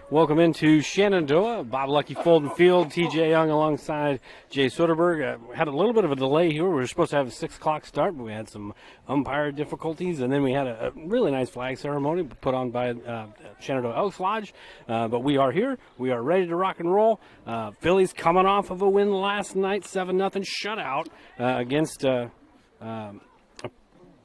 Welcome into Shenandoah. Bob Lucky, Fulton Field, TJ Young alongside Jay Soderberg. Had a little bit of a delay here. We were supposed to have a 6 o'clock start, but we had some umpire difficulties, and then we had a really nice flag ceremony put on by Shenandoah Elks Lodge. But we are here. We are ready to rock and roll. Phillies coming off of a win last night, 7-0 shutout against an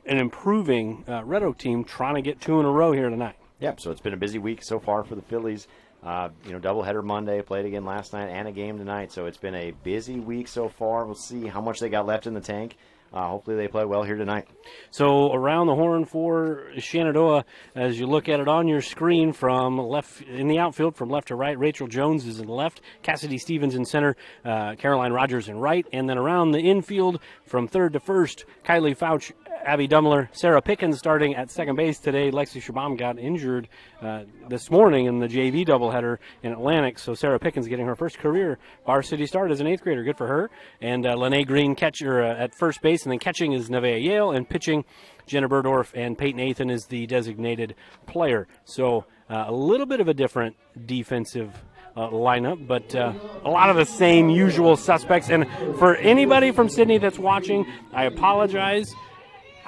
improving Red Oak team trying to get 2 in a row here tonight. Yep, so it's been a busy week so far for the Phillies. Doubleheader Monday, played again last night, and a game tonight. So it's been a busy week so far. We'll see how much they got left in the tank. Hopefully they play well here tonight. So around the horn for Shenandoah, as you look at it on your screen from left in the outfield, from left to right, Rachel Jones is in left, Cassidy Stevens in center, Caroline Rogers in right, and then around the infield from third to first, Kylie Fouch, Abby Dummler, Sarah Pickens starting at second base today. Lexi Shabam got injured this morning in the JV doubleheader in Atlantic, so Sarah Pickens getting her first career varsity start as an 8th grader. Good for her. And Lene Green catcher at first base, and then catching is Nevaeh Yale, and pitching Jenna Burdorf, and Peyton Athan is the designated player. So a little bit of a different defensive lineup, but a lot of the same usual suspects. And for anybody from Sidney that's watching, I apologize.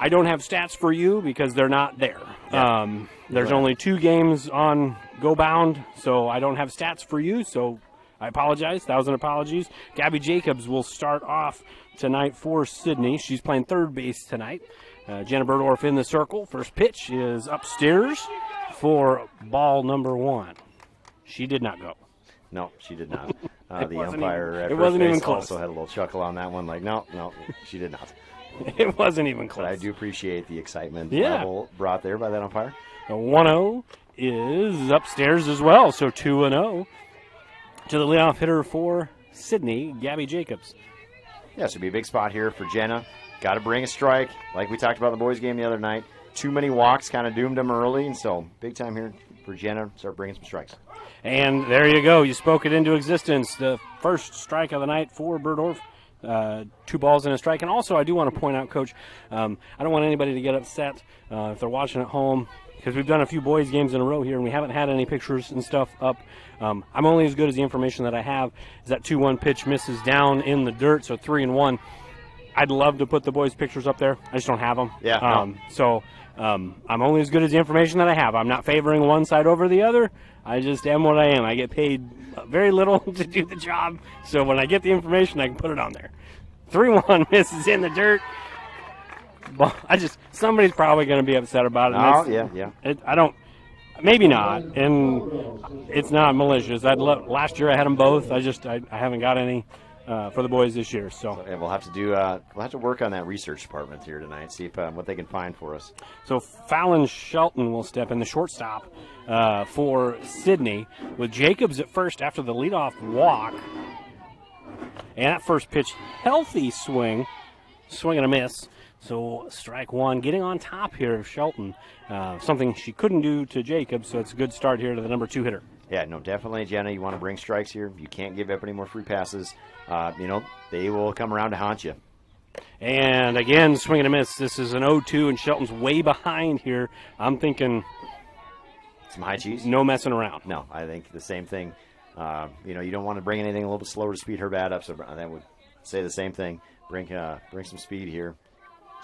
I don't have stats for you because they're not there. Yeah. There's only 2 games on Go Bound, so I don't have stats for you, so I apologize. 1,000 apologies. Gabby Jacobs will start off tonight for Sidney. She's playing third base tonight. Jenna Burdorf in the circle. First pitch is upstairs for ball number 1. She did not go. No, she did not. The umpire at it first wasn't base even close. Also had a little chuckle on that one, like, no, she did not. It wasn't even close. But I do appreciate the excitement level brought there by that umpire. The 1-0 is upstairs as well, so 2-0 to the leadoff hitter for Sidney, Gabby Jacobs. Yeah, so it'll be a big spot here for Jenna. Got to bring a strike, like we talked about in the boys' game the other night. Too many walks kind of doomed them early, and so big time here for Jenna. Start bringing some strikes. And there you go. You spoke it into existence. The first strike of the night for Burdorf. 2 balls and a strike. And also, I do want to point out, Coach, I don't want anybody to get upset if they're watching at home, because we've done a few boys games in a row here and we haven't had any pictures and stuff up. I'm only as good as the information that I have. Is that 2-1 pitch misses down in the dirt, so 3-1. I'd love to put the boys' pictures up there. I just don't have them. Yeah. I'm only as good as the information that I have. I'm not favoring one side over the other. I just am what I am. I get paid very little to do the job, so when I get the information, I can put it on there. 3-1 misses in the dirt. Well, somebody's probably going to be upset about it. Yeah. Maybe not, and it's not malicious. Last year I had them both. I haven't got any for the boys this year. So we'll have to work on that research department here tonight. See if what they can find for us. So Fallon Shelton will step in, the shortstop for Sidney, with Jacobs at first after the leadoff walk. And that first pitch, healthy swing and a miss. So strike 1, getting on top here of Shelton. Something she couldn't do to Jacobs, so it's a good start here to the number 2 hitter. Yeah, no, definitely, Jenna. You want to bring strikes here. You can't give up any more free passes. They will come around to haunt you. And again, swing and a miss. This is an 0-2, and Shelton's way behind here. I'm thinking some high cheese. No messing around. No, I think the same thing. You don't want to bring anything a little bit slower to speed her bat up, so I would say the same thing. Bring some speed here.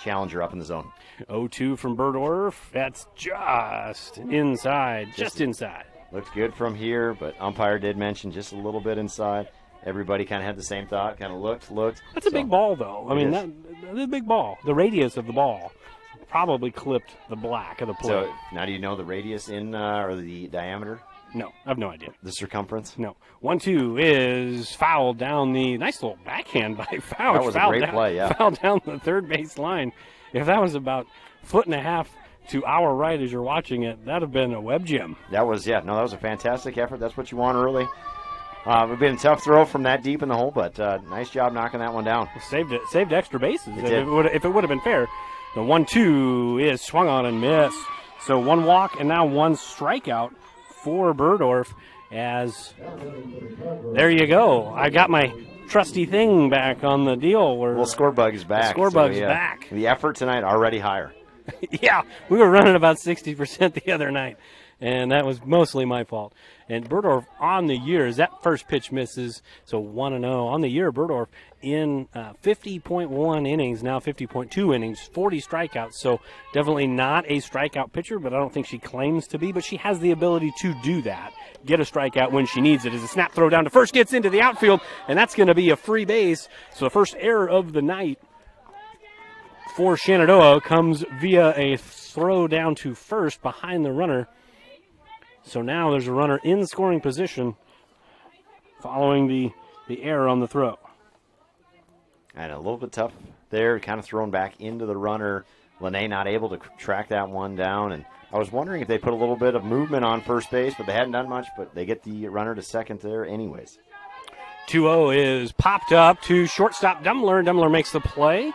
Challenge her up in the zone. 0-2 from Burdorf. That's just inside. Just inside. Looked good from here, but umpire did mention just a little bit inside. Everybody kind of had the same thought, kind of looked. That's a big ball, though. I mean, that's a big ball. The radius of the ball probably clipped the black of the plate. So now do you know the radius or the diameter? No, I have no idea. The circumference? No. 1-2 is fouled down the nice little backhand by Fouch. That was a great play, yeah. Fouled down the third base line. If that was about 1.5 feet to our right as you're watching it, that would have been a web gem. That was a fantastic effort. That's what you want early. We've been a tough throw from that deep in the hole, but nice job knocking that one down. Saved extra bases. If it would have been fair. The 1-2 is swung on and missed. So 1 walk and now 1 strikeout for Burdorf. As there you go. I got my trusty thing back on the deal. Well, Scorebug is back. Scorebug's back. The effort tonight already higher. Yeah, we were running about 60% the other night. and that was mostly my fault. And Burdorf on the year, as that first pitch misses, so 1-0 on the year. Burdorf in 50.1 innings, now 50.2 innings, 40 strikeouts. So definitely not a strikeout pitcher, but I don't think she claims to be. But she has the ability to do that, get a strikeout when she needs it. As a snap throw down to first, gets into the outfield, and that's going to be a free base. So the first error of the night for Shenandoah comes via a throw down to first behind the runner. So now there's a runner in scoring position following the error on the throw. And a little bit tough there, kind of thrown back into the runner. Lene not able to track that one down. And I was wondering if they put a little bit of movement on first base, but they hadn't done much, but they get the runner to second there anyways. 2-0 is popped up to shortstop Dumbler. Dumbler makes the play.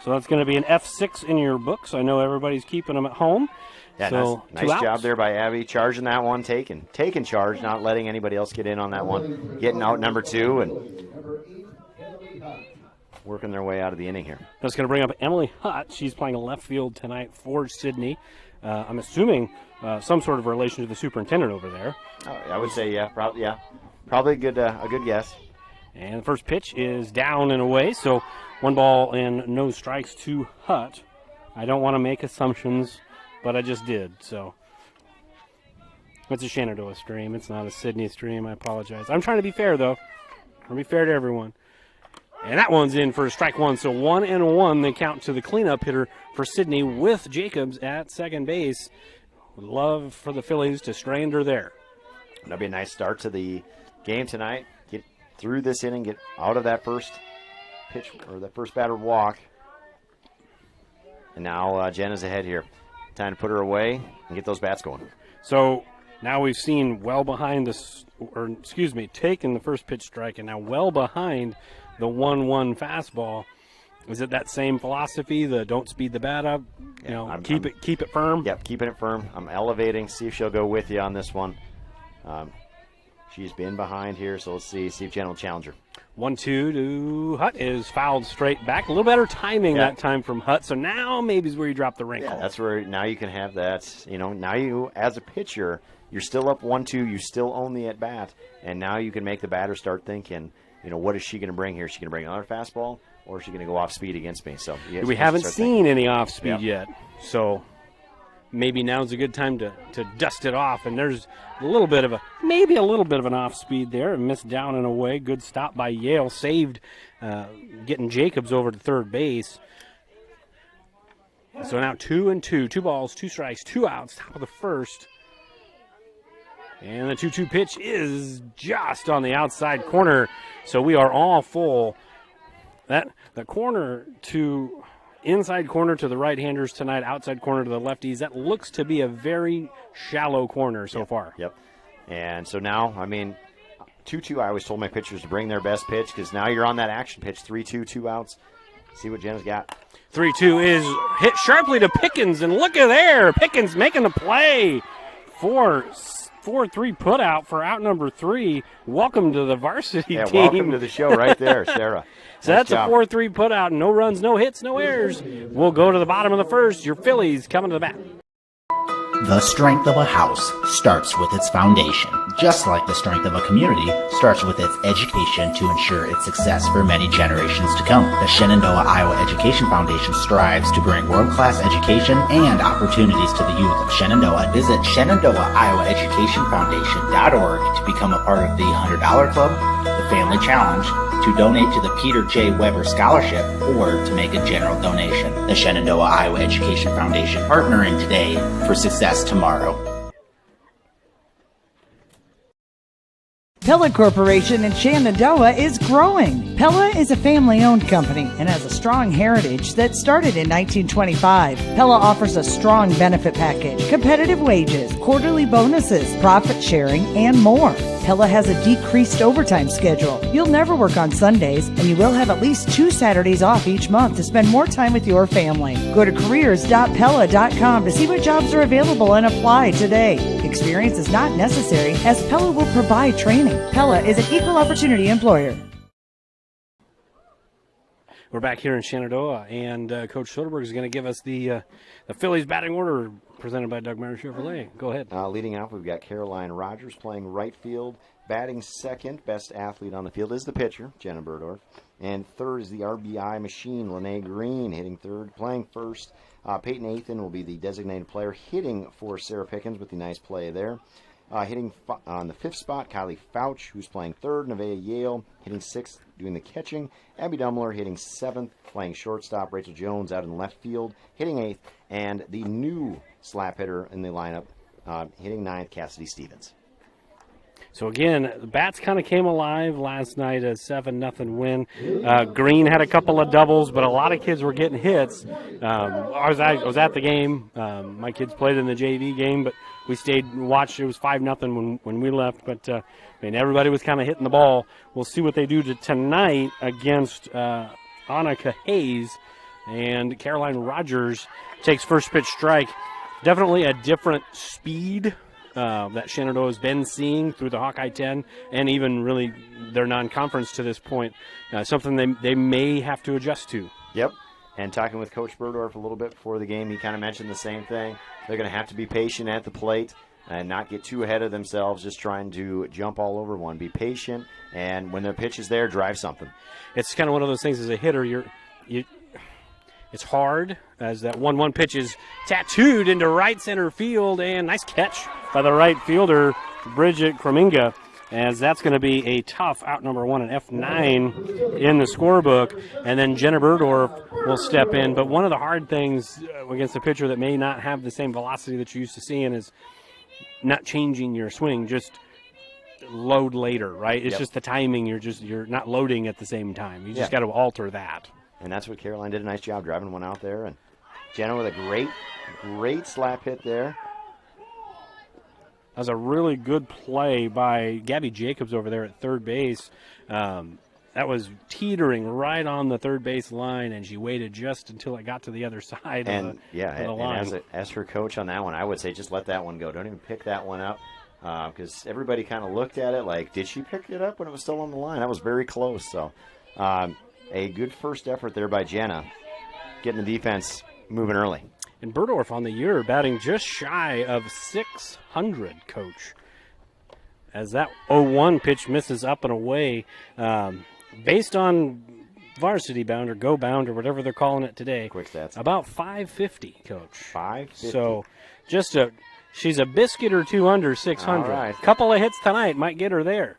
So that's going to be an F6 in your books. I know everybody's keeping them at home. Yeah, so nice job there by Abby, charging that one, taking charge, not letting anybody else get in on that one, getting out number 2 and working their way out of the inning here. That's going to bring up Emily Hutt. She's playing left field tonight for Sidney. I'm assuming some sort of relation to the superintendent over there. I would say, probably a good guess. And the first pitch is down and away, so 1 ball and no strikes to Hutt. I don't want to make assumptions, but I just did. So it's a Shenandoah stream. It's not a Sidney stream. I apologize. I'm trying to be fair, though. I'm trying to be fair to everyone. And that one's in for strike 1. So 1-1, they count to the cleanup hitter for Sidney with Jacobs at second base. Would love for the Phillies to strand her there. That'll be a nice start to the game tonight. Get through this inning, get out of that first pitch or the first batter walk. And now Jenna's ahead here. Time to put her away and get those bats going. So now we've seen taken the first pitch strike, and now well behind the 1-1 fastball. Is it that same philosophy, the don't speed the bat up? Keep it firm? Yep, keeping it firm. I'm elevating, see if she'll go with you on this one. She's been behind here, so let's see if Jenna will challenge her. 1-2 to Hutt is fouled straight back. A little better timing that time from Hutt. So now maybe is where you drop the wrinkle. Yeah, that's where now you can have that. Now you, as a pitcher, you're still up 1-2. You still own the at bat, and now you can make the batter start thinking, what is she going to bring here? Is she going to bring another fastball, or is she going to go off speed against me? So we haven't seen any off speed yet. So maybe now's a good time to dust it off. And there's a little bit of an off speed there. A miss down and away. Good stop by Yale. Saved getting Jacobs over to third base. So now 2-2. 2 balls, 2 strikes, 2 outs. Top of the first. And the 2-2 pitch is just on the outside corner. So we are all full. The corner to inside corner to the right-handers tonight, outside corner to the lefties. That looks to be a very shallow corner so far. Yep. And so now, 2-2, I always told my pitchers to bring their best pitch because now you're on that action pitch, 3-2, 2 outs. See what Jenna's got. 3-2 is hit sharply to Pickens, and look at there. Pickens making the play. 4-3 put out for out number 3. Welcome to the varsity team. Welcome to the show right there, Sarah. So that's a 4-3 put out. No runs, no hits, no errors. We'll go to the bottom of the first. Your Phillies coming to the bat. The strength of a house starts with its foundation, just like the strength of a community starts with its education to ensure its success for many generations to come. The Shenandoah, Iowa Education Foundation strives to bring world-class education and opportunities to the youth of Shenandoah. Visit ShenandoahIowaEducationFoundation.org to become a part of the $100 Club, the Family Challenge, to donate to the Peter J. Weber Scholarship, or to make a general donation. The Shenandoah, Iowa Education Foundation, partnering today for success tomorrow. Pella Corporation in Shenandoah is growing. Pella is a family-owned company and has a strong heritage that started in 1925. Pella offers a strong benefit package, competitive wages, quarterly bonuses, profit sharing, and more. Pella has a decreased overtime schedule. You'll never work on Sundays, and you will have at least 2 Saturdays off each month to spend more time with your family. Go to careers.pella.com to see what jobs are available and apply today. Experience is not necessary, as Pella will provide training. Pella is an equal opportunity employer. We're back here in Shenandoah, and Coach Soderberg is going to give us the Phillies batting order presented by Doug Meyer Chevrolet. Go ahead. Leading off, we've got Caroline Rogers playing right field. Batting second, best athlete on the field is the pitcher, Jenna Burdorf. And third is the RBI machine, Lene Green, hitting third. Playing first, Peyton Athan will be the designated player, hitting for Sarah Pickens with the nice play there. Hitting on the fifth spot, Kylie Fouch, who's playing third. Nevaeh Yale hitting sixth, doing the catching. Abby Dummler hitting seventh, playing shortstop. Rachel Jones out in left field, hitting eighth. And the new slap hitter in the lineup, hitting ninth, Cassidy Stevens. So again, the bats kind of came alive last night, a 7-0 win. Green had a couple of doubles, but a lot of kids were getting hits. I was at the game. My kids played in the JV game, but we stayed and watched. It was 5-0 when we left, but everybody was kind of hitting the ball. We'll see what they do tonight against Annika Hayes, and Caroline Rogers takes first pitch strike. Definitely a different speed that Shenandoah has been seeing through the Hawkeye 10 and even really their non-conference to this point. Something they may have to adjust to. Yep. And talking with Coach Burdorf a little bit before the game, he kind of mentioned the same thing. They're going to have to be patient at the plate and not get too ahead of themselves, just trying to jump all over one. Be patient, and when their pitch is there, drive something. It's kind of one of those things as a hitter, it's hard as that 1-1 pitch is tattooed into right center field, and nice catch by the right fielder, Bridget Krominga, as that's going to be a tough out number one, an F9 in the scorebook, and then Jenna Burdorf will step in. But one of the hard things against a pitcher that may not have the same velocity that you're used to seeing is not changing your swing, just load later, right? It's just the timing. You're not loading at the same time. You just got to alter that. And that's what Caroline did a nice job driving one out there. And Jenna with a great slap hit there. That was a really good play by Gabby Jacobs over there at third base. That was teetering right on the third base line, and she waited just until it got to the other side of the line. And as her coach on that one, I would say just let that one go. Don't even pick that one up, because everybody kind of looked at it like, did she pick it up when it was still on the line? That was very close. So a good first effort there by Jenna, getting the defense moving early. And Burdorf on the year batting just shy of 600, Coach. As that 0-1 pitch misses up and away, based on varsity bound or go bound or whatever they're calling it today. Quick stats. About 550, Coach. 550. So she's a biscuit or two under 600. All right. Couple of hits tonight might get her there.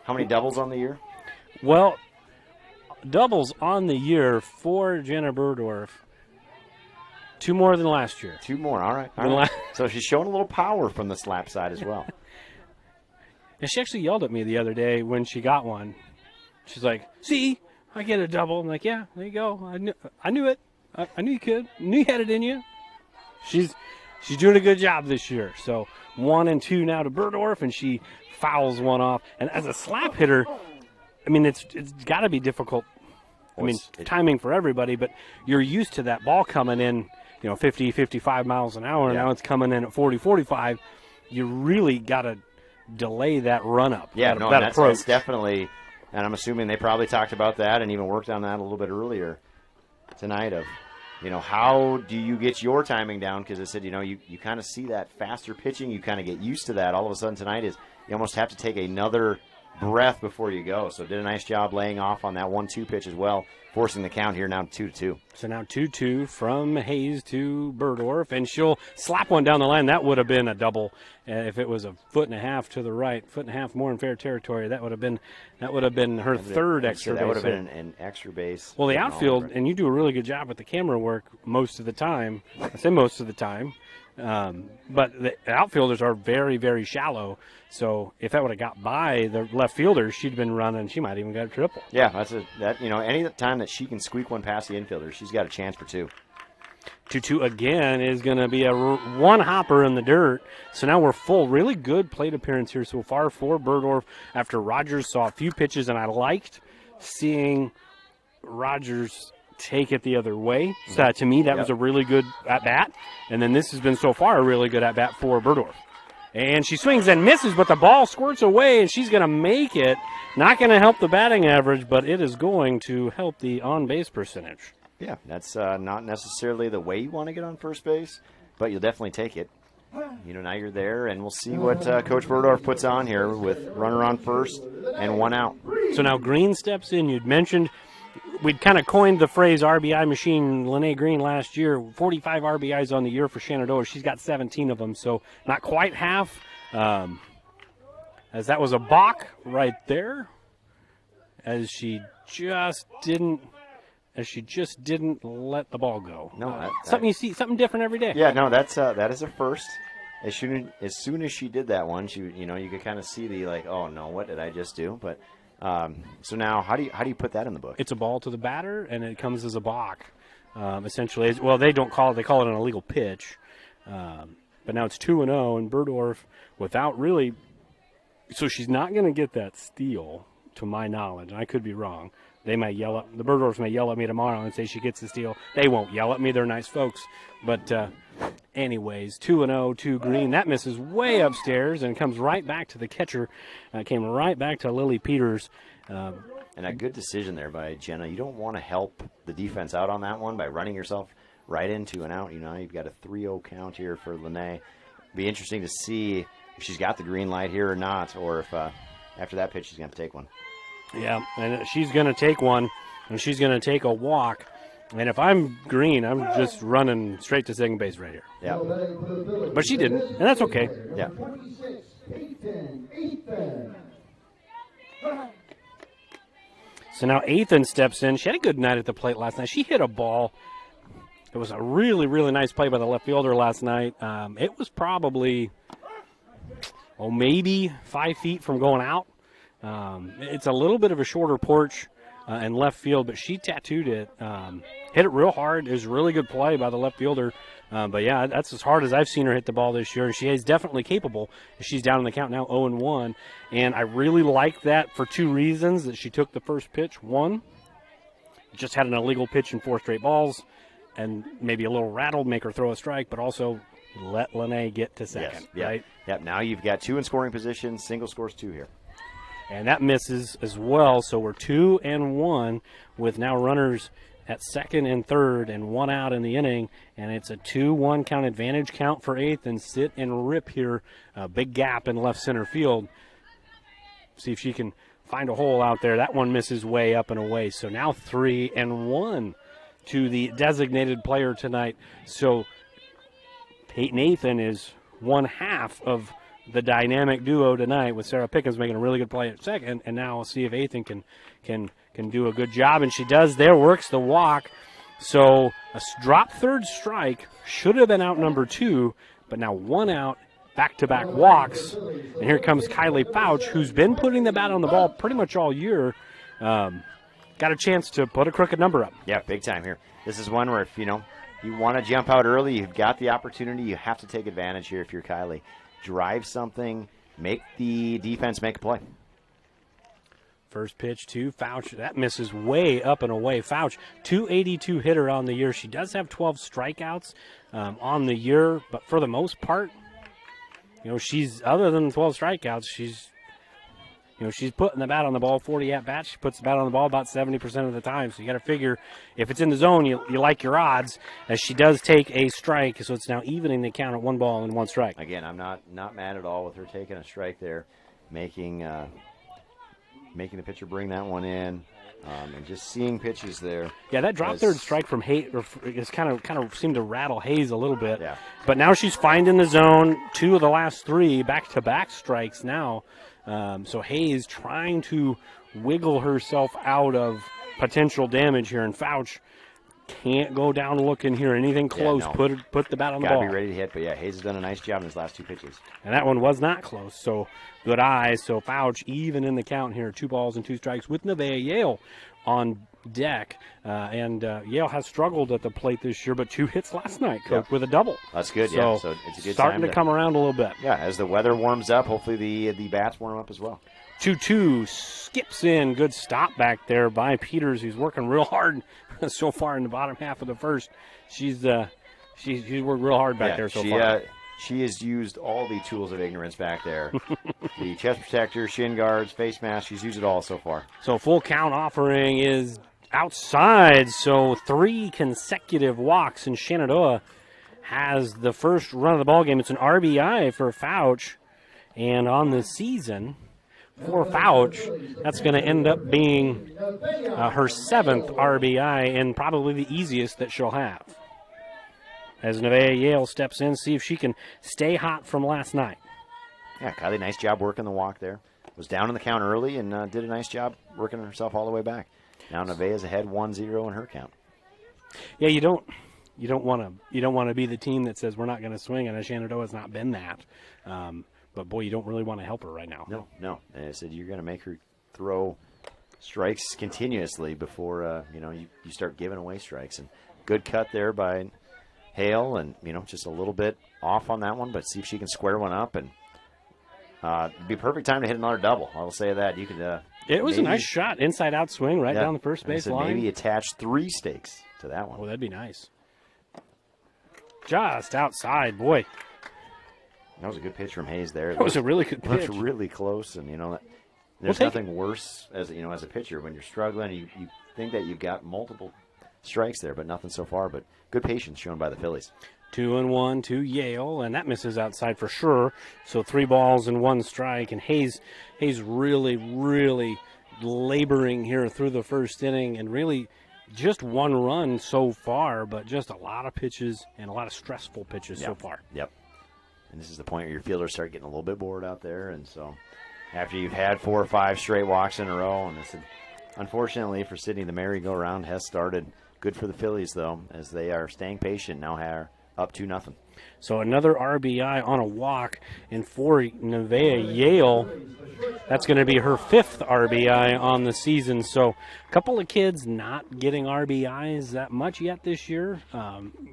How many doubles on the year? Well, doubles on the year for Jenna Burdorf. 2 more than last year. 2 more, all right. So she's showing a little power from the slap side as well. And she actually yelled at me the other day when she got one. She's like, see, I get a double. I'm like, yeah, there you go. I knew it. I knew you could. I knew you had it in you. She's doing a good job this year. So 1 and 2 now to Burdorf, and she fouls one off. And as a slap hitter, I mean, it's got to be difficult. Timing for everybody, but you're used to that ball coming in, 50, 55 miles an hour, and now it's coming in at 40, 45. You really got to delay that run-up, that approach. That's definitely, and I'm assuming they probably talked about that and even worked on that a little bit earlier tonight of, how do you get your timing down? Because I said, you kind of see that faster pitching. You kind of get used to that. All of a sudden tonight is you almost have to take another breath before you go. So did a nice job laying off on that 1-2 pitch as well, forcing the count here now 2-2. So now 2-2 from Hayes to Burdorf, and she'll slap one down the line. That would have been a double if it was a 1.5 to the right, 1.5 more in fair territory. That would have been her third extra base. That would have been an extra base. Well, the outfield, and you do a really good job with the camera work most of the time. I say most of the time. But the outfielders are very, very shallow. So if that would have got by the left fielder, she'd been running. She might even got a triple. Yeah, any time that she can squeak one past the infielder, she's got a chance for 2. 2-2 again is going to be a one hopper in the dirt. So now we're full. Really good plate appearance here so far for Burdorf after Rogers saw a few pitches, and I liked seeing Rogers take it the other way. So to me, that was a really good at-bat. And then this has been so far a really good at-bat for Burdorf. And she swings and misses, but the ball squirts away, and she's going to make it. Not going to help the batting average, but it is going to help the on-base percentage. Yeah, that's not necessarily the way you want to get on first base, but you'll definitely take it. Now you're there, and we'll see what Coach Burdorf puts on here with runner on first and one out. So now Green steps in. You'd mentioned we'd kind of coined the phrase RBI machine. Lene Green last year, 45 RBIs on the year for Shenandoah. She's got 17 of them, so not quite half. As that was a balk right there, as she just didn't let the ball go. No, something you see, something different every day. Yeah, no, that is a first. As soon as she did that one, you could kind of see the oh no, what did I just do? But so now, how do you put that in the book? It's a ball to the batter, and it comes as a balk. Essentially, well, they don't call it; they call it an illegal pitch. But now it's 2-0, and Burdorf, without really, so she's not going to get that steal, to my knowledge, and I could be wrong. They might the Burdorfs may yell at me tomorrow and say she gets the steal. They won't yell at me; they're nice folks. But anyways, 2-0, 2 Green. That misses way upstairs and comes right back to the catcher. Came right back to Lily Peters. And a good decision there by Jenna. You don't want to help the defense out on that one by running yourself right into an out. You've got a 3-0 count here for Lene. Be interesting to see if she's got the green light here or not, or if after that pitch she's going to take one. Yeah, and she's going to take one, and she's going to take a walk. And if I'm Green, I'm just running straight to second base right here. Yeah. But she didn't, and that's okay. Yeah. So now Ethan steps in. She had a good night at the plate last night. She hit a ball. It was a really, really nice play by the left fielder last night. It was probably, maybe 5 feet from going out. It's a little bit of a shorter porch in left field, but she tattooed it. Hit it real hard. It was a really good play by the left fielder. But, yeah, that's as hard as I've seen her hit the ball this year. And she is definitely capable. She's down in the count now 0-1. And I really like that for 2 reasons, that she took the first pitch. One, just had an illegal pitch in 4 straight balls, and maybe a little rattled, make her throw a strike, but also let Lene get to second. Yes, right? Yep. Now you've got 2 in scoring position. Single scores 2 here. And that misses as well, so we're 2-1 with now runners at second and third and 1 out in the inning, and it's a 2-1 count advantage count for eighth, and sit and rip here. A big gap in left center field. See if she can find a hole out there. That one misses way up and away, so now 3-1 to the designated player tonight. So Peyton Ethan is 1/2 of the dynamic duo tonight, with Sarah Pickens making a really good play at second, and now we'll see if Ethan can do a good job, and she does there, works the walk. So a drop third strike, should have been out number 2, but now 1 out, back-to-back walks. And here comes Kylie Fouch, who's been putting the bat on the ball pretty much all year. Got a chance to put a crooked number up. Yeah, big time here. This is one where if you want to jump out early, you've got the opportunity, you have to take advantage here if you're Kylie. Drive something, make the defense make a play. First pitch to Fouch. That misses way up and away. Fouch, 282 hitter on the year. She does have 12 strikeouts on the year, but for the most part, she's, other than 12 strikeouts, she's putting the bat on the ball 40 at-bats. She puts the bat on the ball about 70% of the time. So you got to figure, if it's in the zone, you like your odds, as she does take a strike. So it's now evening the count at 1 ball and 1 strike. Again, I'm not mad at all with her taking a strike there, making the pitcher bring that one in, and just seeing pitches there. Yeah, that drop third strike from Hayes is kind of seemed to rattle Hayes a little bit. Yeah. But now she's finding the zone. 2 of the last 3 back-to-back strikes now. So Hayes trying to wiggle herself out of potential damage here, and Fouch can't go down looking here. Anything close, no. put the bat on the ball. Got to be ready to hit, but yeah, Hayes has done a nice job in his last 2 pitches. And that one was not close, so good eyes. So Fouch even in the count here, 2 balls and 2 strikes with Nevaeh Yale on deck. And Yale has struggled at the plate this year, but 2 hits last night, Coach, with a double. That's good, so yeah. So it's a good starting time to come around a little bit. Yeah, as the weather warms up, hopefully the bats warm up as well. 2-2 skips in. Good stop back there by Peters, who's working real hard so far in the bottom half of the first. She's worked real hard back there so far. She has used all the tools of ignorance back there. The chest protector, shin guards, face mask, she's used it all so far. So full count offering is outside, so 3 consecutive walks, and Shenandoah has the first run of the ball game. It's an RBI for Fouch, and on the season for Fouch, that's going to end up being her 7th RBI and probably the easiest that she'll have. As Nevaeh Yale steps in, see if she can stay hot from last night. Yeah, Kylie, nice job working the walk there. Was down in the count early and did a nice job working herself all the way back. Now Nevaeh's ahead 1-0 in her count. Yeah, you don't want to be the team that says we're not going to swing, and Shenandoah's not been that. But boy, you don't really want to help her right now. No. And I said you're going to make her throw strikes continuously before you start giving away strikes. And good cut there by Hale, and just a little bit off on that one, but see if she can square one up, and it'd be a perfect time to hit another double. I'll say that. You could. It was a nice shot, inside out swing right down the first base line. Maybe attach 3 stakes to that one. Oh, that'd be nice. Just outside, boy. That was a good pitch from Hayes there. That was a really good pitch. Looked really close, and there's nothing worse as a pitcher when you're struggling. You think that you've got multiple strikes there, but nothing so far. But good patience shown by the Phillies. 2-1 to Yale, and that misses outside for sure. So 3 balls and 1 strike, and Hayes really, really laboring here through the first inning, and really just 1 run so far, but just a lot of pitches and a lot of stressful pitches so far. Yep. And this is the point where your fielders start getting a little bit bored out there, and so after you've had 4 or 5 straight walks in a row, and unfortunately for Sidney, the merry-go-round has started. Good for the Phillies, though, as they are staying patient, now are up 2-0. So another RBI on a walk, and for Nevaeh Yale, that's going to be her 5th RBI on the season. So a couple of kids not getting RBIs that much yet this year,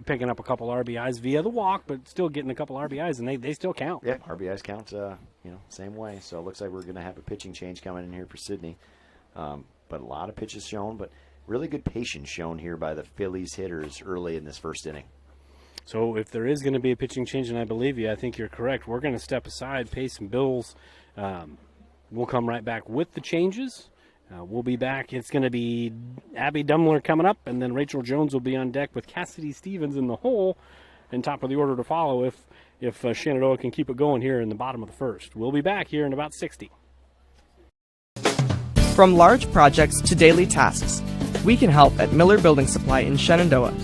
picking up a couple RBIs via the walk, but still getting a couple RBIs, and they still count. Yeah, RBIs count, same way. So it looks like we're going to have a pitching change coming in here for Sidney. But a lot of pitches shown, but really good patience shown here by the Phillies hitters early in this first inning. So if there is going to be a pitching change, and I believe you, I think you're correct, we're going to step aside, pay some bills. We'll come right back with the changes. We'll be back. It's going to be Abby Dumler coming up, and then Rachel Jones will be on deck with Cassidy Stevens in the hole, and top of the order to follow if Shenandoah can keep it going here in the bottom of the first. We'll be back here in about 60. From large projects to daily tasks, we can help at Miller Building Supply in Shenandoah.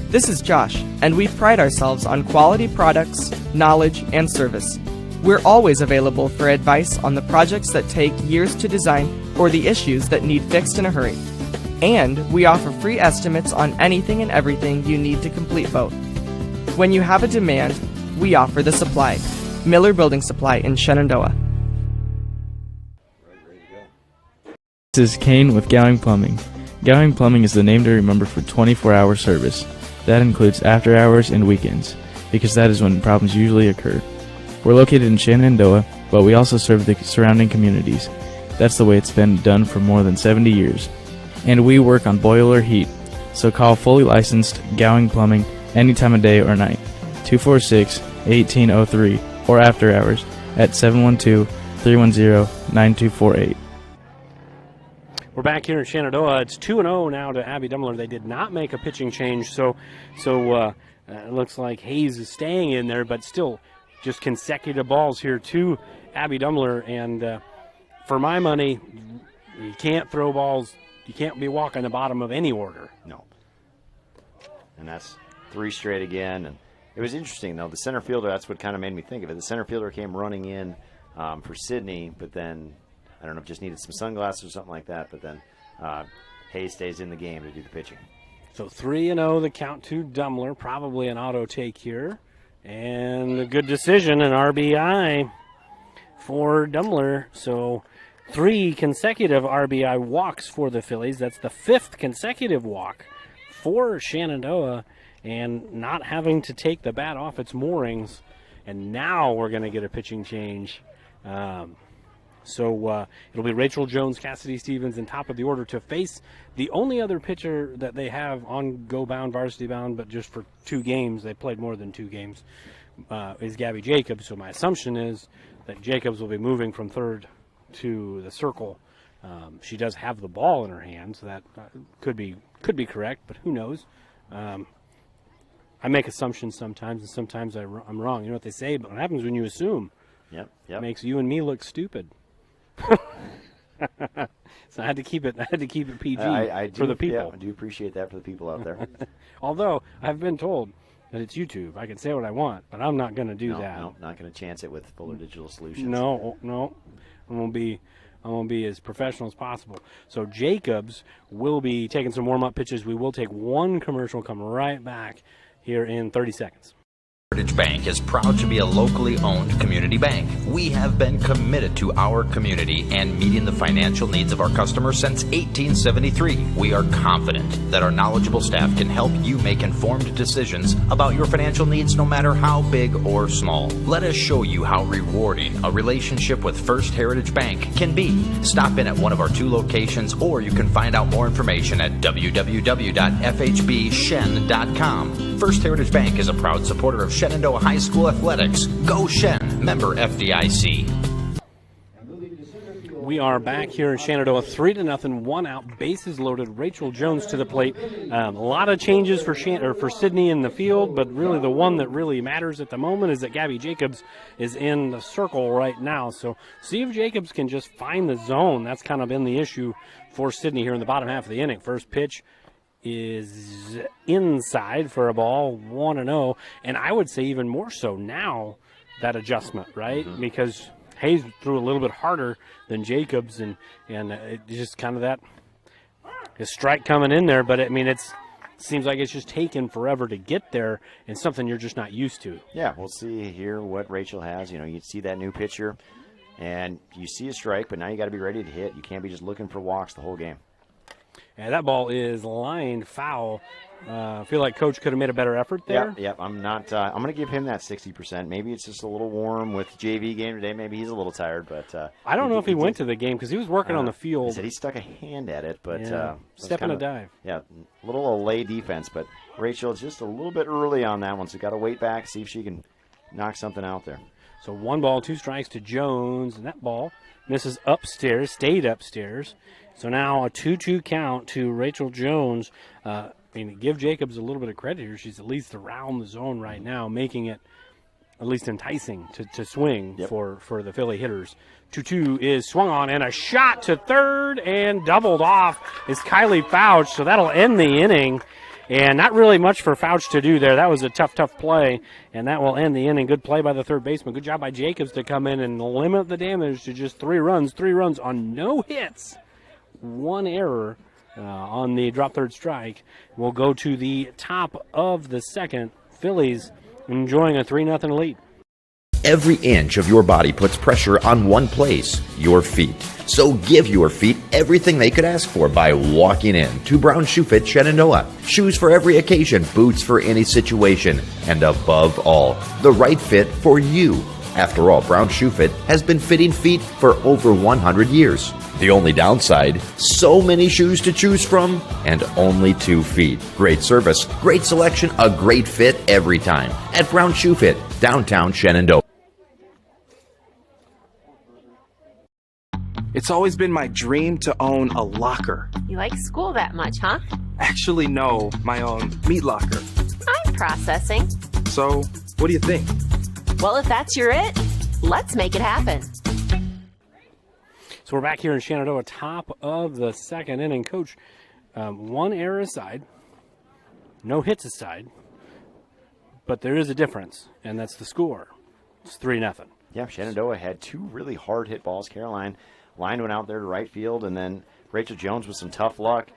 This is Josh, and we pride ourselves on quality products, knowledge, and service. We're always available for advice on the projects that take years to design or the issues that need fixed in a hurry. And we offer free estimates on anything and everything you need to complete both. When you have a demand, we offer the supply. Miller Building Supply in Shenandoah. This is Kane with Gowing Plumbing. Gowing Plumbing is the name to remember for 24-hour service. That includes after hours and weekends, because that is when problems usually occur. We're located in Shenandoah, but we also serve the surrounding communities. That's the way it's been done for more than 70 years. And we work on boiler heat, so call fully licensed Gowing Plumbing any time of day or night, 246-1803, or after hours at 712-310-9248. We're back here in Shenandoah. It's 2-0 now to Abby Dumler. They did not make a pitching change, so it looks like Hayes is staying in there, but still just consecutive balls here to Abby Dumler. And for my money, you can't throw balls. You can't be walking the bottom of any order. No. And that's 3 straight again. And it was interesting, though. The center fielder, that's what kind of made me think of it. The center fielder came running in for Sidney, but then I don't know if just needed some sunglasses or something like that, but then Hayes stays in the game to do the pitching. So 3-0, the count to Dumler, probably an auto take here. And a good decision, an RBI for Dumler. So 3 consecutive RBI walks for the Phillies. That's the 5th consecutive walk for Shenandoah, and not having to take the bat off its moorings. And now we're going to get a pitching change. So it'll be Rachel Jones, Cassidy Stevens, and top of the order to face the only other pitcher that they have on go-bound, varsity-bound, but just for 2 games. They played more than 2 games, is Gabby Jacobs. So my assumption is that Jacobs will be moving from third to the circle She does have the ball in her hand, so that could be correct, but who knows? I make assumptions sometimes, and sometimes I'm wrong. You know what they say? But what happens when you assume? Yep. It makes you and me look stupid. So I had to keep it PG for the people. Yeah, I do appreciate that for the people out there. Although I've been told that it's YouTube, I can say what I want, but I'm not going to do that. No, not going to chance it with Fuller Digital Solutions. No, I'm going to be as professional as possible. So Jacobs will be taking some warm-up pitches. We will take one commercial, come right back here in 30 seconds. Heritage Bank is proud to be a locally owned community bank. We have been committed to our community and meeting the financial needs of our customers since 1873. We are confident that our knowledgeable staff can help you make informed decisions about your financial needs, no matter how big or small. Let us show you how rewarding a relationship with First Heritage Bank can be. Stop in at one of our 2 locations, or you can find out more information at www.fhbshen.com. First Heritage Bank is a proud supporter of Shenandoah High School Athletics. Go Shen! Member FDIC. We are back here in Shenandoah, 3-0, 1 out, bases loaded. Rachel Jones to the plate. A lot of changes for Sidney in the field, but really the one that really matters at the moment is that Gabby Jacobs is in the circle right now. So see if Jacobs can just find the zone. That's kind of been the issue for Sidney here in the bottom half of the inning. First pitch is inside for a ball, 1-0, and I would say even more so now, that adjustment, right? Mm-hmm. Because Hayes threw a little bit harder than Jacobs, and it just kind of that his strike coming in there, but I mean it seems like it's just taken forever to get there, and something you're just not used to. Yeah, we'll see here what Rachel has. You know, you see that new pitcher, and you see a strike, but now you got to be ready to hit. You can't be just looking for walks the whole game. And that ball is lined foul. I feel like Coach could have made a better effort there. Yeah. I'm not. I'm going to give him that 60%. Maybe it's just a little warm with JV game today. Maybe he's a little tired, but I don't know if he went to the game because he was working on the field. He said he stuck a hand at it, but step in a dive. Yeah, a little away defense, but Rachel just a little bit early on that one, so got to wait back, see if she can knock something out there. So 1 ball, 2 strikes to Jones, and that ball misses upstairs, stayed upstairs. So now a 2-2 count to Rachel Jones. I mean, give Jacobs a little bit of credit here. She's at least around the zone right now, making it at least enticing to swing for the Philly hitters. 2-2 is swung on, and a shot to third, and doubled off is Kylie Fouch. So that'll end the inning. And not really much for Fouch to do there. That was a tough play, and that will end the inning. Good play by the third baseman. Good job by Jacobs to come in and limit the damage to just 3 runs. 3 runs on no hits. 1 error on the drop third strike. We'll go to the top of the second. Phillies enjoying a 3-0 lead. Every inch of your body puts pressure on one place, your feet. So give your feet everything they could ask for by walking in to Brown Shoe Fit Shenandoah. Shoes for every occasion, boots for any situation, and above all, the right fit for you. After all, Brown Shoe Fit has been fitting feet for over 100 years. The only downside, so many shoes to choose from and only 2 feet. Great service, great selection, a great fit every time at Brown Shoe Fit, downtown Shenandoah. It's always been my dream to own a locker. You like school that much, huh? Actually, no, my own meat locker. I'm processing. So, what do you think? Well, if that's your it, let's make it happen. So we're back here in Shenandoah, top of the second inning. Coach, 1 error aside, no hits aside, but there is a difference, and that's the score. It's 3-0. Yeah, Shenandoah had 2 really hard hit balls. Caroline line went out there to right field, and then Rachel Jones with some tough luck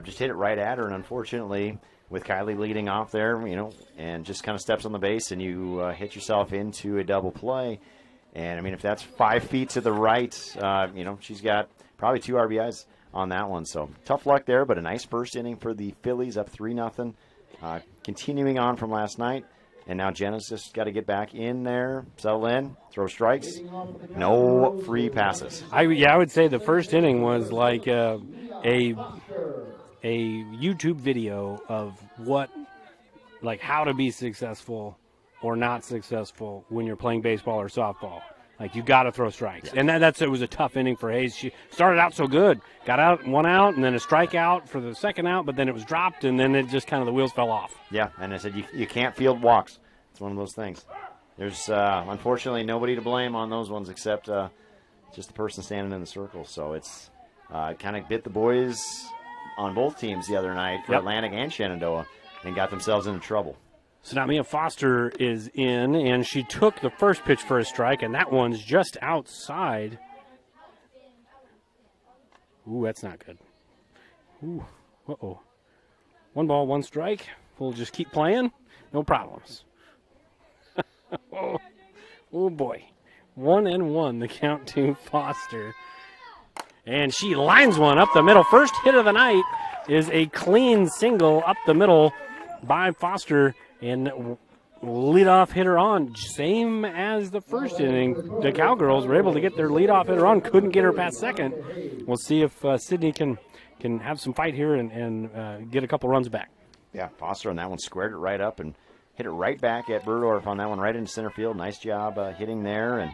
just hit it right at her, and unfortunately, with Kylie leading off there, and just kind of steps on the base, and you hit yourself into a double play. And, I mean, if that's 5 feet to the right, she's got probably 2 RBIs on that one. So tough luck there, but a nice first inning for the Phillies, up 3-0. Continuing on from last night. And now Jenna's just got to get back in there, settle in, throw strikes. No free passes. I would say the first inning was like a YouTube video of how to be successful or not successful when you're playing baseball or softball. Like, you got to throw strikes. And it was a tough inning for Hayes. She started out so good. Got out, 1 out, and then a strikeout for the second out, but then it was dropped, and then it just kind of the wheels fell off. Yeah, and I said you can't field walks. It's one of those things. There's unfortunately nobody to blame on those ones except just the person standing in the circle. So it's kind of bit the boys on both teams the other night for Atlantic and Shenandoah and got themselves into trouble. So now Mia Foster is in, and she took the first pitch for a strike, and that one's just outside. Ooh, that's not good. Ooh, uh-oh. 1 ball, 1 strike. We'll just keep playing. No problems. Oh, boy. 1-1, the count to Foster. And she lines one up the middle. First hit of the night is a clean single up the middle by Foster. And leadoff hitter on, same as the first inning. The Cowgirls were able to get their leadoff hitter on, couldn't get her past second. We'll see if Sidney can have some fight here and get a couple runs back. Yeah, Foster on that one squared it right up and hit it right back at Burdorf on that one, right into center field. Nice job hitting there. And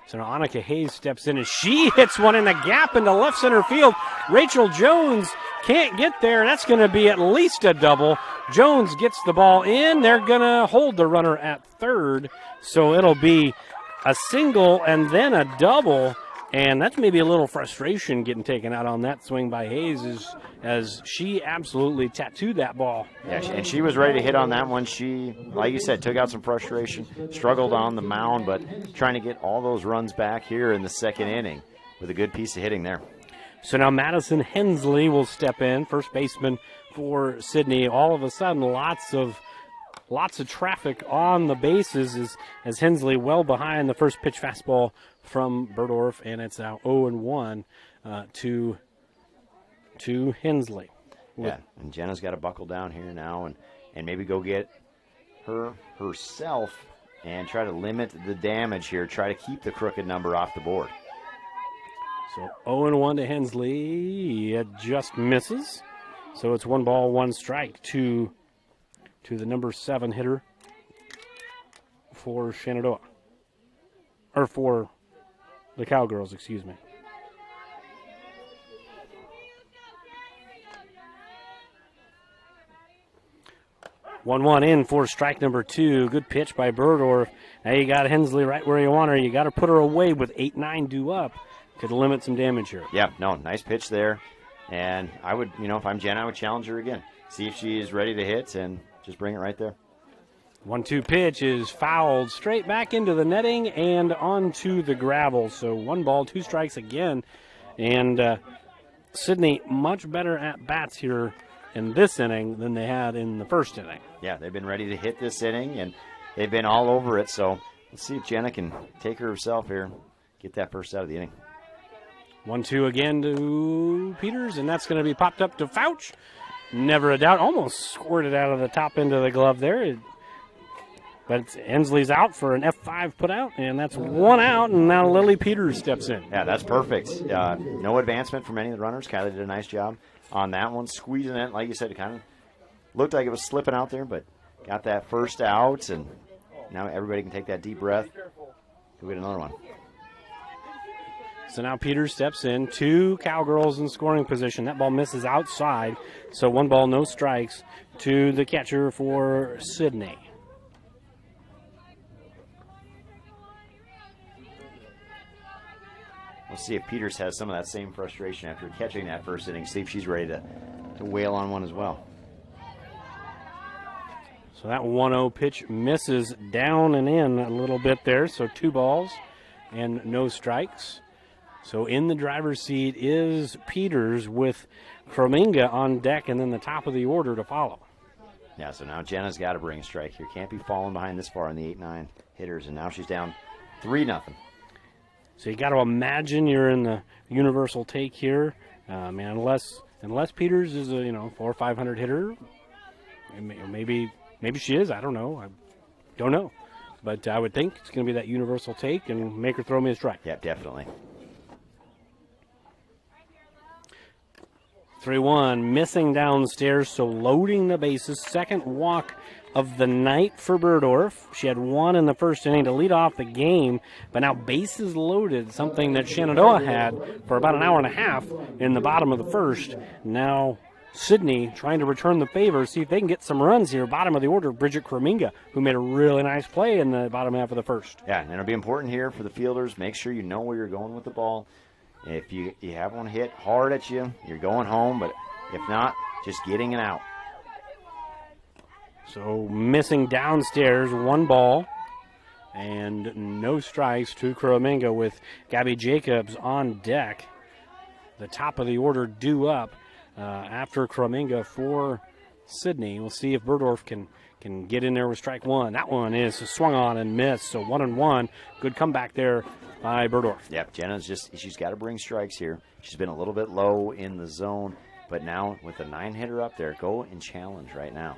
so now Annika Hayes steps in, and she hits one in the gap into left center field. Rachel Jones can't get there. That's going to be at least a double. Jones gets the ball in. They're going to hold the runner at third. So it'll be a single and then a double. And that's maybe a little frustration getting taken out on that swing by Hayes as she absolutely tattooed that ball. Yeah, and she was ready to hit on that one. She, like you said, took out some frustration, struggled on the mound, but trying to get all those runs back here in the second inning with a good piece of hitting there. So now Madison Hensley will step in, first baseman for Sidney. All of a sudden, lots of traffic on the bases as Hensley well behind the first pitch fastball from Burdorf, and it's now 0-1 to Hensley. Yeah, and Jenna's got to buckle down here now and maybe go get herself and try to limit the damage here, try to keep the crooked number off the board. So 0-1 to Hensley. It just misses. So it's 1 ball, 1 strike to the number 7 hitter for Shenandoah. Or for the Cowgirls, excuse me. One in for strike number 2. Good pitch by Burdorf. Now you got Hensley right where you want her. You got to put her away with 8-9 due up. Could limit some damage here. Yeah, no, nice pitch there. And I would, if I'm Jen, I would challenge her again. See if she is ready to hit and just bring it right there. 1-2 pitch is fouled straight back into the netting and onto the gravel. So 1 ball, 2 strikes again. And Sidney much better at bats here in this inning than they had in the first inning. Yeah, they've been ready to hit this inning, and they've been all over it. So let's see if Jenna can take her herself here, get that first out of the inning. 1-2 again to Peters, and that's going to be popped up to Fouch. Never a doubt. Almost squirted out of the top end of the glove there. But Hensley's out for an F5 put out, and that's 1 out, and now Lily Peters steps in. Yeah, that's perfect. No advancement from any of the runners. Kylie did a nice job on that one, squeezing it. Like you said, it kind of looked like it was slipping out there, but got that first out, and now everybody can take that deep breath. Go get another one. So now Peters steps in. 2 Cowgirls in scoring position. That ball misses outside, so 1 ball, no strikes to the catcher for Sidney. We'll see if Peters has some of that same frustration after catching that first inning. See if she's ready to wail on one as well. So that 1-0 pitch misses down and in a little bit there. So 2 balls and no strikes. So in the driver's seat is Peters with Krominga on deck and then the top of the order to follow. Yeah, so now Jenna's got to bring a strike here. Can't be falling behind this far in the 8-9 hitters, and now she's down 3-0. So you got to imagine you're in the universal take here, unless Peters is a 400 or 500 hitter. Maybe she is. I don't know. But I would think it's going to be that universal take and make her throw me a strike. Yeah, definitely. 3-1, missing downstairs, so loading the bases. Second walk of the night for Burdorf. She had 1 in the first inning to lead off the game, but now bases loaded, something that Shenandoah had for about an hour and a half in the bottom of the first. Now Sidney trying to return the favor, see if they can get some runs here. Bottom of the order, Bridget Krominga, who made a really nice play in the bottom half of the first. Yeah, and it'll be important here for the fielders. Make sure you know where you're going with the ball. If you have one hit hard at you, you're going home, but if not, just getting it out. So missing downstairs, 1 ball and no strikes to Krominga with Gabby Jacobs on deck. The top of the order due up after Krominga for Sidney. We'll see if Burdorf can get in there with strike 1. That one is swung on and missed, so 1-1. Good comeback there by Burdorf. Yep, she's got to bring strikes here. She's been a little bit low in the zone, but now with the 9-hitter up there, go and challenge right now.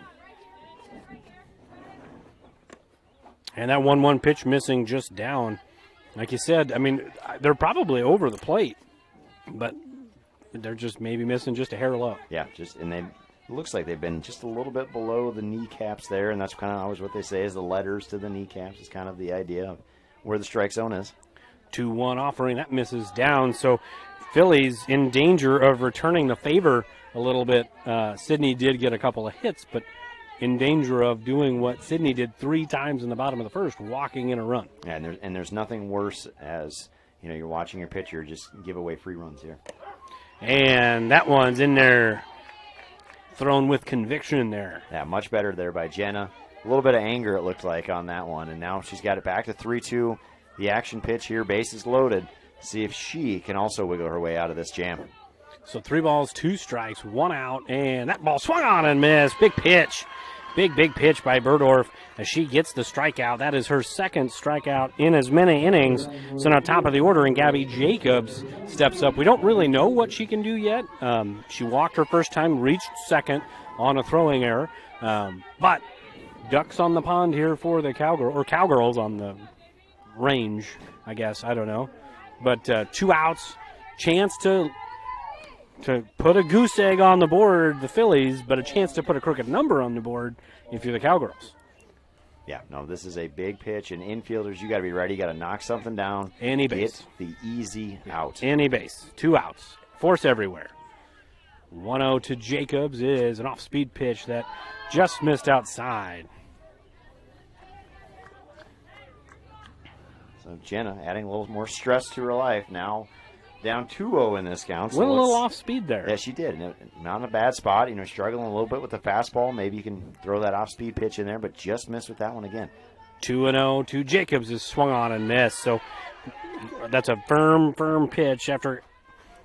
And that 1-1 pitch missing just down. Like you said, I mean, they're probably over the plate, but they're just maybe missing just a hair low. Yeah, it looks like they've been just a little bit below the kneecaps there, and that's kind of always what they say is the letters to the kneecaps is kind of the idea of where the strike zone is. 2-1 offering, that misses down. So Phillies in danger of returning the favor a little bit. Sidney did get a couple of hits, but in danger of doing what Sidney did 3 times in the bottom of the first, walking in a run. Yeah, and there's nothing worse as you're watching your pitcher just give away free runs here. And that one's in there, thrown with conviction there. Yeah, much better there by Jenna. A little bit of anger it looked like on that one, and now she's got it back to 3-2. The action pitch here, bases loaded. See if she can also wiggle her way out of this jam. So 3 balls, 2 strikes, 1 out, and that ball swung on and missed. Big pitch. Big pitch by Burdorf as she gets the strikeout. That is her second strikeout in as many innings. So now top of the order, and Gabby Jacobs steps up. We don't really know what she can do yet. She walked her first time, reached second on a throwing error. But ducks on the pond here for the Cowgirls on the range, I guess. I don't know. But 2 outs, chance to put a goose egg on the board, the Phillies, but a chance to put a crooked number on the board if you're the Cowgirls. Yeah, no, this is a big pitch, and infielders, you got to be ready. You got to knock something down. Any base. Get the easy out. Any base. 2 outs. Force everywhere. 1-0 to Jacobs is an off-speed pitch that just missed outside. So Jenna adding a little more stress to her life now. Down 2-0 in this count. Went a little off speed there. Yeah, she did. Not in a bad spot. Struggling a little bit with the fastball. Maybe you can throw that off speed pitch in there, but just missed with that one again. 2-0 to Jacobs is swung on and missed. So that's a firm pitch after.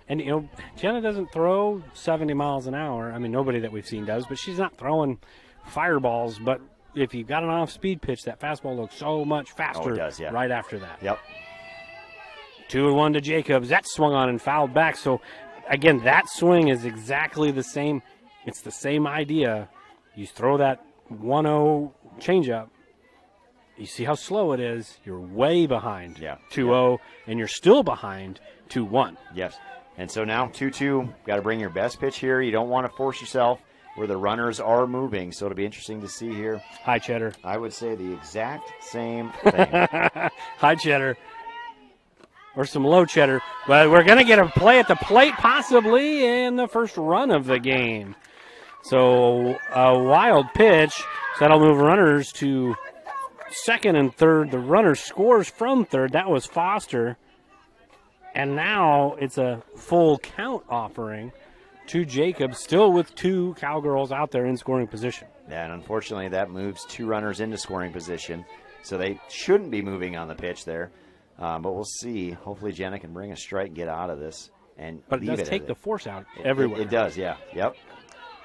And, Jenna doesn't throw 70 miles an hour. I mean, nobody that we've seen does, but she's not throwing fireballs. But if you've got an off speed pitch, that fastball looks so much faster it does, yeah. right after that. Yep. 2-1 to Jacobs. That swung on and fouled back. So, again, that swing is exactly the same. It's the same idea. You throw that 1-0 changeup. You see how slow it is. You're way behind 2-0, and you're still behind 2-1. Yes. And so now 2-2. Got to bring your best pitch here. You don't want to force yourself where the runners are moving. So it'll be interesting to see here. High cheddar. I would say the exact same thing. High cheddar. Or some low cheddar. But we're going to get a play at the plate possibly in the first run of the game. So a wild pitch. So that'll move runners to second and third. The runner scores from third. That was Foster. And now it's a full count offering to Jacobs, still with 2 Cowgirls out there in scoring position. Yeah, and unfortunately that moves 2 runners into scoring position. So they shouldn't be moving on the pitch there. But we'll see. Hopefully Jenna can bring a strike and get out of this. But it does take the force out everywhere. It does, yeah. Yep.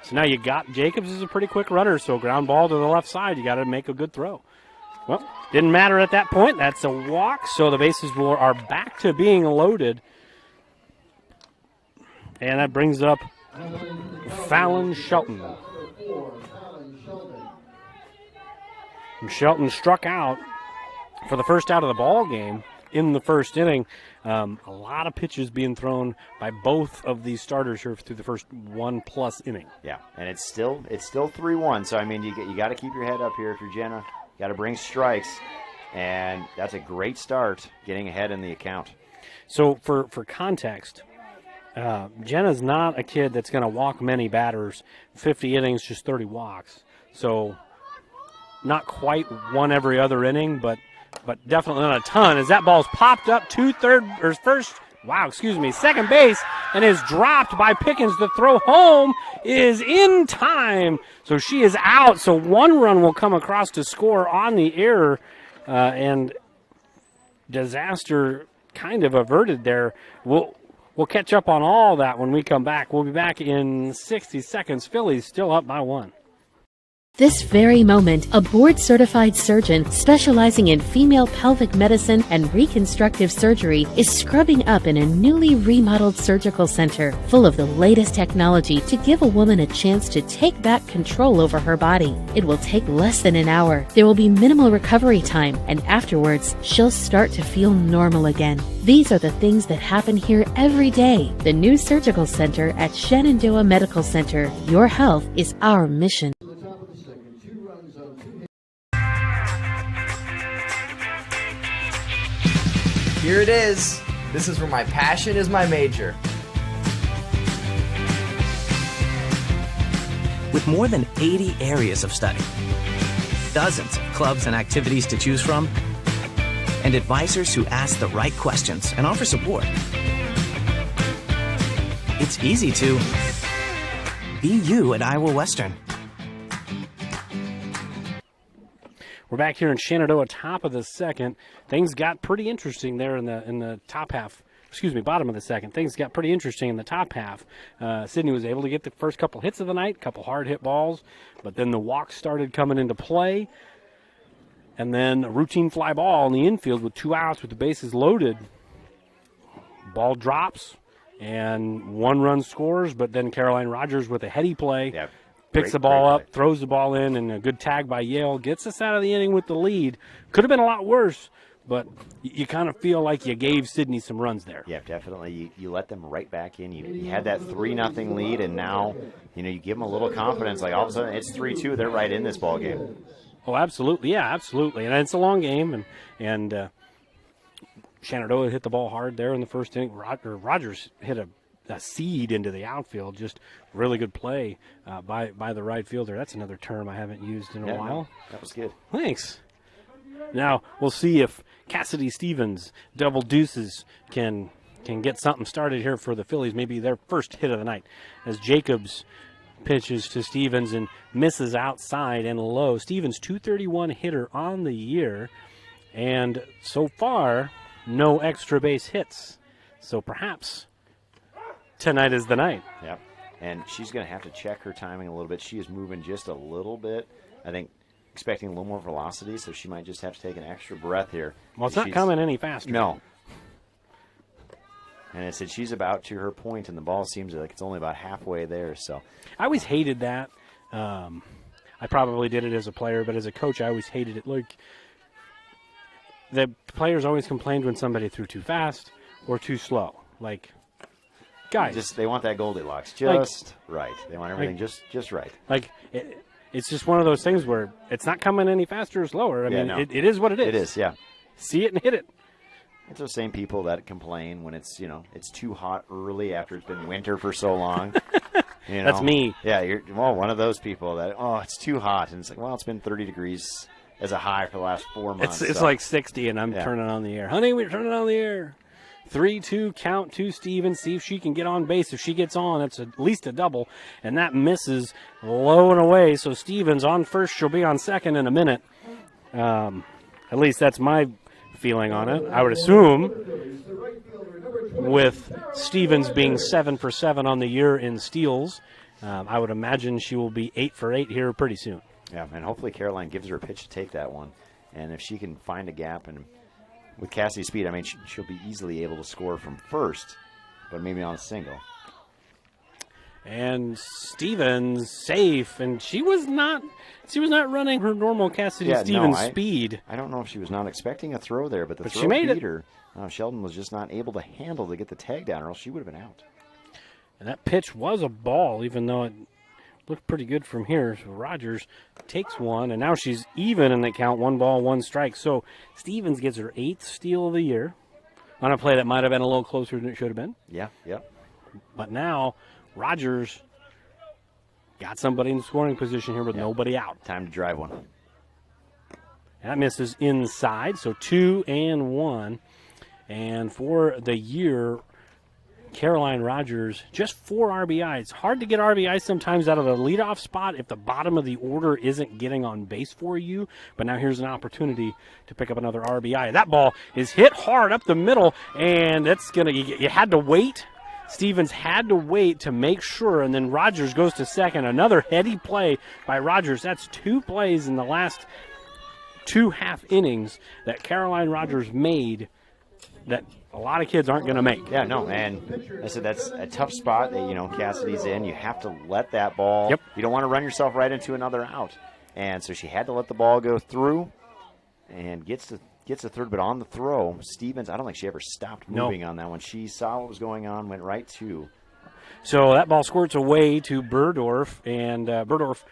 So now you got Jacobs is a pretty quick runner, so ground ball to the left side. You got to make a good throw. Well, didn't matter at that point. That's a walk, so the bases are back to being loaded. And that brings up Fallon Shelton. And Shelton struck out for the first out of the ball game in the first inning. A lot of pitches being thrown by both of these starters here through the first 1+ inning. Yeah, and it's still 3-1. So I mean, you got to keep your head up here if you're Jenna. You got to bring strikes, and that's a great start, getting ahead in the account. So for context, Jenna's not a kid that's going to walk many batters. 50 innings, just 30 walks. So not quite one every other inning, but definitely not a ton. As that ball's popped up to second base, and is dropped by Pickens. The throw home is in time, so she is out. So 1 run will come across to score on the error, and disaster kind of averted there. We'll catch up on all that when we come back. We'll be back in 60 seconds. Phillies still up by 1. This very moment, a board-certified surgeon specializing in female pelvic medicine and reconstructive surgery is scrubbing up in a newly remodeled surgical center full of the latest technology to give a woman a chance to take back control over her body. It will take less than an hour. There will be minimal recovery time, and afterwards, she'll start to feel normal again. These are the things that happen here every day. The new surgical center at Shenandoah Medical Center. Your health is our mission. Here it is. This is where my passion is my major. With more than 80 areas of study, dozens of clubs and activities to choose from, and advisors who ask the right questions and offer support, it's easy to be you at Iowa Western. We're back here in Shenandoah, top of the second. Things got pretty interesting there in the top half. Bottom of the second. Things got pretty interesting in the top half. Sidney was able to get the first couple hits of the night, couple hard hit balls, but then the walks started coming into play. And then a routine fly ball in the infield with 2 outs with the bases loaded. Ball drops and 1 run scores, but then Caroline Rogers with a heady play. Yeah. Picks the ball up, throws the ball in, and a good tag by Yale gets us out of the inning with the lead. Could have been a lot worse, but you kind of feel like you gave Sidney some runs there. Yeah, definitely. You let them right back in. You had that 3-0 lead, and now you give them a little confidence. Like all of a sudden, it's 3-2. They're right in this ball game. Oh, absolutely. Yeah, absolutely. And it's a long game, and Shenandoah hit the ball hard there in the first inning. Rogers hit a seed into the outfield. Just really good play by the right fielder. That's another term I haven't used in a while. That was good. Thanks. Now we'll see if Cassidy Stevens double deuces can get something started here for the Phillies. Maybe their first hit of the night, as Jacobs pitches to Stevens and misses outside and low. Stevens, .231 hitter on the year, and so far no extra base hits. So perhaps tonight is the night. Yep. And she's going to have to check her timing a little bit. She is moving just a little bit. I think expecting a little more velocity, so she might just have to take an extra breath here. Well, it's not coming any faster. No. And I said she's about to her point, and the ball seems like it's only about halfway there. So I always hated that. I probably did it as a player, but as a coach, I always hated it. Like, the players always complained when somebody threw too fast or too slow. Like, guys, they want that Goldilocks just right. They want everything just right. Like, it's just one of those things where it's not coming any faster or slower. I mean, no. it is what it is. It is, yeah. See it and hit it. It's those same people that complain when it's it's too hot early after it's been winter for so long. That's me. Yeah, you're one of those people that it's too hot, and it's like, well, it's been 30 degrees as a high for the last 4 months. It's like 60, and I'm turning on the air. Honey, we're turning on the air. 3-2 count to Stevens. See if she can get on base. If she gets on, that's at least a double, and that misses low and away. So Stevens on first. She'll be on second in a minute. At least that's my feeling on it. I would assume with Stevens being 7 for 7 on the year in steals, I would imagine she will be 8 for 8 here pretty soon. Yeah, and hopefully Caroline gives her a pitch to take that one, and if she can find a gap and with Cassie's speed, I mean, she'll be easily able to score from first, but maybe on a single. And Stevens safe, and she was not running her normal Cassidy Stevens speed. I don't know if she was not expecting a throw there, but throw she made beat her. Sheldon was just not able to handle to get the tag down, or else she would have been out. And that pitch was a ball, even though it looked pretty good from here. So Rogers takes one, and now she's even in the count, 1 ball, 1 strike. So Stevens gets her 8th steal of the year on a play that might have been a little closer than it should have been. Yeah. But now Rogers got somebody in scoring position here with nobody out. Time to drive one. That misses inside, so 2-1. And for the year, Caroline Rogers, just 4 RBIs. It's hard to get RBIs sometimes out of the leadoff spot if the bottom of the order isn't getting on base for you. But now here's an opportunity to pick up another RBI. That ball is hit hard up the middle, and that's going to, you had to wait. Stevens had to wait to make sure, and then Rogers goes to second. Another heady play by Rogers. That's 2 plays in the last 2 half innings that Caroline Rogers made that a lot of kids aren't going to make. Yeah, no, and I said that's a tough spot that, Cassidy's in. You have to let that ball. Yep. You don't want to run yourself right into another out. And so she had to let the ball go through and gets to third, but on the throw, Stevens, I don't think she ever stopped moving on that one. She saw what was going on, went right to. So that ball squirts away to Burdorf, and Burdorf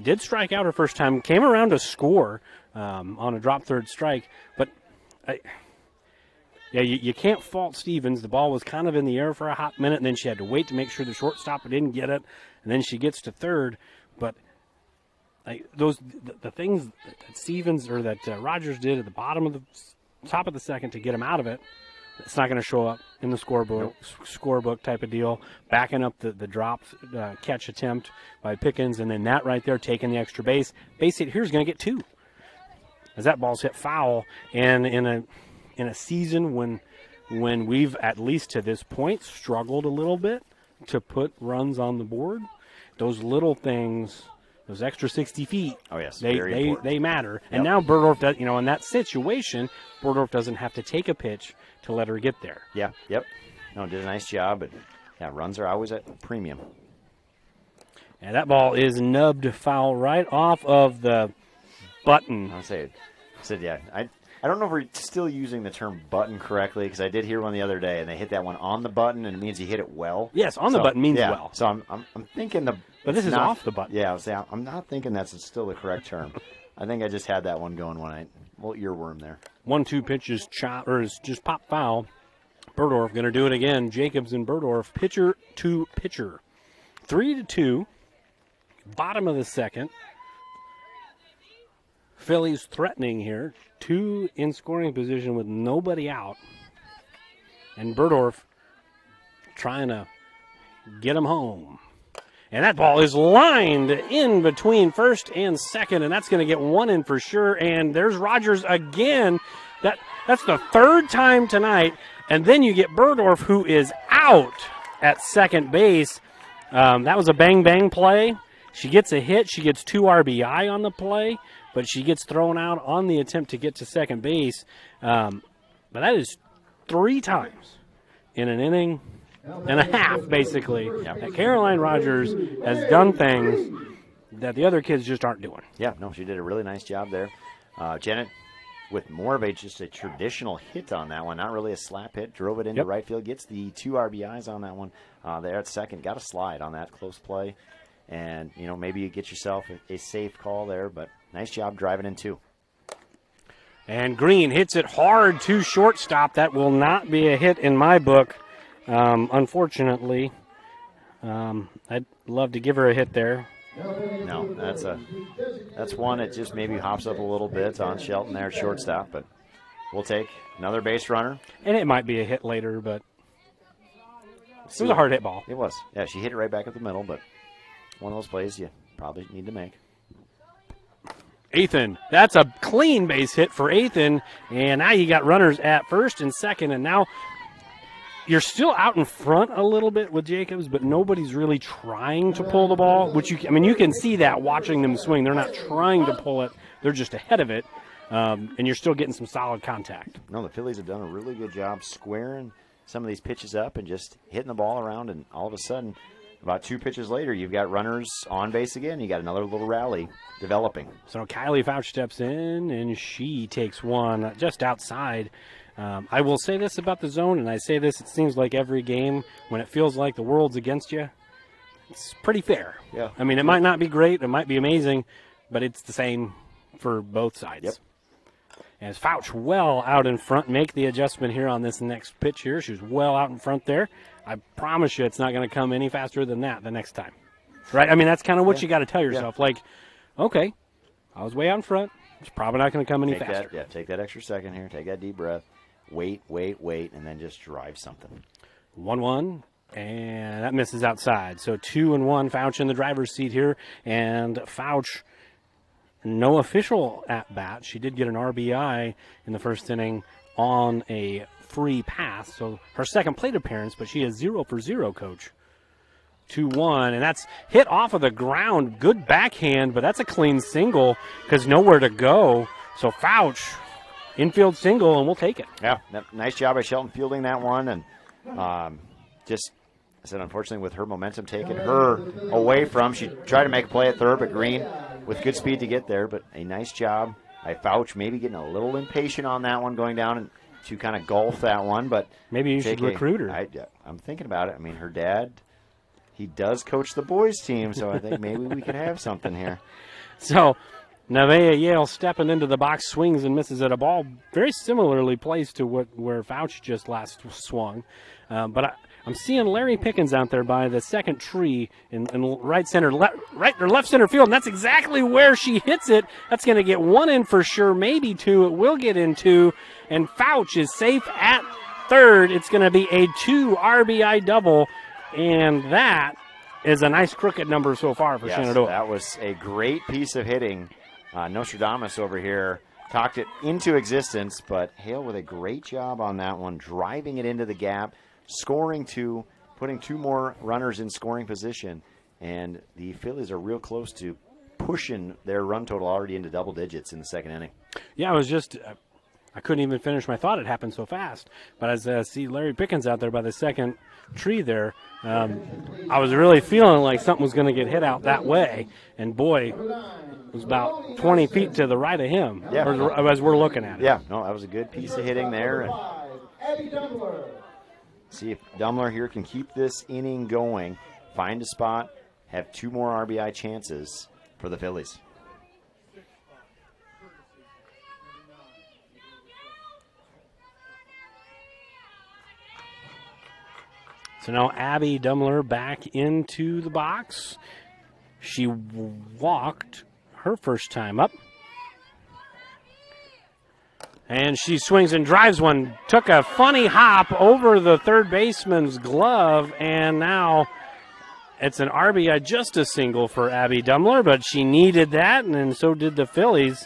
did strike out her first time, came around to score on a drop third strike, but you can't fault Stevens. The ball was kind of in the air for a hot minute, and then she had to wait to make sure the shortstop didn't get it, and then she gets to third. But the things that Stevens or that Rogers did at the bottom of the top of the second to get him out of it, it's not going to show up in the scorebook type of deal. Backing up the drop catch attempt by Pickens, and then that right there taking the extra base. Base hit here is going to get 2, as that ball's hit foul, and in a season when we've, at least to this point, struggled a little bit to put runs on the board, those little things, those extra 60 feet, they matter. Yep. And now Burdorf does, in that situation, Burdorf doesn't have to take a pitch to let her get there. Yeah, yep. No, did a nice job, but runs are always at premium. And that ball is nubbed foul right off of the button. I said, I don't know if we're still using the term button correctly, because I did hear one the other day, and they hit that one on the button, and it means you hit it well. Yes, on the button means well. So I'm thinking but this is off the button. Yeah, I'm not thinking that's still the correct term. I think I just had that one going a little earworm there. 1-2 pitch is just pop foul. Burdorf going to do it again. Jacobs and Burdorf, pitcher to pitcher. 3-2. Bottom of the second. Phillies threatening here. 2 in scoring position with nobody out. And Burdorf trying to get him home. And that ball is lined in between first and second, and that's going to get 1 in for sure. And there's Rogers again. That's the 3rd time tonight. And then you get Burdorf, who is out at second base. That was a bang-bang play. She gets a hit. She gets 2 RBI on the play, but she gets thrown out on the attempt to get to second base. But that is 3 times in an inning and a half, basically, that Caroline Rogers has done things that the other kids just aren't doing. Yeah, no, she did a really nice job there. Janet, with more of just a traditional hit on that one, not really a slap hit, drove it into right field, gets the 2 RBIs on that one there at second, got a slide on that close play. And, maybe you get yourself a safe call there, but nice job driving in 2. And Green hits it hard to shortstop. That will not be a hit in my book. Unfortunately, I'd love to give her a hit there. No, that's one that just maybe hops up a little bit on Shelton there at shortstop, but we'll take another base runner. And it might be a hit later, but it was a hard hit ball. It was. Yeah, she hit it right back at the middle, but one of those plays you probably need to make. Ethan, that's a clean base hit for Ethan, and now you got runners at first and second, and now you're still out in front a little bit with Jacobs, but nobody's really trying to pull the ball, which you can see that watching them swing. They're not trying to pull it. They're just ahead of it, and you're still getting some solid contact. No, the Phillies have done a really good job squaring some of these pitches up and just hitting the ball around, and all of a sudden about 2 pitches later, you've got runners on base again. You got another little rally developing. So Kylie Fouch steps in, and she takes one just outside. I will say this about the zone, and I say this, it seems like every game, when it feels like the world's against you, it's pretty fair. Yeah. I mean, it might not be great, it might be amazing, but it's the same for both sides. Yep. As Fouch well out in front, make the adjustment here on this next pitch here. She was well out in front there. I promise you it's not going to come any faster than that the next time. Right? I mean, that's kind of what you got to tell yourself. Like, okay, I was way out in front. It's probably not going to come any faster. Take that extra second here. Take that deep breath. Wait, and then just drive something. 1-1, and that misses outside. So 2-1, Fouch in the driver's seat here, and Fouch, no official at-bat. She did get an RBI in the first inning on a free pass, so her second plate appearance, but she is 0 for 0, Coach. 2-1, and that's hit off of the ground. Good backhand, but that's a clean single because nowhere to go. So Fouch, infield single, and we'll take it. Yeah, nice job by Shelton fielding that one, and just, I said, unfortunately, with her momentum taking her away from, she tried to make a play at third, but Green with good speed to get there, but a nice job by Fouch, maybe getting a little impatient on that one, going down and to kind of golf that one, but maybe you should recruit her. I'm thinking about it. I mean, her dad, he does coach the boys team, so I think maybe we could have something here. So Nevaeh Yale stepping into the box, swings and misses at a ball very similarly placed to where Fouch just last swung. But I'm seeing Larry Pickens out there by the second tree in right center, left center field, and that's exactly where she hits it. That's going to get one in for sure, maybe two. It will get in two, and Fouch is safe at third. It's going to be a 2 RBI double, and that is a nice crooked number so far for Shenandoah. That was a great piece of hitting. Nostradamus over here talked it into existence, but Hale with a great job on that one, driving it into the gap, scoring 2, putting 2 more runners in scoring position, and the Phillies are real close to pushing their run total already into double digits in the second inning. Yeah, I was just I couldn't even finish my thought. It happened so fast. But as I see Larry Pickens out there by the second tree there, I was really feeling like something was going to get hit out that way, and boy, it was about 20 feet to the right of him as we're looking at it. Yeah, no, that was a good piece of hitting there. And see if Dumler here can keep this inning going, find a spot, have 2 more RBI chances for the Phillies. So now Abby Dumler back into the box. She walked her first time up. And she swings and drives one. Took a funny hop over the third baseman's glove, and now it's an RBI, just a single for Abby Dumler, but she needed that, and so did the Phillies.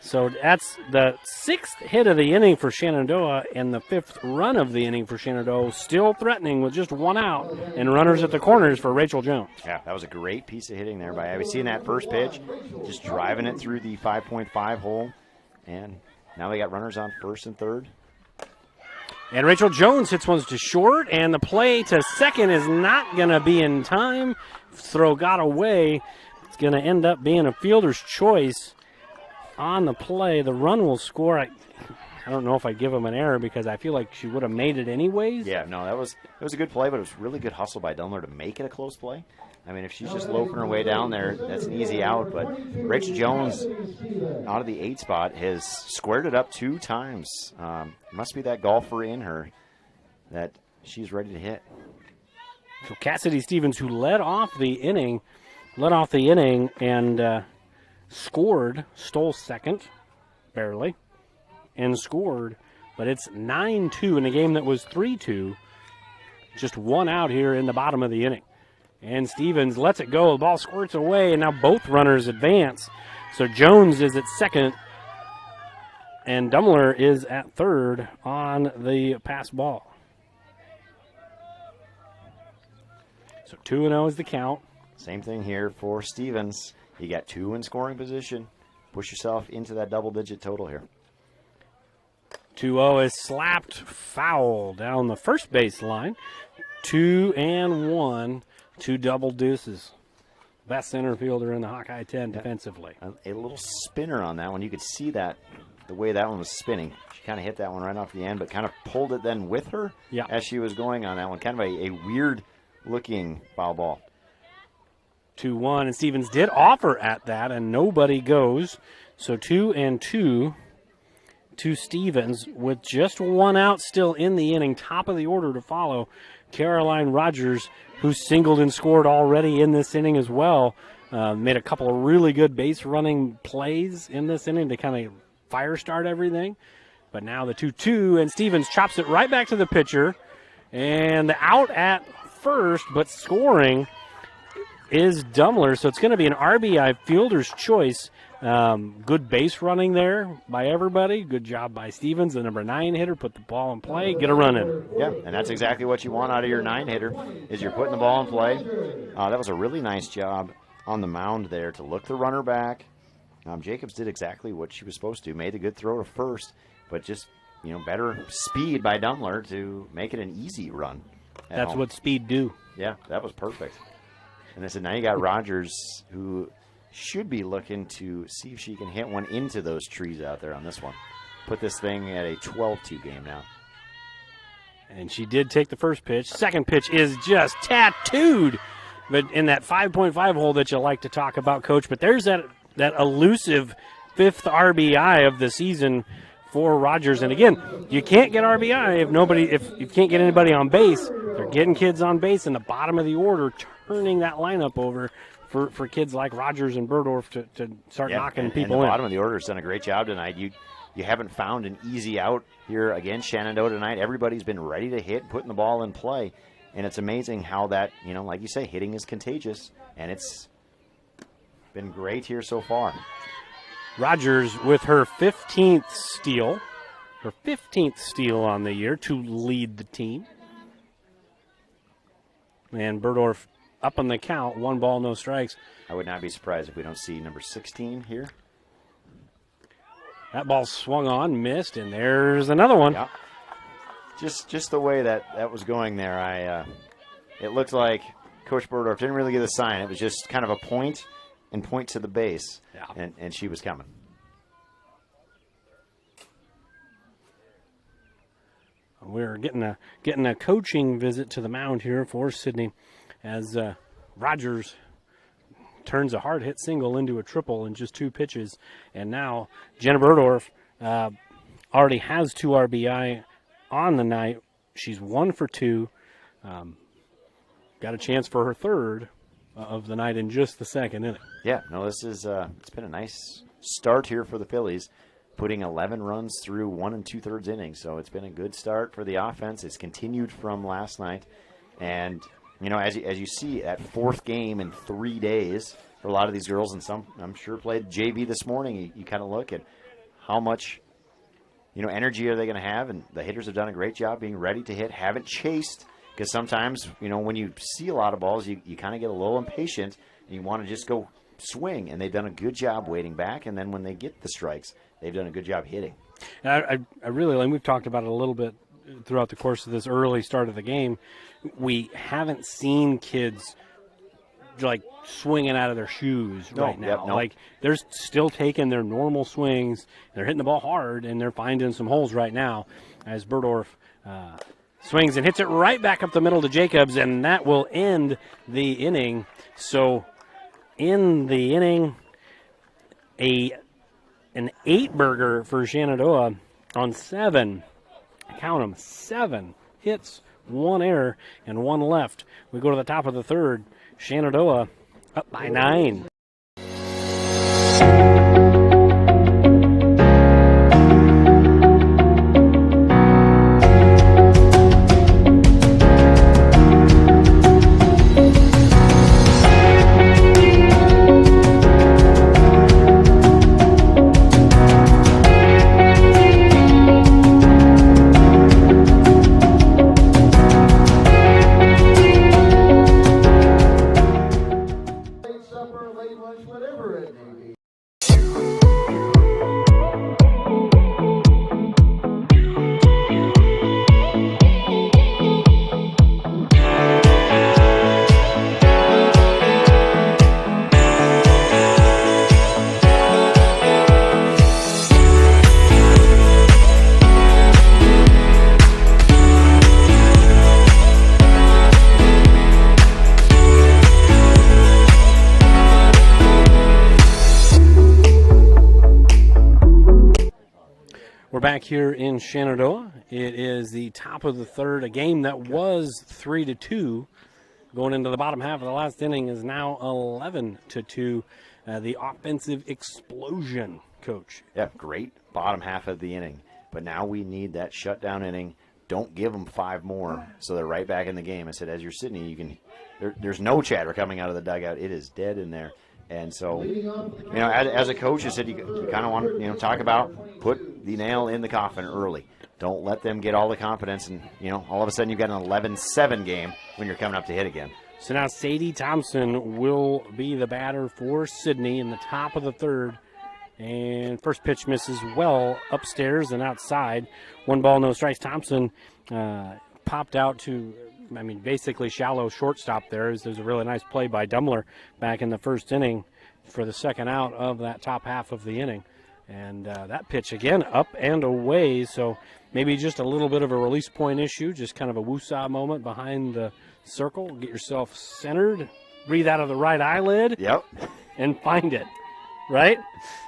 So that's the 6th hit of the inning for Shenandoah and the 5th run of the inning for Shenandoah, still threatening with just 1 out and runners at the corners for Rachel Jones. Yeah, that was a great piece of hitting there by Abby. Seeing that first pitch, just driving it through the 5.5 hole, and now they got runners on first and third. And Rachel Jones hits one to short, and the play to second is not going to be in time. Throw got away. It's going to end up being a fielder's choice on the play. The run will score. I don't know if I give him an error because I feel like she would have made it anyways. Yeah, no, it was a good play, but it was really good hustle by Dumler to make it a close play. I mean, if she's just loafing her way down there, that's an easy out. But Rachel Jones, out of the 8 spot, has squared it up 2 times. Must be that golfer in her that she's ready to hit. So Cassidy Stevens, who led off the inning and scored, stole second, barely, and scored. But it's 9-2 in a game that was 3-2. Just 1 out here in the bottom of the inning. And Stevens lets it go. The ball squirts away, and now both runners advance. So Jones is at second, and Dumler is at third on the pass ball. So 2-0 is the count. Same thing here for Stevens. You got 2 in scoring position. Push yourself into that double-digit total here. 2-0 is slapped foul down the first base line. 2-1, 2 double deuces. Best center fielder in the Hawkeye 10 defensively. A little spinner on that one. You could see that, the way that one was spinning. She kind of hit that one right off the end, but kind of pulled it then with her as she was going on that one. Kind of a weird-looking foul ball. 2-1, and Stevens did offer at that, and nobody goes. So 2-2 to Stevens with just one out still in the inning. Top of the order to follow Caroline Rogers, who singled and scored already in this inning as well. Made a couple of really good base running plays in this inning to kind of fire start everything. But now the 2-2, and Stevens chops it right back to the pitcher. And out at first, but scoring is Dumler. So it's going to be an RBI fielder's choice. Good base running there by everybody. Good job by Stevens, the number 9 hitter. Put the ball in play, get a run in. Yeah, and that's exactly what you want out of your 9 hitter, is you're putting the ball in play. That was a really nice job on the mound there to look the runner back. Jacobs did exactly what she was supposed to. Made a good throw to first, but just, better speed by Dumler to make it an easy run. That's what speed do. Yeah, that was perfect. And I said, now you got Rogers, who should be looking to see if she can hit one into those trees out there on this one. Put this thing at a 12-2 game now. And she did take the first pitch. Second pitch is just tattooed, but in that 5.5 hole that you like to talk about, Coach. But there's that elusive 5th RBI of the season for Rogers. And again, you can't get RBI if you can't get anybody on base. They're getting kids on base in the bottom of the order, turning that lineup over for kids like Rogers and Burdorf to start knocking people and the in. Bottom of the order has done a great job tonight. You haven't found an easy out here against Shenandoah tonight. Everybody's been ready to hit, putting the ball in play. And it's amazing how that, like you say, hitting is contagious. And it's been great here so far. Rogers with her 15th steal on the year to lead the team. And Burdorf up on the count, 1 ball, no strikes. I would not be surprised if we don't see number 16 here. That ball swung on, missed, and there's another one. Yeah. Just the way that was going there, it looked like Coach Burdorf didn't really get a sign. It was just kind of a point and point to the base, and she was coming. We're getting a coaching visit to the mound here for Sidney, as Rogers turns a hard hit single into a triple in just 2 pitches, and now Jenna Burdorf already has 2 RBI on the night. She's 1 for 2. Got a chance for her 3rd of the night in just the 2nd inning. Yeah, no, this is it's been a nice start here for the Phillies, putting 11 runs through 1 2/3 innings. So it's been a good start for the offense. It's continued from last night, and as you see, that 4th game in 3 days for a lot of these girls, and some I'm sure played JV this morning. You kind of look at how much energy are they going to have, and the hitters have done a great job being ready to hit. Haven't chased, because sometimes when you see a lot of balls, you kind of get a little impatient and you want to just go swing, and they've done a good job waiting back, and then when they get the strikes, they've done a good job hitting. And I really like, we've talked about it a little bit throughout the course of this early start of the game. We haven't seen kids like swinging out of their shoes right now. Like, they're still taking their normal swings. They're hitting the ball hard, and they're finding some holes right now as Burdorf swings and hits it right back up the middle to Jacobs, and that will end the inning. So in the inning, an 8-burger for Shenandoah on 7. Count them, 7 hits, 1 error, and 1 left. We go to the top of the 3rd. Shenandoah up by 9. back here in Shenandoah. It is the top of the third. A game that was 3-2 going into the bottom half of the last inning is now 11-2. The offensive explosion, Coach. Yeah, great bottom half of the inning. But now we need that shutdown inning. Don't give them 5 more, so they're right back in the game. I said, as you're Sidney, you can. There's no chatter coming out of the dugout. It is dead in there. And so, as a coach, you said you kind of want to, talk about put the nail in the coffin early. Don't let them get all the confidence, and all of a sudden you've got an 11-7 game when you're coming up to hit again. So now Sadie Thompson will be the batter for Sidney in the top of the third. And first pitch misses well upstairs and outside. 1 ball, no strikes. Thompson popped out to, basically shallow shortstop there. There's a really nice play by Dumler back in the first inning for the second out of that top half of the inning. And that pitch, again, up and away. So maybe just a little bit of a release point issue, just kind of a woo-saw moment behind the circle. Get yourself centered, breathe out of the right eyelid. Yep. And find it, right?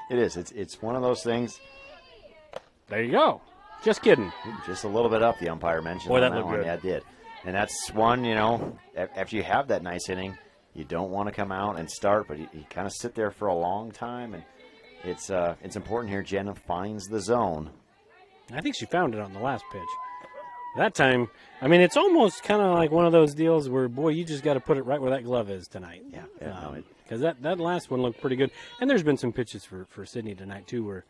It is. It's one of those things. There you go. Just kidding. Just a little bit up, the umpire mentioned. Boy, that on looked one. good. Yeah, it did. And that's one, after you have that nice inning, you don't want to come out and start, but you kind of sit there for a long time. And it's important here. Jenna finds the zone. I think she found it on the last pitch. That time, it's almost kind of like one of those deals where, boy, you just got to put it right where that glove is tonight. Yeah. Because that last one looked pretty good. And there's been some pitches for Sidney tonight, too, where,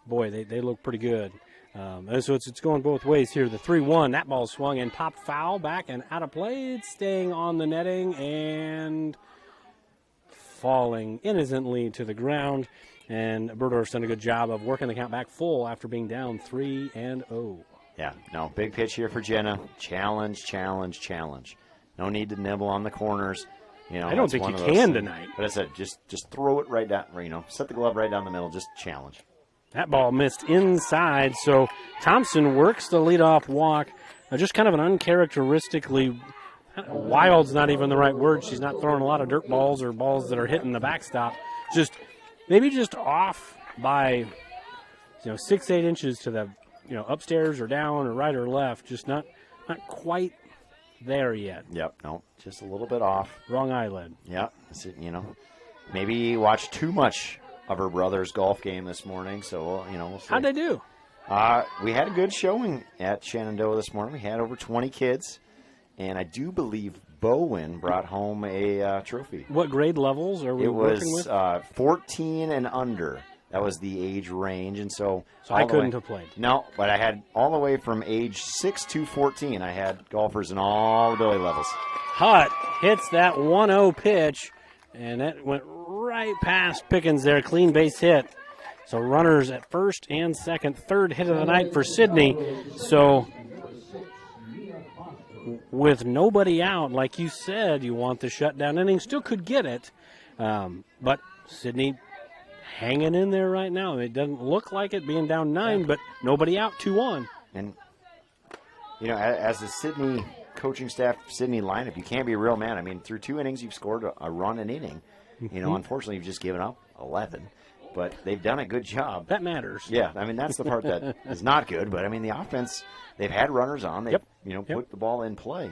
boy, they look pretty good. So it's going both ways here. The 3-1, that ball swung and popped foul back and out of play. It's staying on the netting and falling innocently to the ground. And Berdorf's done a good job of working the count back full after being down 3-0. Yeah, no, big pitch here for Jenna. Challenge. No need to nibble on the corners. I don't think you can tonight. But I said, just throw it right down, set the glove right down the middle, just challenge. That ball missed inside, so Thompson works the leadoff walk. Just kind of an uncharacteristically, wild's not even the right word. She's not throwing a lot of dirt balls or balls that are hitting the backstop. Maybe just off by 6-8 inches to the upstairs or down or right or left. Just not quite there yet. Yep, no, just a little bit off. Wrong eyelid. Yep, maybe watched too much of her brother's golf game this morning, so we'll see. How'd they do? We had a good showing at Shenandoah this morning. We had over 20 kids, and I do believe Bowen brought home a trophy. What grade levels are we working with? It was 14 and under. That was the age range, and so I couldn't have played. No, but I had all the way from age 6 to 14. I had golfers in all ability levels. Hutt hits that 1-0 pitch, and that went right past Pickens there. Clean base hit. So runners at first and second. Third hit of the night for Sidney. So with nobody out, like you said, you want the shutdown inning. Still could get it, but Sidney hanging in there right now. It doesn't look like it being down 9, but nobody out, 2-1. And, as the Sidney coaching staff, Sidney lineup, you can't be a real man. Through 2 innings, you've scored a run an inning. Unfortunately, you've just given up 11. But they've done a good job. That matters. Yeah, that's the part that is not good. But, the offense, they've had runners on. They've, put the ball in play.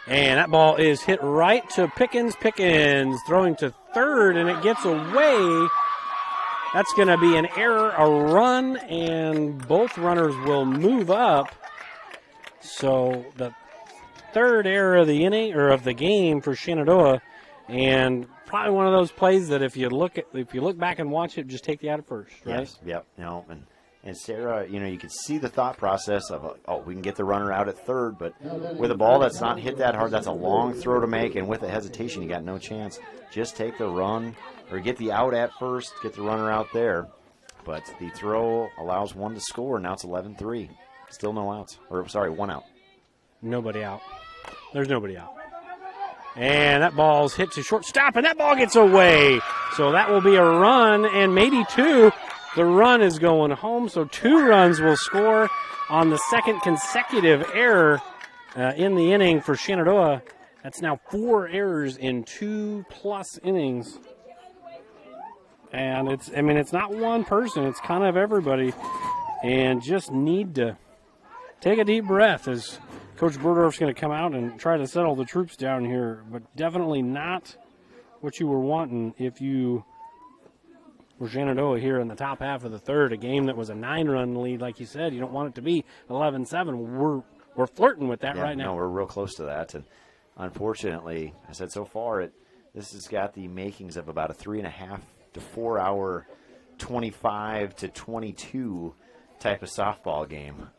And that ball is hit right to Pickens. Pickens throwing to third, and it gets away. That's going to be an error, a run, and both runners will move up. So the third error of the inning or of the game for Shenandoah, and probably one of those plays that if you look back and watch it, just take the out at first, right? Yes, yep. And Sarah, you can see the thought process of, we can get the runner out at third, but with a ball that's not hit that hard, that's a long throw to make, and with a hesitation, you got no chance. Just take the run or get the out at first, get the runner out there. But the throw allows one to score, now it's 11-3. Still no outs. One out. Nobody out. There's nobody out. And that ball's hit to shortstop, and that ball gets away. So that will be a run, and maybe 2. The run is going home, so 2 runs will score on the second consecutive error in the inning for Shenandoah. That's now 4 errors in 2+ innings. And it's not one person, it's kind of everybody. and just need to take a deep breath as Coach Burdorf's going to come out and try to settle the troops down here, but definitely not what you were wanting if you were Shenandoah here in the top half of the third, a game that was a 9-run lead, like you said. You don't want it to be 11-7. We're flirting with that right now. No, we're real close to that, and unfortunately, I said so far, this has got the makings of about a 3.5 to 4 hour, 25 to 22 type of softball game.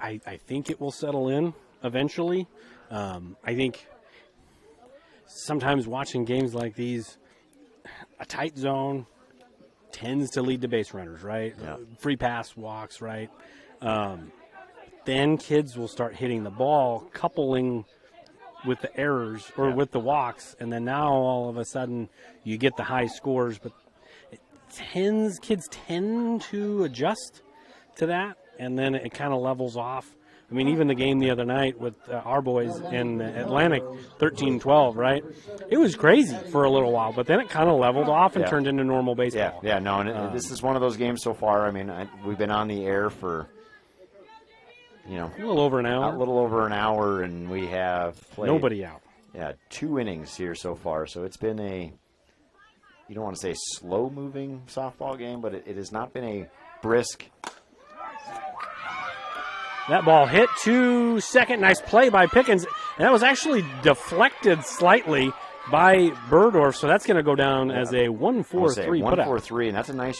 I think it will settle in eventually. I think sometimes watching games like these, a tight zone tends to lead to base runners, right? Yeah. Free pass walks, right? Then kids will start hitting the ball, coupling with the errors or with the walks, and then now all of a sudden you get the high scores, but kids tend to adjust to that, and then it kind of levels off. I mean, even the game the other night with our boys in Atlantic, 13-12, right? It was crazy for a little while, but then it kind of leveled off and turned into normal baseball. Yeah, no, and this is one of those games so far. I mean, we've been on the air for, a little over an hour. A little over an hour, and we have played. Nobody out. Yeah, 2 innings here so far. So it's been you don't want to say slow-moving softball game, but it has not been a brisk. That ball hit to second. Nice play by Pickens. And that was actually deflected slightly by Burdorf, so that's going to go down as a 1-4-3 putout. 1-4-3, and that's a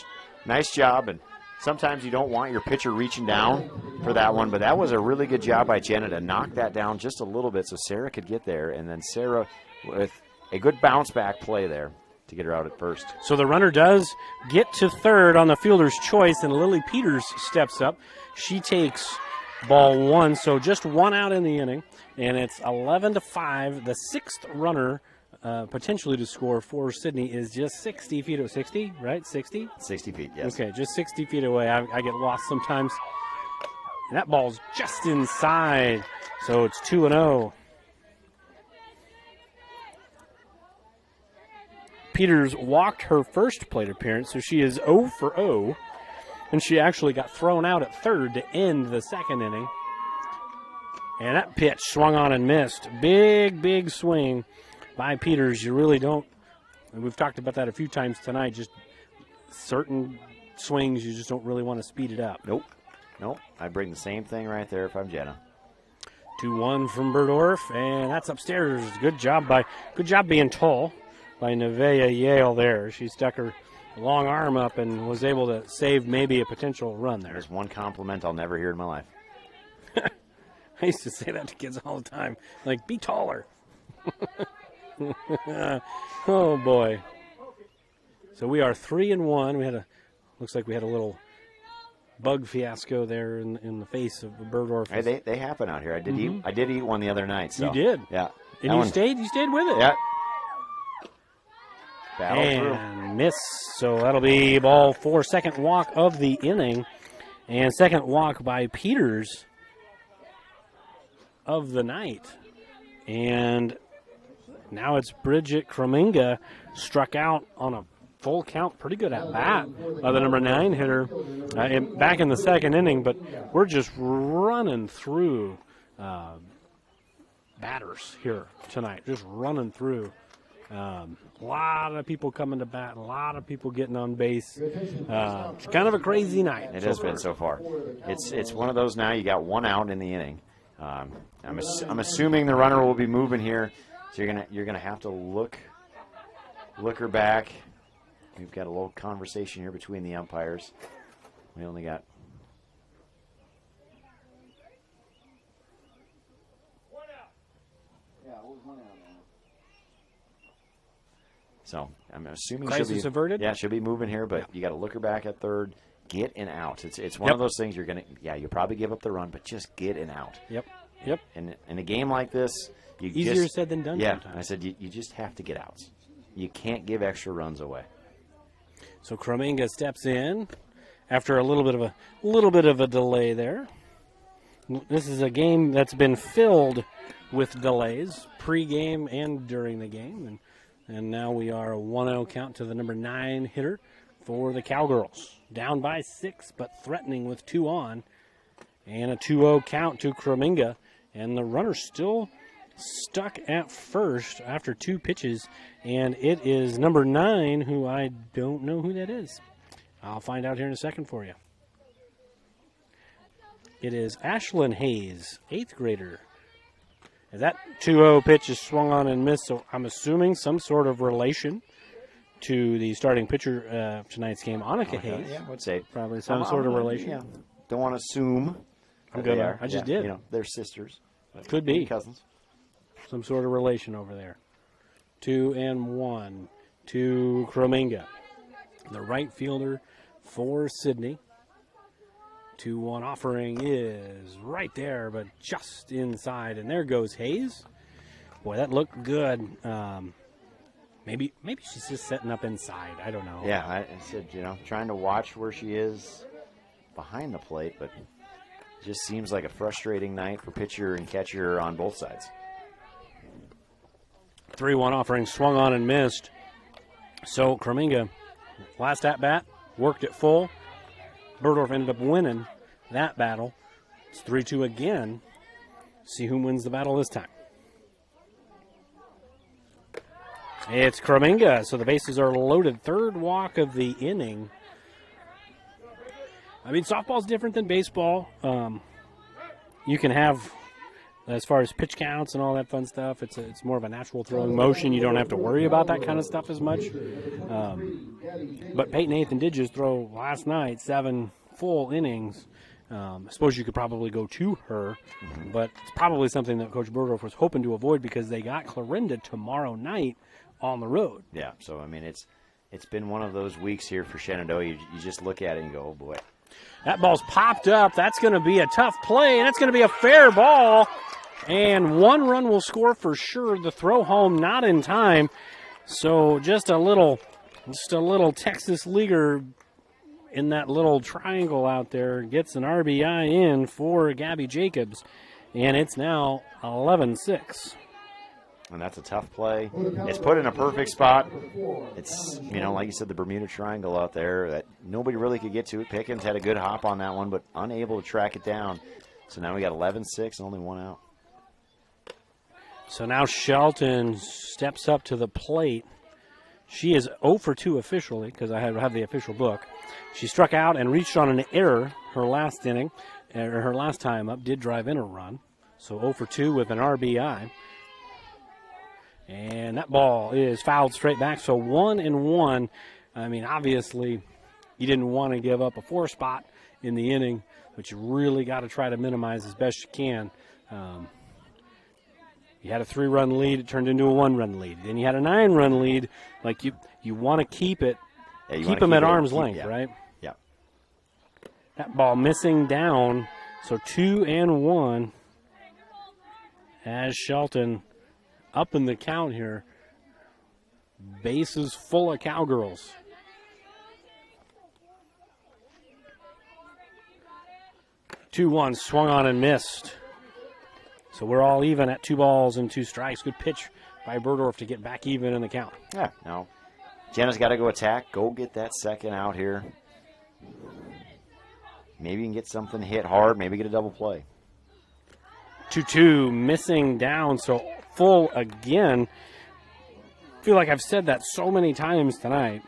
nice job. And sometimes you don't want your pitcher reaching down for that one, but that was a really good job by Jenna to knock that down just a little bit so Sarah could get there. And then Sarah with a good bounce-back play there to get her out at first. So the runner does get to third on the fielder's choice, and Lily Peters steps up. She takes ball 1, so just 1 out in the inning, and it's 11-5. The 6th runner potentially to score for Sidney is just 60 feet. 60, right? 60? 60 feet, yes. Okay, just 60 feet away. I get lost sometimes. And that ball's just inside, so it's 2-0. Peters walked her first plate appearance, so she is 0 for 0. And she actually got thrown out at third to end the second inning. And that pitch swung on and missed. Big swing by Peters. You really don't, and we've talked about that a few times tonight, just certain swings you just don't really want to speed it up. Nope. I bring the same thing right there if I'm Jenna. 2-1 from Burdorf, and that's upstairs. Good job being tall by Nevaeh Yale there. She stuck her long arm up and was able to save maybe a potential run there. There's one compliment I'll never hear in my life. I used to say that to kids all the time. Like, be taller. Oh, boy. So we are 3-1. Looks like we had a little bug fiasco there in the face of Burdorf. Hey, they happen out here. I did eat one the other night. So. You did? Yeah. And you stayed with it? Yeah. And miss. So that'll be ball 4, second walk of the inning. And second walk by Peters of the night. And now it's Bridget Krominga, struck out on a full count. Pretty good at bat by the number 9 hitter back in the second inning. But we're just running through batters here tonight. Just running through. A lot of people coming to bat, a lot of people getting on base. It's kind of a crazy night. It has been so far. It's one of those now. You got 1 out in the inning. I'm assuming the runner will be moving here, so you're gonna have to look her back. We've got a little conversation here between the umpires. We only got. So I'm assuming crisis averted. Yeah, she'll be moving here, but you got to look her back at third, get an out. It's one of those things you'll probably give up the run, but just get an out. Yep. And in a game like this, easier said than done. Yeah, sometimes. I said you just have to get outs. You can't give extra runs away. So Krominga steps in after a little bit of a delay there. This is a game that's been filled with delays, pre-game and during the game, and now we are a 1-0 count to the number 9 hitter, for the Cowgirls. Down by 6, but threatening with 2 on. And a 2-0 count to Kreminga. And the runner still stuck at first after 2 pitches. And it is number 9, who I don't know who that is. I'll find out here in a second for you. It is Ashlyn Hayes, 8th grader. That 2-0 pitch is swung on and missed, so I'm assuming some sort of relation to the starting pitcher of tonight's game, Annika Hayes. Yeah, I would say. Probably some sort of relation. Yeah. Don't want to assume. I'm good. I just did. You know, they're sisters. Could be. Cousins. Some sort of relation over there. 2-1 to Kreminga. The right fielder for Sidney. 2-1 offering is right there, but just inside. And there goes Hayes. Boy, that looked good. Maybe she's just setting up inside. I don't know. Yeah, I said, trying to watch where she is behind the plate, but it just seems like a frustrating night for pitcher and catcher on both sides. 3-1 offering swung on and missed. So Kreminga, last at bat, worked it full. Burdorf ended up winning that battle. It's 3-2 again. See who wins the battle this time. It's Kreminga, so the bases are loaded. 3rd walk of the inning. I mean, softball's different than baseball. You can have, as far as pitch counts and all that fun stuff, it's more of a natural throwing motion. You don't have to worry about that kind of stuff as much. But Peyton Nathan did just throw last night 7 full innings. I suppose you could probably go to her, but it's probably something that Coach Burdorf was hoping to avoid because they got Clarinda tomorrow night on the road. Yeah, so, I mean, it's been one of those weeks here for Shenandoah. You just look at it and go, oh, boy. That ball's popped up. That's going to be a tough play, and it's going to be a fair ball. And 1 run will score for sure. The throw home not in time. So just a little Texas leaguer in that little triangle out there gets an RBI in for Gabby Jacobs. And it's now 11-6. And that's a tough play. It's put in a perfect spot. It's, like you said, the Bermuda Triangle out there that nobody really could get to. Pickens had a good hop on that one, but unable to track it down. So now we got 11-6 and only 1 out. So now Shelton steps up to the plate. She is 0 for 2 officially because I have the official book. She struck out and reached on an error her last inning, or her last time up, did drive in a run. So 0 for 2 with an RBI. And that ball is fouled straight back. So 1-1. I mean, obviously, you didn't want to give up a 4 spot in the inning, but you really got to try to minimize as best you can. You had a 3-run lead. It turned into a 1-run lead. Then you had a 9-run lead. Like, you want to keep it. Yeah, keep them at arm's length, right? Yeah. That ball missing down. So 2-1 as Shelton up in the count here. Bases full of Cowgirls. Two-1 swung on and missed. So we're all even at 2 balls and 2 strikes. Good pitch by Burdorf to get back even in the count. Yeah, no. Jenna's got to go attack. Go get that second out here. Maybe you can get something hit hard. Maybe get a double play. 2-2 missing down. So full again. I feel like I've said that so many times tonight.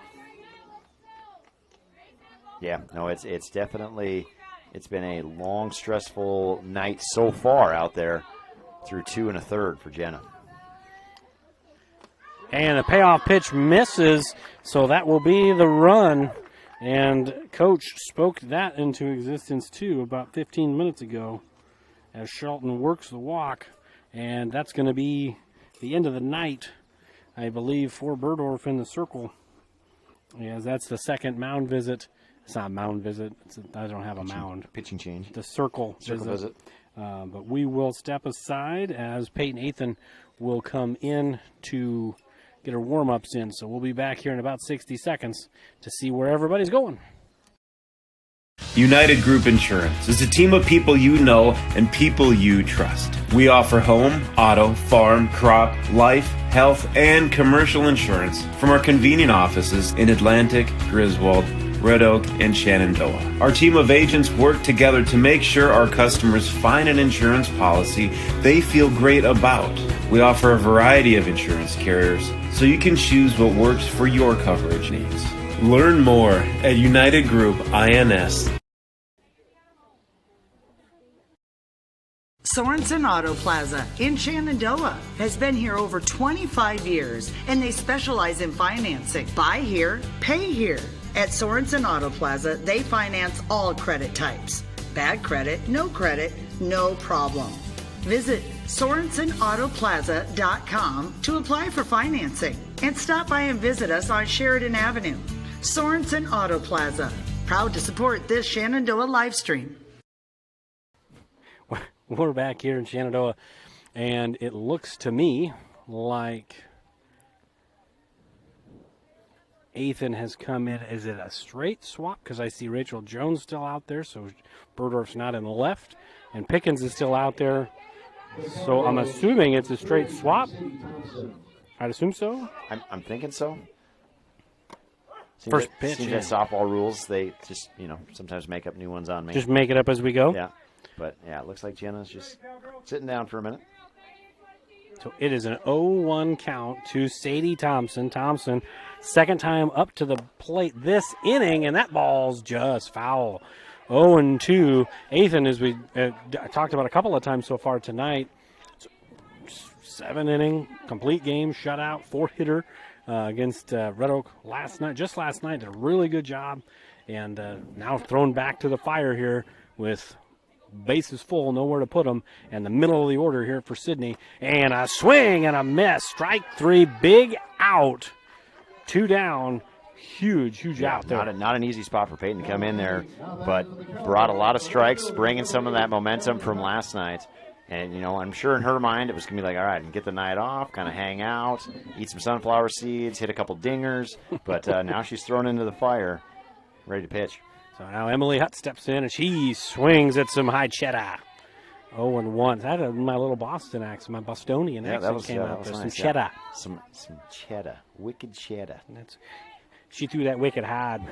Yeah, no, it's definitely, it's been a long, stressful night so far out there through 2 1/3 for Jenna. And the payoff pitch misses, so that will be the run. And Coach spoke that into existence, too, about 15 minutes ago as Shelton works the walk. And that's going to be the end of the night, I believe, for Burdorf in the circle. As that's the second mound visit. It's not a mound visit. I don't have a mound. Pitching change. The circle visit. But we will step aside as Peyton Nathan will come in to get her warm-ups in. So we'll be back here in about 60 seconds to see where everybody's going. United Group Insurance is a team of people you know and people you trust. We offer home, auto, farm, crop, life, health, and commercial insurance from our convenient offices in Atlantic, Griswold, Red Oak, and Shenandoah. Our team of agents work together to make sure our customers find an insurance policy they feel great about. We offer a variety of insurance carriers, so you can choose what works for your coverage needs. Learn more at United Group INS. Sorensen Auto Plaza in Shenandoah has been here over 25 years, and they specialize in financing. Buy here, pay here. At Sorensen Auto Plaza, they finance all credit types. Bad credit, no problem. Visit SorensenAutoplaza.com to apply for financing, and stop by and visit us on Sheridan Avenue. Sorensen Auto Plaza, proud to support this Shenandoah live stream. We're back here in Shenandoah, and it looks to me like Ethan has come in. Is it a straight swap? Because I see Rachel Jones still out there, so Burdorf's not in the left, and Pickens is still out there. So I'm assuming it's a straight swap. I'd assume so. I'm thinking so. First pitch. Seems that softball rules, they just, sometimes make up new ones on me. Just make it up as we go? Yeah. But, yeah, it looks like Jenna's just sitting down for a minute. So it is an 0-1 count to Sadie Thompson. Thompson, second time up to the plate this inning, and that ball's just foul. 0-2. Ethan, as we talked about a couple of times so far tonight, 7-inning, complete game, shutout, 4-hitter against Red Oak just last night. Did a really good job, and now thrown back to the fire here with bases full, nowhere to put them, and the middle of the order here for Sidney. And a swing and a miss. Strike three, big out. 2 down. Huge out there. Not an easy spot for Peyton to come in there, but brought a lot of strikes, bringing some of that momentum from last night. And, I'm sure in her mind it was going to be like, all right, and get the night off, kind of hang out, eat some sunflower seeds, hit a couple dingers. But now she's thrown into the fire, ready to pitch. So now Emily Hutt steps in, and she swings at some high cheddar. 0-1. That is my little Boston accent, my Bostonian accent came out there. Some cheddar. Some cheddar. Wicked cheddar. She threw that wicked hard.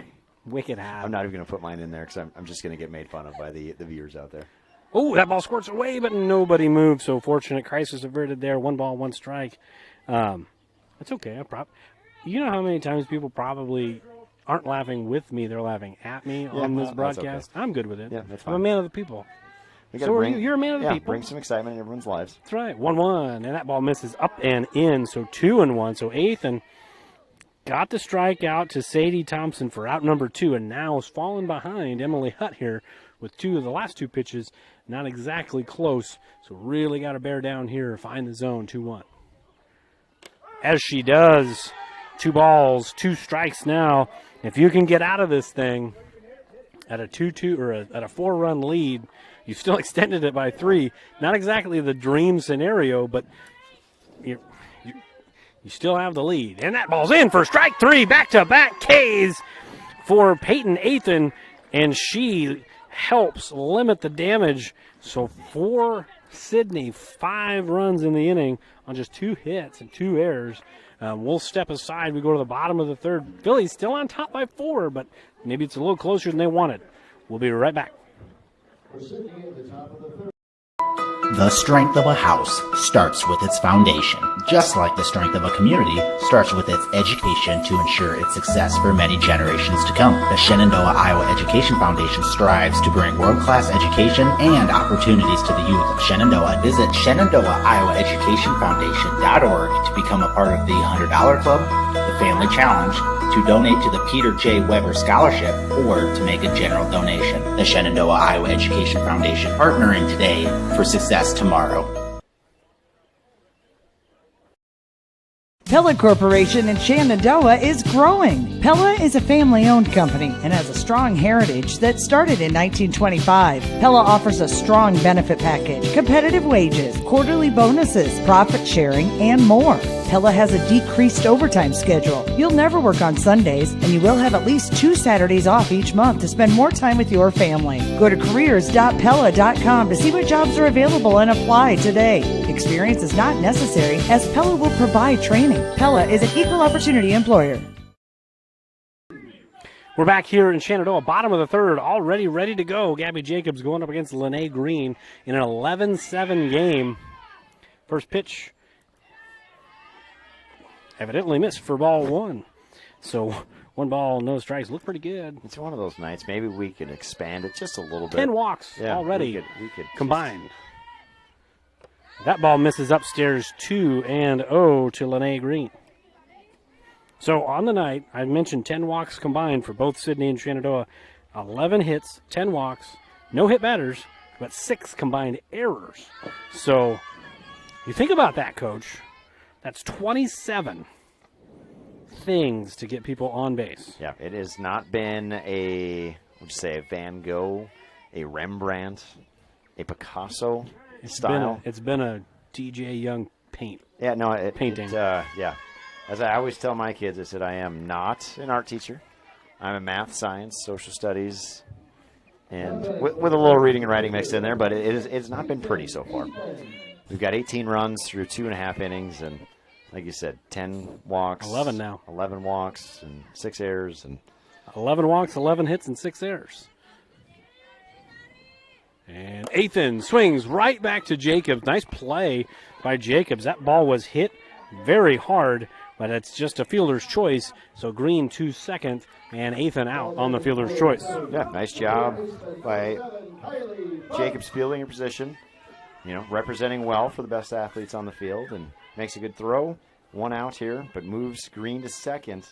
Wicked hard. I'm not even going to put mine in there because I'm just going to get made fun of by the viewers out there. Oh, that ball squirts away, but nobody moved. So fortunate. Crisis averted there. 1 ball, 1 strike. It's okay. You know how many times people probably aren't laughing with me, they're laughing at me on this broadcast. Okay. I'm good with it. Yeah, that's fine. I'm a man of the people. So you're a man of the people. Bring some excitement in everyone's lives. That's right. 1-1, and that ball misses up and in, so 2-1. So Ethan got the strikeout to Sadie Thompson for out number 2, and now is falling behind Emily Hutt here with the last 2 pitches. Not exactly close, so really got to bear down here, find the zone. 2-1. As she does, 2 balls, 2 strikes now. If you can get out of this thing at a 2-2 or at a 4-run lead, you still extended it by 3. Not exactly the dream scenario, but you still have the lead. And that ball's in for strike 3, back-to-back Ks for Peyton Ethan, and she helps limit the damage. So for Sidney, 5 runs in the inning on just 2 hits and 2 errors. We'll step aside. We go to the bottom of the 3rd. Phillies still on top by 4, but maybe it's a little closer than they wanted. We'll be right back. The strength of a house starts with its foundation, just like the strength of a community starts with its education to ensure its success for many generations to come. The Shenandoah, Iowa Education Foundation strives to bring world-class education and opportunities to the youth of Shenandoah. Visit ShenandoahIowaEducationFoundation.org to become a part of the $100 Club, the Family Challenge, to donate to the Peter J. Weber Scholarship, or to make a general donation. The Shenandoah, Iowa Education Foundation, partnering today for success tomorrow. Pella Corporation in Shenandoah is growing. Pella is a family-owned company and has a strong heritage that started in 1925. Pella offers a strong benefit package, competitive wages, quarterly bonuses, profit sharing, and more. Pella has a decreased overtime schedule. You'll never work on Sundays, and you will have at least 2 Saturdays off each month to spend more time with your family. Go to careers.pella.com to see what jobs are available and apply today. Experience is not necessary, as Pella will provide training. Pella is an equal opportunity employer. We're back here in Shenandoah, bottom of the third, already ready to go. Gabby Jacobs going up against Lene Green in an 11-7 game. First pitch evidently missed for ball one. So 1 ball, no strikes. Look pretty good. It's one of those nights. Maybe we could expand it just a little bit. 10 walks already we could combined. That ball misses upstairs 2-0 to Lene Green. So on the night, I mentioned 10 walks combined for both Sidney and Shenandoah. 11 hits, 10 walks, no hit batters, but 6 combined errors. So you think about that, Coach. That's 27 things to get people on base. Yeah, it has not been a Van Gogh, a Rembrandt, a Picasso style. It's been a DJ Young paint. Yeah, no, painting. Yeah. As I always tell my kids, I said I am not an art teacher. I'm a math, science, social studies, and with a little reading and writing mixed in there, but it's not been pretty so far. We've got 18 runs through 2.5 innings, and like you said, 10 walks. 11 now. 11 walks and 6 errors. And 11 walks, 11 hits, and 6 errors. And Ethan swings right back to Jacobs. Nice play by Jacobs. That ball was hit very hard, but it's just a fielder's choice. So Green to second, and Ethan out on the fielder's choice. Yeah, nice job by Jacobs fielding your position. You know, representing well for the best athletes on the field, and makes a good throw. 1 out here, but moves Green to second.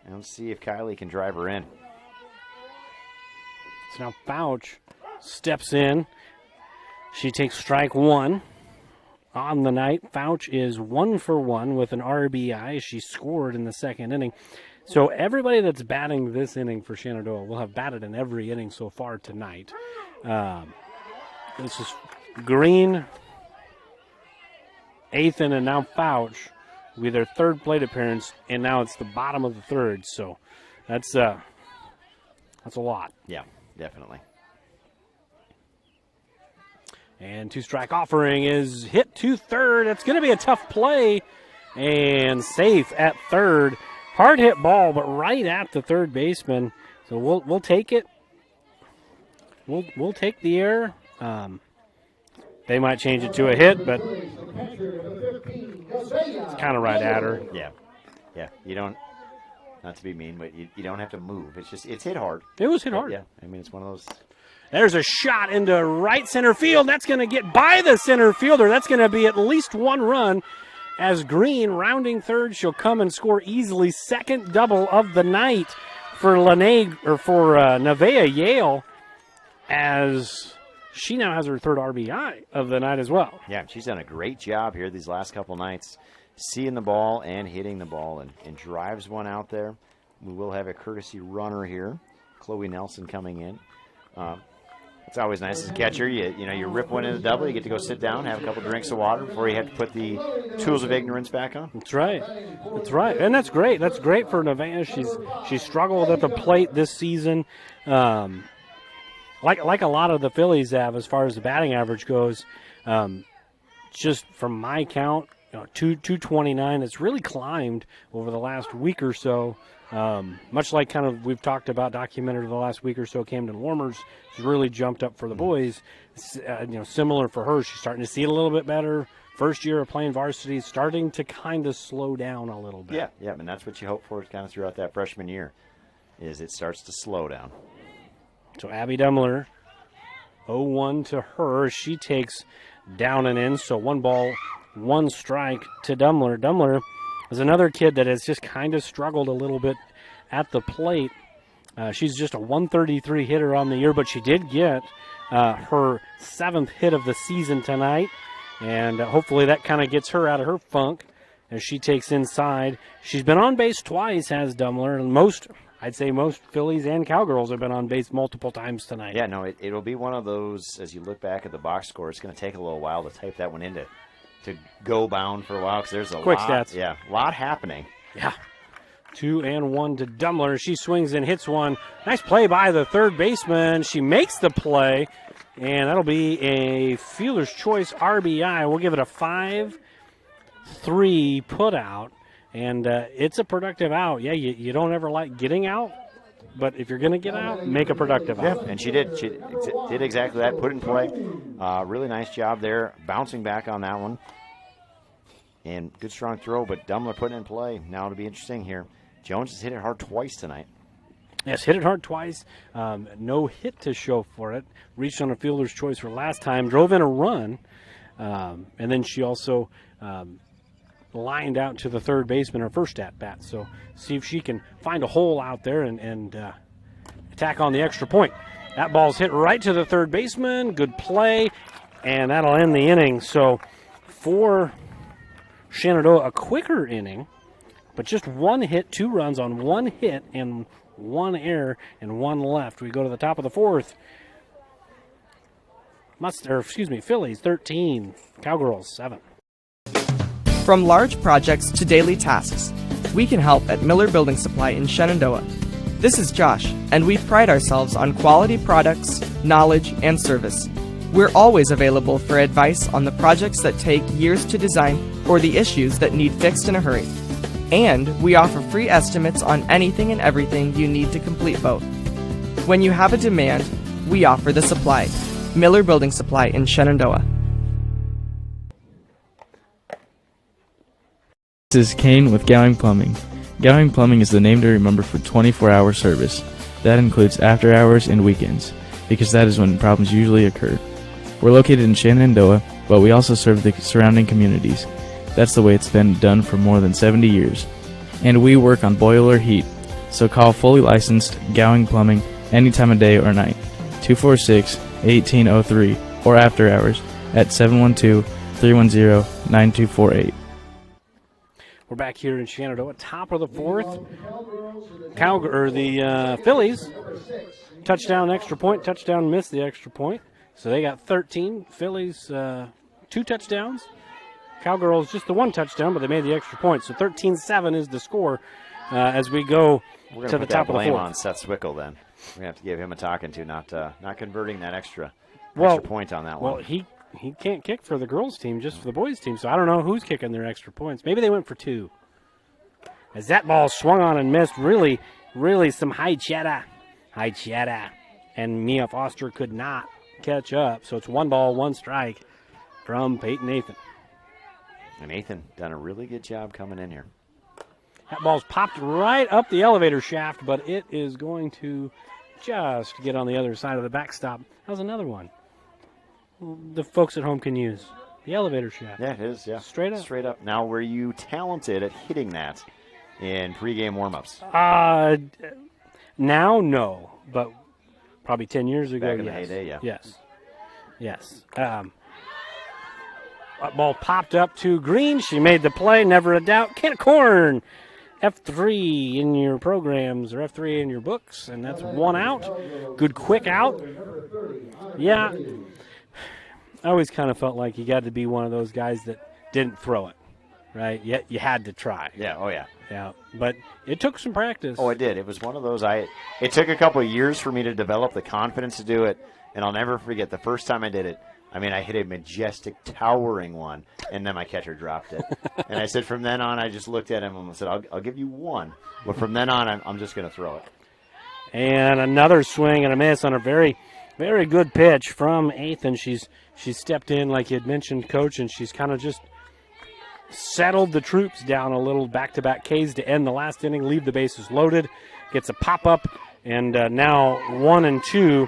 And let's see if Kylie can drive her in. So now Fouch steps in. She takes strike 1. On the night, Fouch is 1 for 1 with an RBI. She scored in the second inning. So everybody that's batting this inning for Shenandoah will have batted in every inning so far tonight. This is Green, Ethan, and now Fouch with their third plate appearance, and now it's the bottom of the third. So that's a lot. Yeah, definitely. And 2-strike offering is hit to third. It's going to be a tough play, and safe at third. Hard hit ball, but right at the third baseman. So we'll take it. We'll take the error. They might change it to a hit, but it's kind of right at her. Yeah. You don't, not to be mean, but you don't have to move. It's hit hard. It was hit hard. Yeah, I mean, it's one of those. There's a shot into right center field. That's going to get by the center fielder. That's going to be at least 1 run. As Green, rounding third, she'll come and score easily. Second double of the night for Nevaeh Yale, as she now has her third RBI of the night as well. Yeah, she's done a great job here these last couple nights, seeing the ball and hitting the ball, and drives one out there. We will have a courtesy runner here. Chloe Nelson coming in. It's always nice as a catcher. You rip one in the double, you get to go sit down, have a couple drinks of water before you have to put the tools of ignorance back on. That's right. And that's great. That's great for Nevaeh. She's struggled at the plate this season. Like a lot of the Phillies have as far as the batting average goes. Just from my count, 229. It's really climbed over the last week or so. Much like kind of we've talked about, documented the last week or so, Camden Warmers has really jumped up for the boys. Similar for her. She's starting to see it a little bit better. First year of playing varsity, starting to kind of slow down a little bit. Yeah, and that's what you hope for kind of throughout that freshman year, is it starts to slow down. So Abby Dummler, 0-1 to her. She takes down and in, so 1 ball, 1 strike to Dummler. Dummler is another kid that has just kind of struggled a little bit at the plate. She's just a 133 hitter on the year, but she did get her 7th hit of the season tonight, and hopefully that kind of gets her out of her funk as she takes inside. She's been on base twice, has Dummler, and I'd say most Phillies and Cowgirls have been on base multiple times tonight. Yeah, no, it'll be one of those, as you look back at the box score, it's going to take a little while to type that one in to go bound for a while, because there's a quick lot, stats. Yeah, a lot happening. Yeah. 2-1 to Dummler. She swings and hits one. Nice play by the third baseman. She makes the play, and that'll be a fielder's choice RBI. We'll give it a 5-3 put out, and it's a productive out. Yeah, you don't ever like getting out, but if you're going to get out, make a productive out. And she did. She did exactly that, put it in play. Really nice job there, bouncing back on that one. And good strong throw, but Dumler putting it in play. Now it'll be interesting here. Jones has hit it hard twice tonight. Yes, hit it hard twice. No hit to show for it. Reached on a fielder's choice for last time. Drove in a run. And then she also lined out to the third baseman her first at-bat. So see if she can find a hole out there and attack on the extra point. That ball's hit right to the third baseman. Good play. And that'll end the inning. So for Shenandoah, a quicker inning, but just one hit, 2 runs on one hit and 1 error and 1 left. We go to the top of the fourth. Phillies 13, Cowgirls 7. From large projects to daily tasks, we can help at Miller Building Supply in Shenandoah. This is Josh, and we pride ourselves on quality products, knowledge, and service. We're always available for advice on the projects that take years to design or the issues that need fixed in a hurry. And we offer free estimates on anything and everything you need to complete both. When you have a demand, we offer the supply. Miller Building Supply in Shenandoah. This is Kane with Gowing Plumbing. Gowing Plumbing is the name to remember for 24-hour service. That includes after hours and weekends, because that is when problems usually occur. We're located in Shenandoah, but we also serve the surrounding communities. That's the way it's been done for more than 70 years. And we work on boiler heat, so call fully licensed Gowing Plumbing any time of day or night. 246-1803 or after hours at 712-310-9248. We're back here in Shenandoah, top of the fourth. The Phillies, touchdown, extra point, touchdown, missed the extra point. So they got 13. Phillies, 2 touchdowns. Cowgirls just the 1 touchdown, but they made the extra point. So 13-7 is the score as we go to the top of the fourth. We're going to put that blame on Seth Swickel then. We're going to have to give him a talking to, not converting that extra point on that one. Well, he can't kick for the girls' team, just for the boys' team. So I don't know who's kicking their extra points. Maybe they went for 2. As that ball swung on and missed, really some high cheddar. And Mia Foster could not catch up. So it's 1 ball, 1 strike from Peyton Nathan. And Nathan done a really good job coming in here. That ball's popped right up the elevator shaft, but it is going to just get on the other side of the backstop. That was another one the folks at home can use. The elevator shaft. Yeah, it is, yeah. Straight up. Straight up. Now, were you talented at hitting that in pregame warm-ups? Now, no. But probably 10 years ago, back in the heyday, yeah. Yes. Ball popped up to Green. She made the play, never a doubt. Kent Korn, F3 in your programs or F3 in your books, and that's 1 out. Good quick out. Yeah, I always kind of felt like you got to be one of those guys that didn't throw it, right? Yet you had to try. Yeah, oh yeah. Yeah, but it took some practice. Oh, it did. It was one of those. It took a couple of years for me to develop the confidence to do it, and I'll never forget the first time I did it. I mean, I hit a majestic, towering one, and then my catcher dropped it. And I said, from then on, I just looked at him and said, I'll give you 1. But from then on, I'm just going to throw it. And another swing and a miss on a very, very good pitch from Ethan. She's stepped in, like you had mentioned, Coach, and she's kind of just settled the troops down a little. Back-to-back Ks to end the last inning, leave the bases loaded. Gets a pop-up, and now 1 and 2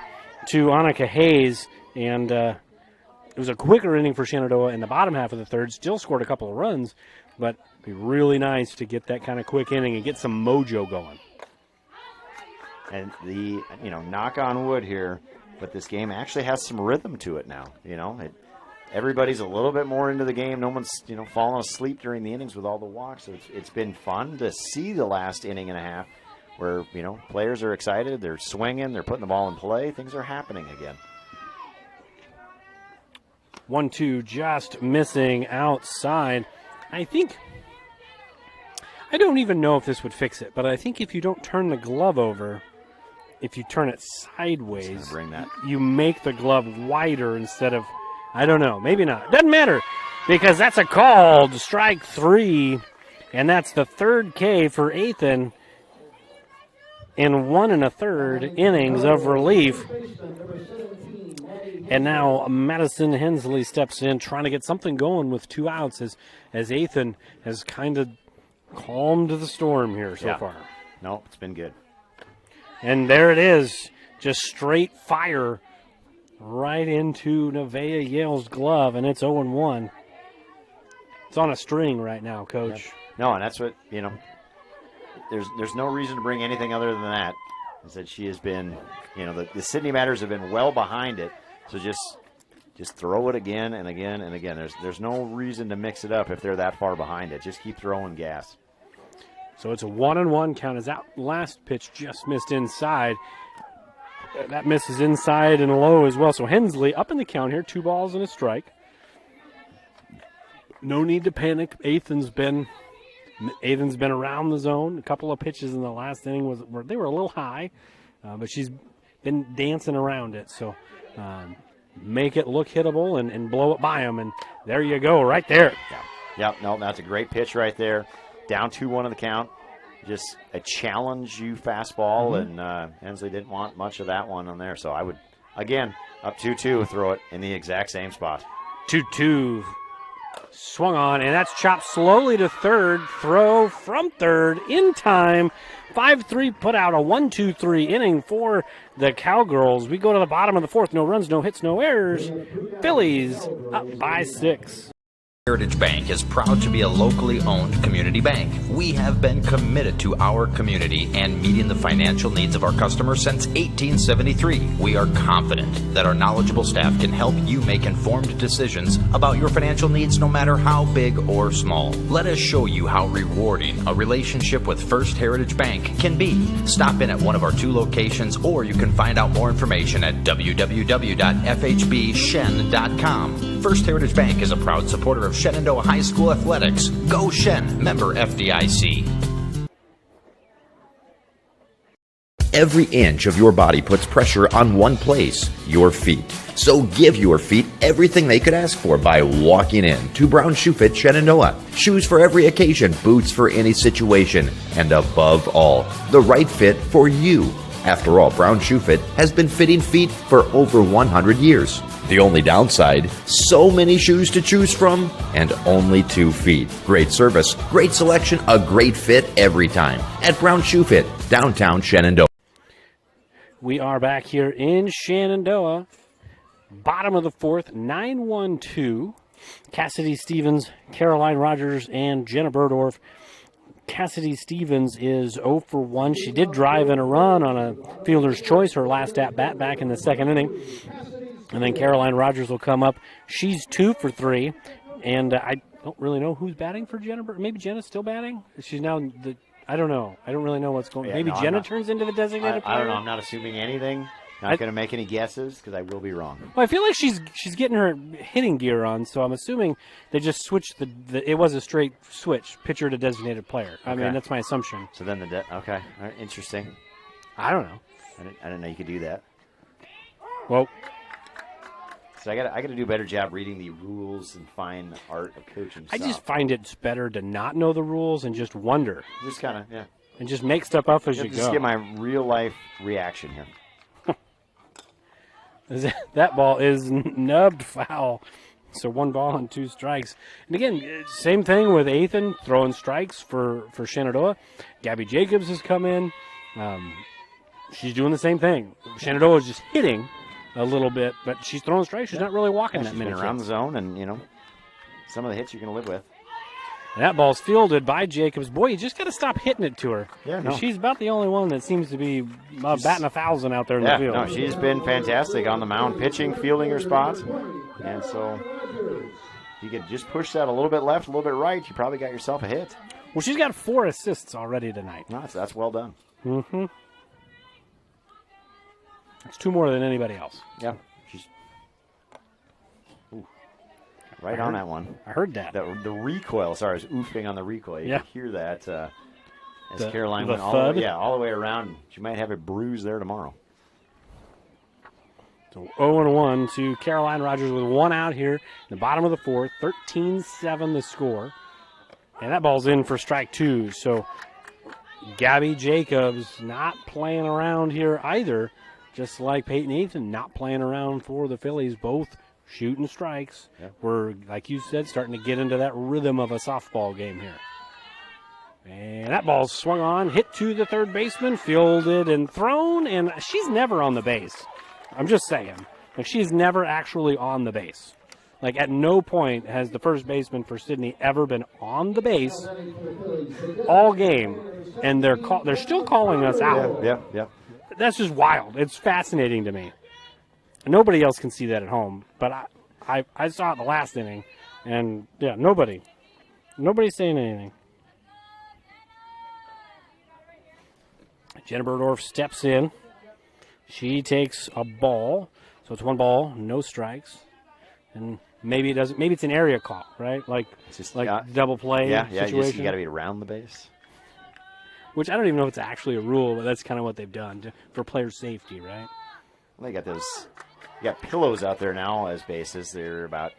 to Annika Hayes. And it was a quicker inning for Shenandoah in the bottom half of the third. Still scored a couple of runs, but it'd be really nice to get that kind of quick inning and get some mojo going. And knock on wood here, but this game actually has some rhythm to it now. Everybody's a little bit more into the game. No one's, falling asleep during the innings with all the walks. So it's been fun to see the last inning and a half where, players are excited. They're swinging. They're putting the ball in play. Things are happening again. 1-2 just missing outside. I don't even know if this would fix it, but I think if you don't turn the glove over, if you turn it sideways, bring that. you make the glove wider instead of, I don't know, maybe not. Doesn't matter, because that's a called strike 3, and that's the third K for Ethan in 1 1/3 innings of relief. And now Madison Hensley steps in, trying to get something going with 2 outs as Ethan has kind of calmed the storm here so far. No, it's been good. And there it is, just straight fire right into Nevaeh Yale's glove, and it's 0-1. It's on a string right now, Coach. Yeah. No, and that's what, there's no reason to bring anything other than that. Is that she has been, the Sidney Matters have been well behind it. So just throw it again and again and again. There's no reason to mix it up if they're that far behind it. Just keep throwing gas. So it's a 1-1 count. As out last pitch just missed inside. That misses inside and low as well. So Hensley up in the count here, 2 balls and a strike. No need to panic. Ethan's been around the zone. A couple of pitches in the last inning they were a little high, but she's been dancing around it. So make it look hittable and blow it by them, and there you go, right there. Yeah. No, that's a great pitch right there. Down 2-1 in the count. Just a challenge you fastball, and Hensley didn't want much of that one on there. So I would, again, up 2-2, throw it in the exact same spot. 2-2. Swung on, and that's chopped slowly to third. Throw from third in time. 5-3 put out a 1-2-3 inning for the Cowgirls. We go to the bottom of the 4th. No runs, no hits, no errors. Phillies up by 6. Heritage Bank is proud to be a locally owned community bank. We have been committed to our community and meeting the financial needs of our customers since 1873. We are confident that our knowledgeable staff can help you make informed decisions about your financial needs no matter how big or small. Let us show you how rewarding a relationship with First Heritage Bank can be. Stop in at one of our 2 locations, or you can find out more information at www.fhbshen.com. First Heritage Bank is a proud supporter of Shenandoah High School athletics. Go Shen, member FDIC. Every inch of your body puts pressure on one place, your feet. So give your feet everything they could ask for by walking in to Brown Shoe Fit Shenandoah. Shoes for every occasion, boots for any situation, and above all, the right fit for you. After all, Brown Shoe Fit has been fitting feet for over 100 years. The only downside, so many shoes to choose from and only 2 feet. Great service, great selection, a great fit every time at Brown Shoe Fit, downtown Shenandoah. We are back here in Shenandoah. Bottom of the 4th, 9-1-2. Cassidy Stevens, Caroline Rogers, and Jenna Burdorf. Cassidy Stevens is 0 for 1. She did drive in a run on a fielder's choice, her last at-bat back in the 2nd inning. And then Caroline Rogers will come up. She's 2 for 3. And I don't really know who's batting for Jenna. Maybe Jenna's still batting? She's now I don't know. I don't really know what's going on. Maybe Jenna turns into the designated player? I don't know. I'm not assuming anything. Not going to make any guesses because I will be wrong. Well, I feel like she's getting her hitting gear on, so I'm assuming they just switched it was a straight switch, pitcher to designated player. I mean, that's my assumption. So then okay. All right, interesting. I don't know. I didn't know you could do that. Well, so I got to do a better job reading the rules and fine art of coaching stuff. I just find it's better to not know the rules and just wonder. Just kind of, yeah. And just make stuff up as you go. Just get my real life reaction here. That ball is nubbed foul. So 1 ball and 2 strikes. And again, same thing with Ethan throwing strikes for Shenandoah. Gabby Jacobs has come in. She's doing the same thing. Shenandoah is just hitting a little bit, but she's throwing strikes. She's not really walking that many. She's been around the zone, and, some of the hits you're going to live with. And that ball's fielded by Jacobs. Boy, you just got to stop hitting it to her. Yeah, no. She's about the only one that seems to be batting 1,000 out there in the field. No, she's been fantastic on the mound, pitching, fielding her spots. And so you could just push that a little bit left, a little bit right. You probably got yourself a hit. Well, she's got 4 assists already tonight. No, that's well done. Mm-hmm. It's 2 more than anybody else. Yeah. She's right on that one. I heard that. The recoil, sorry, I was oofing on the recoil. You can hear that. As Caroline went all the way around. She might have a bruise there tomorrow. So 0-1 to Caroline Rogers with one out here in the bottom of the fourth. 13-7 the score. And that ball's in for strike two. So Gabby Jacobs not playing around here either. Just like Peyton Ethan not playing around for the Phillies. Both shooting strikes. Yep. We're, like you said, starting to get into that rhythm of a softball game here. And that ball's swung on, hit to the third baseman, fielded and thrown, and she's never on the base. I'm just saying. Like, she's never actually on the base. Like, at no point has the first baseman for Sidney ever been on the base all game, and they're still calling us out. Yeah. That's just wild. It's fascinating to me. Nobody else can see that at home, but I saw it in the last inning, and, yeah, nobody's saying anything. Jenna Burdorf steps in. She takes a ball. So it's one ball, no strikes. And maybe it's an area call, right? Like double play situation. You got to be around the base. Which I don't even know if it's actually a rule, but that's kind of what they've done for player safety, right? Well, you got pillows out there now as bases. They're about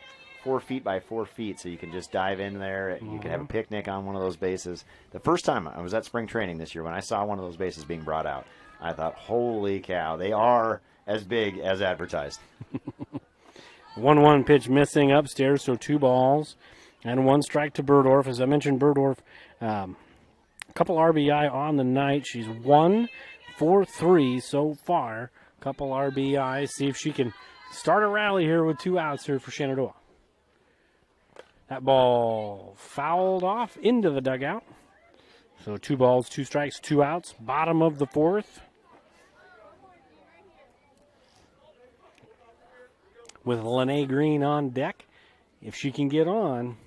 4 feet by 4 feet, so you can just dive in there. You can have a picnic on one of those bases. The first time I was at spring training this year, when I saw one of those bases being brought out, I thought, holy cow, they are as big as advertised. 1-1 pitch missing upstairs, so 2 balls and 1 strike to Burdorf. As I mentioned, Burdorf, a couple RBI on the night. She's 1 for 3 so far. Couple RBI. See if she can start a rally here with 2 outs here for Shenandoah. That ball fouled off into the dugout. So 2 balls, 2 strikes, 2 outs. Bottom of the fourth. With Lene Green on deck. If she can get on,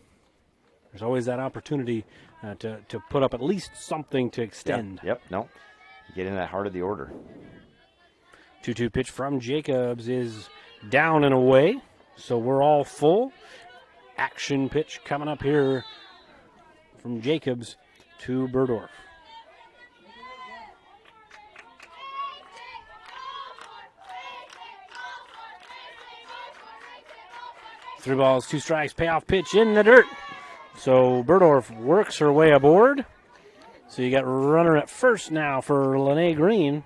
there's always that opportunity to put up at least something to extend. Yep. Get in that heart of the order. 2-2 pitch from Jacobs is down and away. So we're all full. Action pitch coming up here from Jacobs to Burdorf. Three balls, 2 strikes, payoff pitch in the dirt. So Burdorf works her way aboard. So you got runner at first now for Lene Green.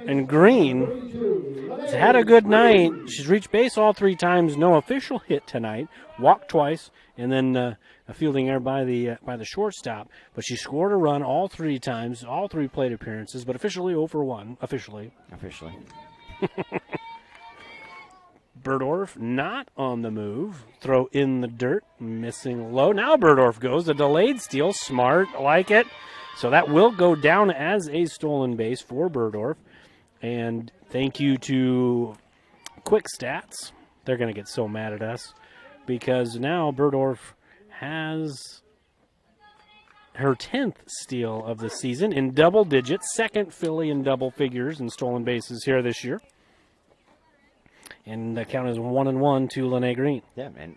And Green has had a good night. She's reached base all 3 times. No official hit tonight. Walked twice, and then a fielding error by the shortstop. But she scored a run all 3 times, all 3 plate appearances. But officially 0 for 1. Officially. Burdorf not on the move. Throw in the dirt, missing low. Now Burdorf goes. A delayed steal. Smart, like it. So that will go down as a stolen base for Burdorf. And thank you to Quick Stats. They're going to get so mad at us because now Burdorf has her 10th steal of the season in double digits. Second Philly in double figures in stolen bases here this year. And the count is 1-1 to Lene Green. Yeah, and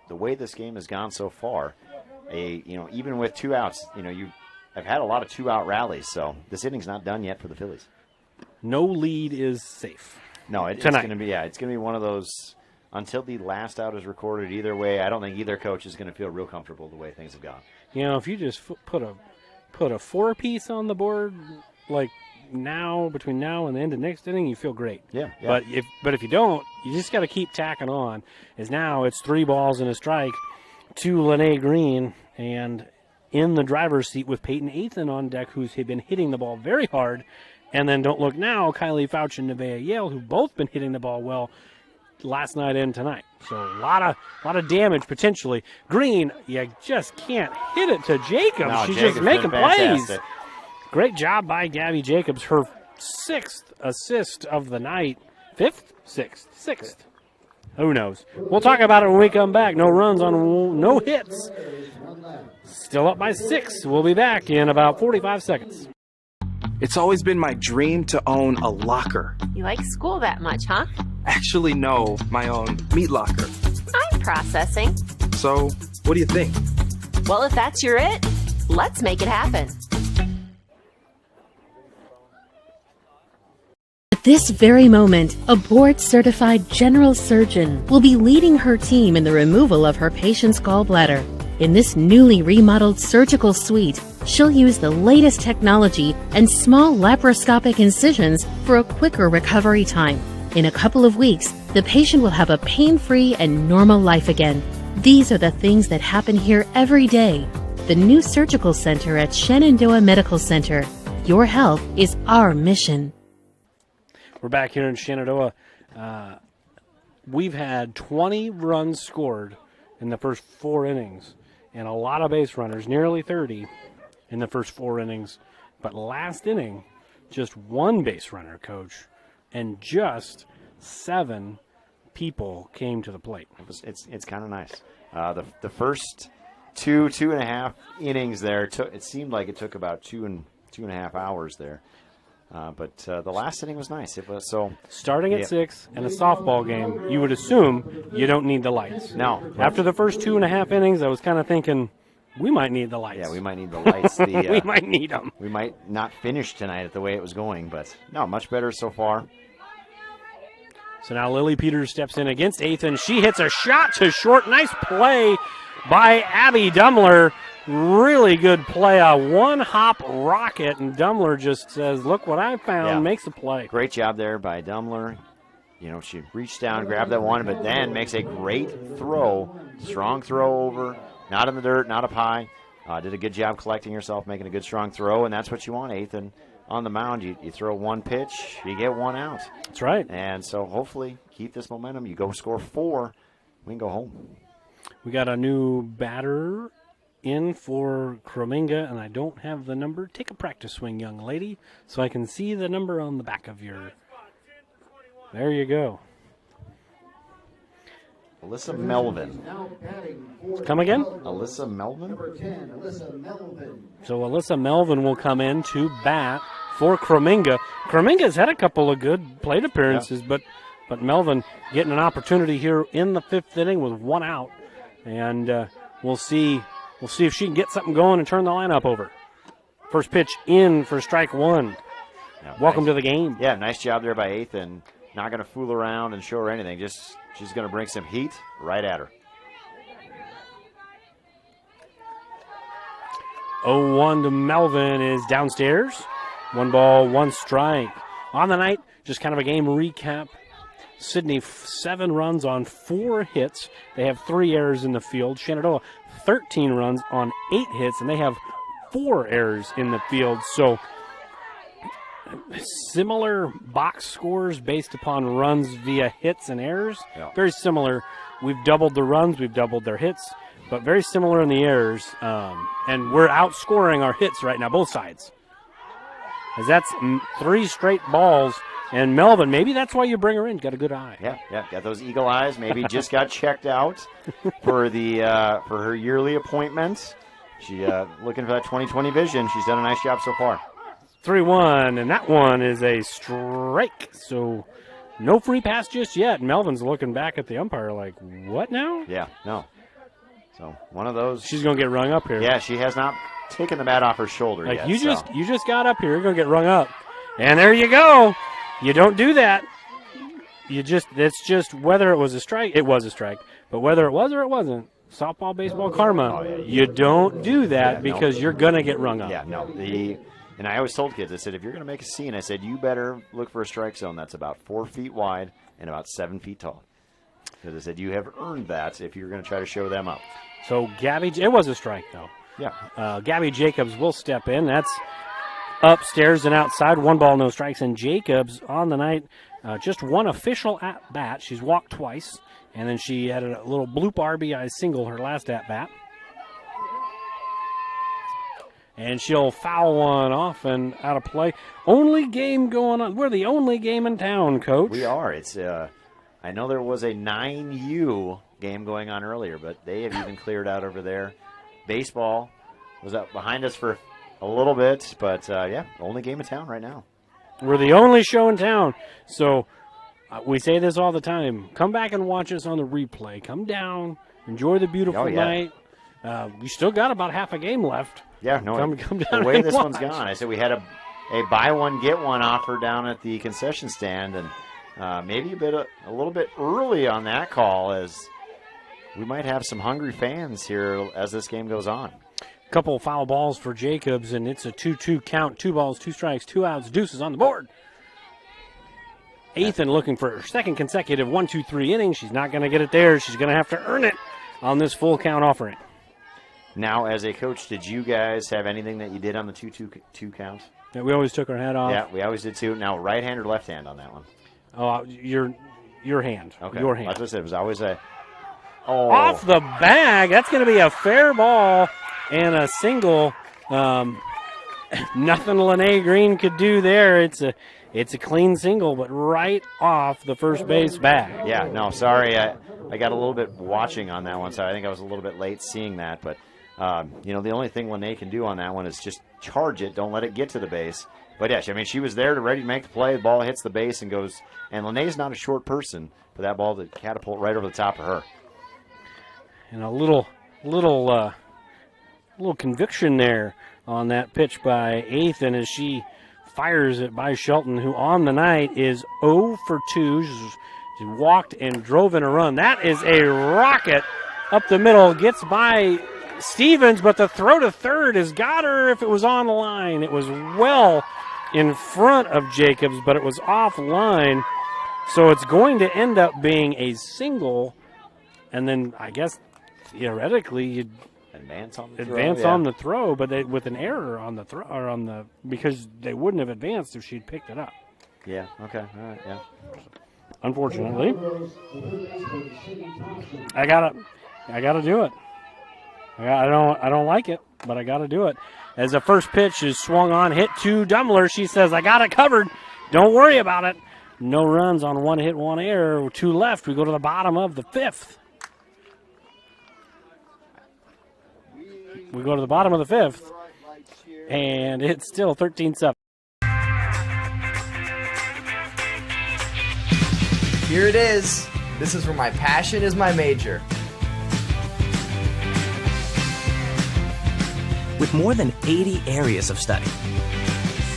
the way this game has gone so far, even with 2 outs, I've had a lot of 2-out rallies, so this inning's not done yet for the Phillies. No lead is safe. No, it's going to be one of those until the last out is recorded. Either way, I don't think either coach is going to feel real comfortable the way things have gone. If you just put a 4-piece on the board, like between now and the end of next inning, you feel great. Yeah. But if you don't, you just got to keep tacking on. As now it's 3 balls and a strike to Lene Green, and in the driver's seat with Peyton Ethan on deck, who's been hitting the ball very hard. And then don't look now, Kylie Fouch and Nevaeh Yale, who've both been hitting the ball well last night and tonight. So a lot of damage potentially. Green, you just can't hit it to Jacobs. No, She's Jacobs just making plays. Fantastic. Great job by Gabby Jacobs. Her 6th assist of the night. 5th? 6th. Who knows? We'll talk about it when we come back. No runs on no hits. Still up by 6. We'll be back in about 45 seconds. It's always been my dream to own a locker. You like school that much, huh? Actually, no, my own meat locker. I'm processing. So, what do you think? Well, if that's your it, Let's make it happen. At this very moment, a board-certified general surgeon will be leading her team in the removal of her patient's gallbladder. In this newly remodeled surgical suite, she'll use the latest technology and small laparoscopic incisions for a quicker recovery time. In a couple of weeks, the patient will have a pain-free and normal life again. These are the things that happen here every day. The new surgical center at Shenandoah Medical Center. Your health is our mission. We're back here in Shenandoah. We've had 20 runs scored in the first 4 innings and a lot of base runners, nearly 30 in the first 4 innings. But last inning, just 1 base runner, Coach, and just 7 people came to the plate. It's kind of nice. The first 2.5 innings there, it seemed like it took about 2.5 hours there. But the last inning was nice. It was so starting at 6 and a softball game. You would assume you don't need the lights. No. After the first 2.5 innings, I was kind of thinking we might need the lights. Yeah, we might need the lights. We might need them. We might not finish tonight at the way it was going, but no, much better so far. So now Lily Peters steps in against Ethan. She hits a shot to short. Nice play by Abby Dumler. Really good play, a one-hop rocket, and Dumler just says, look what I found, makes a play. Great job there by Dumler. You know, she reached down, grabbed that one, but then makes a great throw, strong throw over, not in the dirt, not up high. Did a good job collecting herself, making a good, strong throw, and that's what you want, Ethan. On the mound, you throw 1 pitch, you get 1 out. That's right. And so hopefully keep this momentum. You go score 4, we can go home. We got a new batter in for Crominga, and I don't have the number. Take a practice swing, young lady, so I can see the number on the back of your... There you go. Alyssa Melvin. Come again? Alyssa Melvin? So Alyssa Melvin will come in to bat for Crominga. Crominga's had a couple of good plate appearances, but Melvin getting an opportunity here in the 5th inning with 1 out. And we'll see if she can get something going and turn the lineup over. First pitch in for strike 1. Yeah, welcome to the game. Yeah, nice job there by Ethan. Not going to fool around and show her anything. Just she's going to bring some heat right at her. 0-1 to Melvin is downstairs. 1 ball, 1 strike. On the night, just kind of a game recap. Sidney, 7 runs on 4 hits. They have 3 errors in the field. Shenandoah, 13 runs on 8 hits, and they have 4 errors in the field. So similar box scores based upon runs via hits and errors. Yeah. Very similar. We've doubled the runs, we've doubled their hits, but very similar in the errors. And we're outscoring our hits right now, both sides. As that's 3 straight balls. And Melvin, maybe that's why you bring her in. Got a good eye. Yeah, got those eagle eyes. Maybe just got checked out for for her yearly appointment. She looking for that 20/20 vision. She's done a nice job so far. 3-1, and that one is a strike. So no free pass just yet. Melvin's looking back at the umpire like, what now? Yeah, no. So one of those. She's going to get rung up here. Yeah, she has not taken the bat off her shoulder yet. You just got up here. You're going to get rung up. And there you go. You don't do that. It's just whether it was a strike, it was a strike. But whether it was or it wasn't, softball, baseball, karma, you don't do that because you're going to get rung up. Yeah, no. And I always told kids, I said, if you're going to make a scene, I said, you better look for a strike zone that's about 4 feet wide and about 7 feet tall. Because I said, you have earned that if you're going to try to show them up. So Gabby, it was a strike, though. Yeah. Gabby Jacobs will step in. That's upstairs and outside. 1 ball, no strikes. And Jacobs on the night, just 1 official at-bat. She's walked twice. And then she had a little bloop RBI single her last at-bat. And she'll foul one off and out of play. Only game going on. We're the only game in town, Coach. We are. It's. I know there was a 9U game going on earlier, but they have even cleared out over there. Baseball was up behind us for a little bit, but yeah, only game in town right now. We're the only show in town. So we say this all the time. Come back and watch us on the replay. Come down, enjoy the beautiful night. We still got about half a game left. Yeah, no, come down the way and this watch. one's gone, I said we had a buy one, get one offer down at the concession stand, and maybe a little bit early on that call, as we might have some hungry fans here as this game goes on. Couple foul balls for Jacobs, and it's a 2-2 count. 2 balls, 2 strikes, 2 outs. Deuces on the board. Ethan looking for her second consecutive 1-2-3 inning. She's not going to get it there. She's going to have to earn it on this full count offering. Now, as a coach, did you guys have anything that you did on the 2-2 count? Yeah, we always took our hat off. Yeah, we always did too. Now, right hand or left hand on that one? Oh, your hand. Okay. Your hand. That's what I said. It was always off the bag. That's going to be a fair ball and a single. Nothing Lene Green could do there. It's a clean single, but right off the first base bag. Yeah, no, sorry. I got a little bit watching on that one, so I think I was a little bit late seeing that. But, the only thing Lene can do on that one is just charge it. Don't let it get to the base. But, yeah, she was there to ready to make the play. The ball hits the base and goes. And Lene's not a short person for that ball to catapult right over the top of her. And a little conviction there on that pitch by Ethan as she fires it by Shelton, who on the night is 0 for 2. She walked and drove in a run. That is a rocket up the middle. Gets by Stevens, but the throw to third has got her if it was on the line. It was well in front of Jacobs, but it was offline. So it's going to end up being a single, and then I guess theoretically you'd advance on the throw, but with an error on the throw, or because they wouldn't have advanced if she'd picked it up. Yeah. Okay. All right. Yeah. Unfortunately, I gotta do it. I don't like it, but I gotta do it. As the first pitch is swung on, hit to Dummler, she says, "I got it covered. Don't worry about it." No runs on 1 hit, 1 error. 2 left. We go to the bottom of the 5th. We go to the bottom of the 5th, and it's still 13-7. Here it is. This is where my passion is my major. With more than 80 areas of study,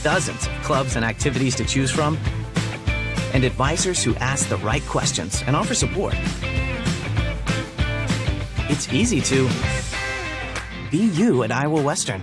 dozens of clubs and activities to choose from, and advisors who ask the right questions and offer support, it's easy to be you at Iowa Western.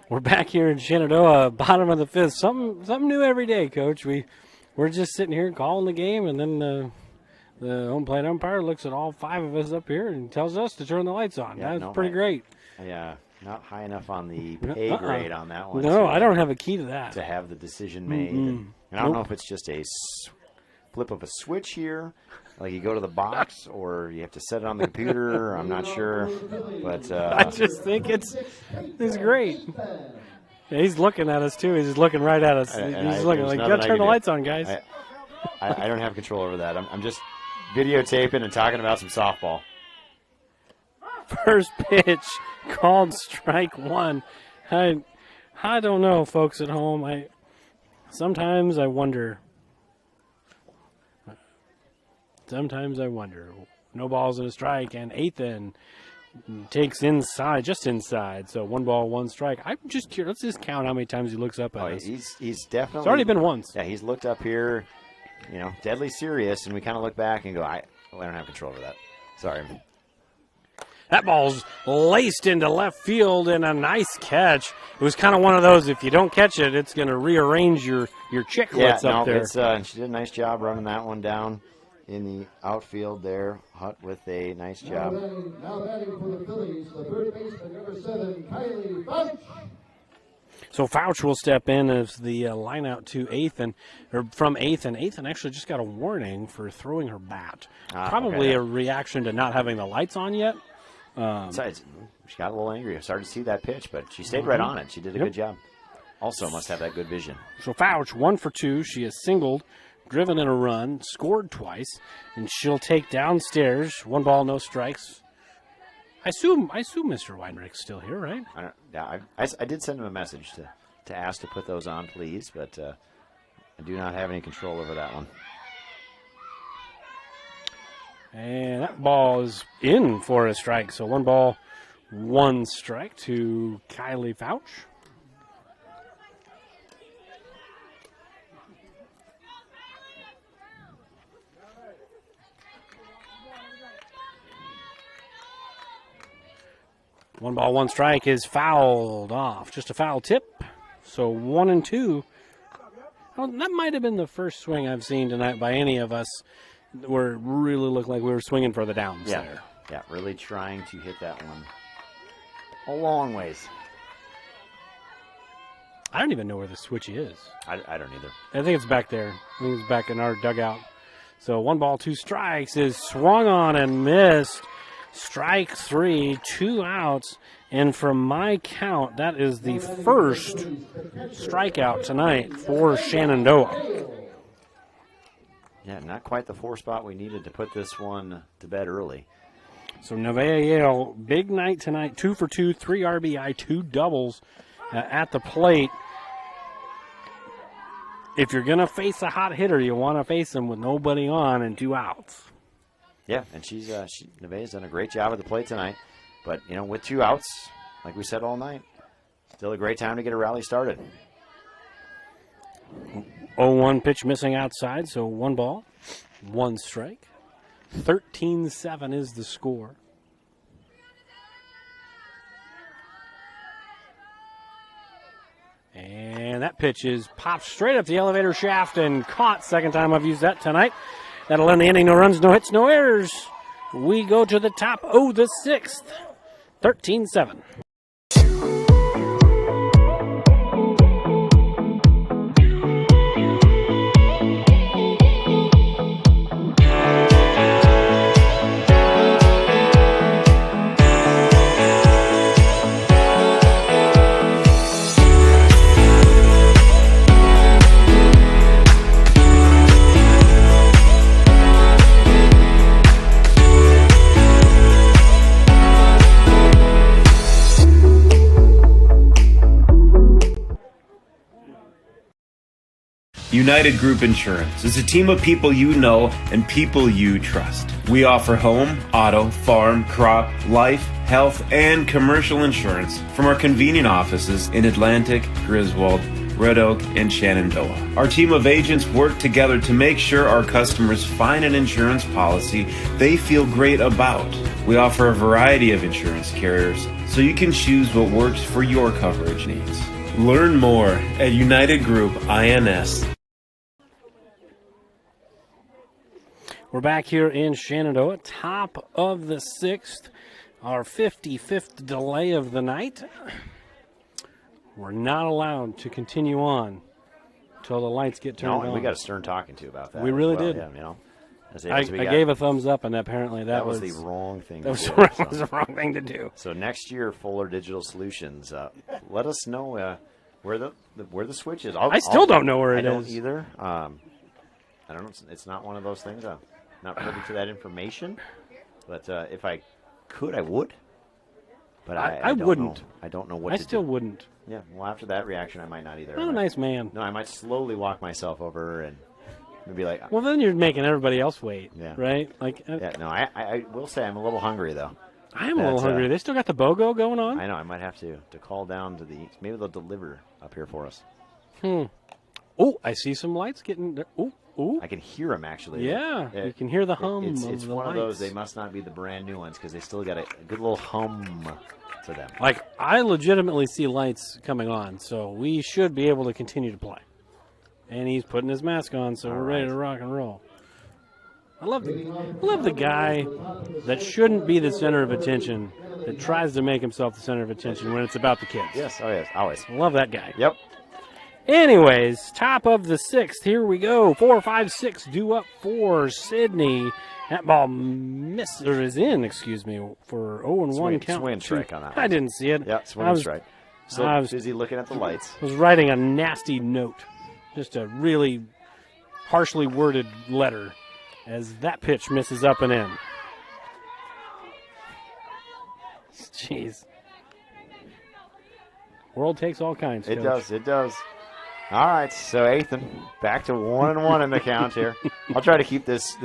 We're back here in Shenandoah, bottom of the 5th. Something new every day, Coach. We're just sitting here calling the game, and then the home plate umpire looks at all 5 of us up here and tells us to turn the lights on. Yeah, That's pretty great. Yeah, not high enough on the pay grade on that one. No, I don't have a key to that. To have the decision made. And I don't know if it's just a flip of a switch here, like you go to the box, or you have to set it on the computer. I'm not sure, but I just think it's great. Yeah, he's looking at us too. He's looking right at us. He's looking like, "Gotta turn the lights on, guys." I don't have control over that. I'm just videotaping and talking about some softball. First pitch called strike 1. I don't know, folks at home. Sometimes I wonder. No balls and a strike, and Ethan takes just inside. So 1 ball, 1 strike. I'm just curious. Let's just count how many times he looks up at us. He's definitely. It's already been once. Yeah, he's looked up here, deadly serious, and we kind of look back and go, I don't have control over that. Sorry. That ball's laced into left field, and a nice catch. It was kind of one of those, if you don't catch it, it's going to rearrange your chicklets up there. She did a nice job running that one down in the outfield there. Hutt with a nice job. Now batting for the Phillies, the third baseman, number 7, Kylie Bunch. So Fouch will step in as the line out to Athan, or from Athan. Athan actually just got a warning for throwing her bat. Probably okay. a reaction to not having the lights on yet. Besides, she got a little angry. I started to see that pitch, but she stayed right on it. She did a good job. Also must have that good vision. So Fouch, 1 for 2. She has singled, driven in a run, scored twice, and she'll take downstairs. 1 ball, no strikes. I assume Mr. Weinreich's still here, right? I did send him a message to ask to put those on, please, but I do not have any control over that one. And that ball is in for a strike. So 1 ball, 1 strike to Kylie Fouch. One ball, 1 strike is fouled off. Just a foul tip. So 1 and 2. Well, that might have been the first swing I've seen tonight by any of us where it really looked like we were swinging for the downs there. Yeah, really trying to hit that one a long ways. I don't even know where the switch is. I don't either. I think it's back there. I think it's back in our dugout. So 1 ball, 2 strikes is swung on and missed. Strike 3, 2 outs. And from my count, that is the first strikeout tonight for Shenandoah. Yeah, not quite the 4 spot we needed to put this one to bed early. So Nevaeh Yale, big night tonight, 2 for 2, 3 RBI, 2 doubles at the plate. If you're going to face a hot hitter, you want to face him with nobody on and 2 outs. Yeah, and Nevaeh's done a great job at the plate tonight. But, with 2 outs, like we said all night, still a great time to get a rally started. 0-1 pitch missing outside, so 1 ball, 1 strike. 13-7 is the score. And that pitch is popped straight up the elevator shaft and caught. Second time I've used that tonight. That'll end the inning. No runs, no hits, no errors. We go to the top of the 6th. 13-7. United Group Insurance is a team of people you know and people you trust. We offer home, auto, farm, crop, life, health, and commercial insurance from our convenient offices in Atlantic, Griswold, Red Oak, and Shenandoah. Our team of agents work together to make sure our customers find an insurance policy they feel great about. We offer a variety of insurance carriers so you can choose what works for your coverage needs. Learn more at United Group INS. We're back here in Shenandoah, top of the 6th, our 55th delay of the night. We're not allowed to continue on until the lights get turned on. We got a stern talking to about that. We really did. Yeah, I gave a thumbs up, and apparently that was the wrong thing to do. That was the wrong thing to do. So next year, Fuller Digital Solutions, let us know where the switch is. I still don't know where it is. I don't either. I don't know. It's not one of those things. I'm not privy to that information. But if I could, I would. But I wouldn't. I don't know what I to still do. wouldn't. Yeah, well, after that reaction, I might not either. I'm a nice man. No, I might slowly walk myself over and maybe like. Well, then you're making everybody else wait. Yeah. Right? I will say I'm a little hungry though. I am a little hungry. They still got the BOGO going on? I know. I might have to call down to maybe they'll deliver up here for us. Oh, I see some lights getting there. Ooh. I can hear them actually. Yeah, you can hear the hum of the lights. It's one of those. They must not be the brand new ones because they still got a good little hum to them. Like, I legitimately see lights coming on, so we should be able to continue to play. And he's putting his mask on, so we're ready to rock and roll. I love the guy that shouldn't be the center of attention that tries to make himself the center of attention when it's about the kids. Yes, oh yes, always. Love that guy. Yep. Anyways, top of the 6th. Here we go. 4, 5, 6 due up for Sidney. That ball is in, for 0-1 count. Swing strike on that one. I didn't see it. Yeah, swing strike. So I was busy looking at the lights. I was writing a nasty note. Just a really harshly worded letter as that pitch misses up and in. Jeez. World takes all kinds, Coach. It does, it does. All right, so Ethan, back to 1-1 in the count here. I'll try to keep this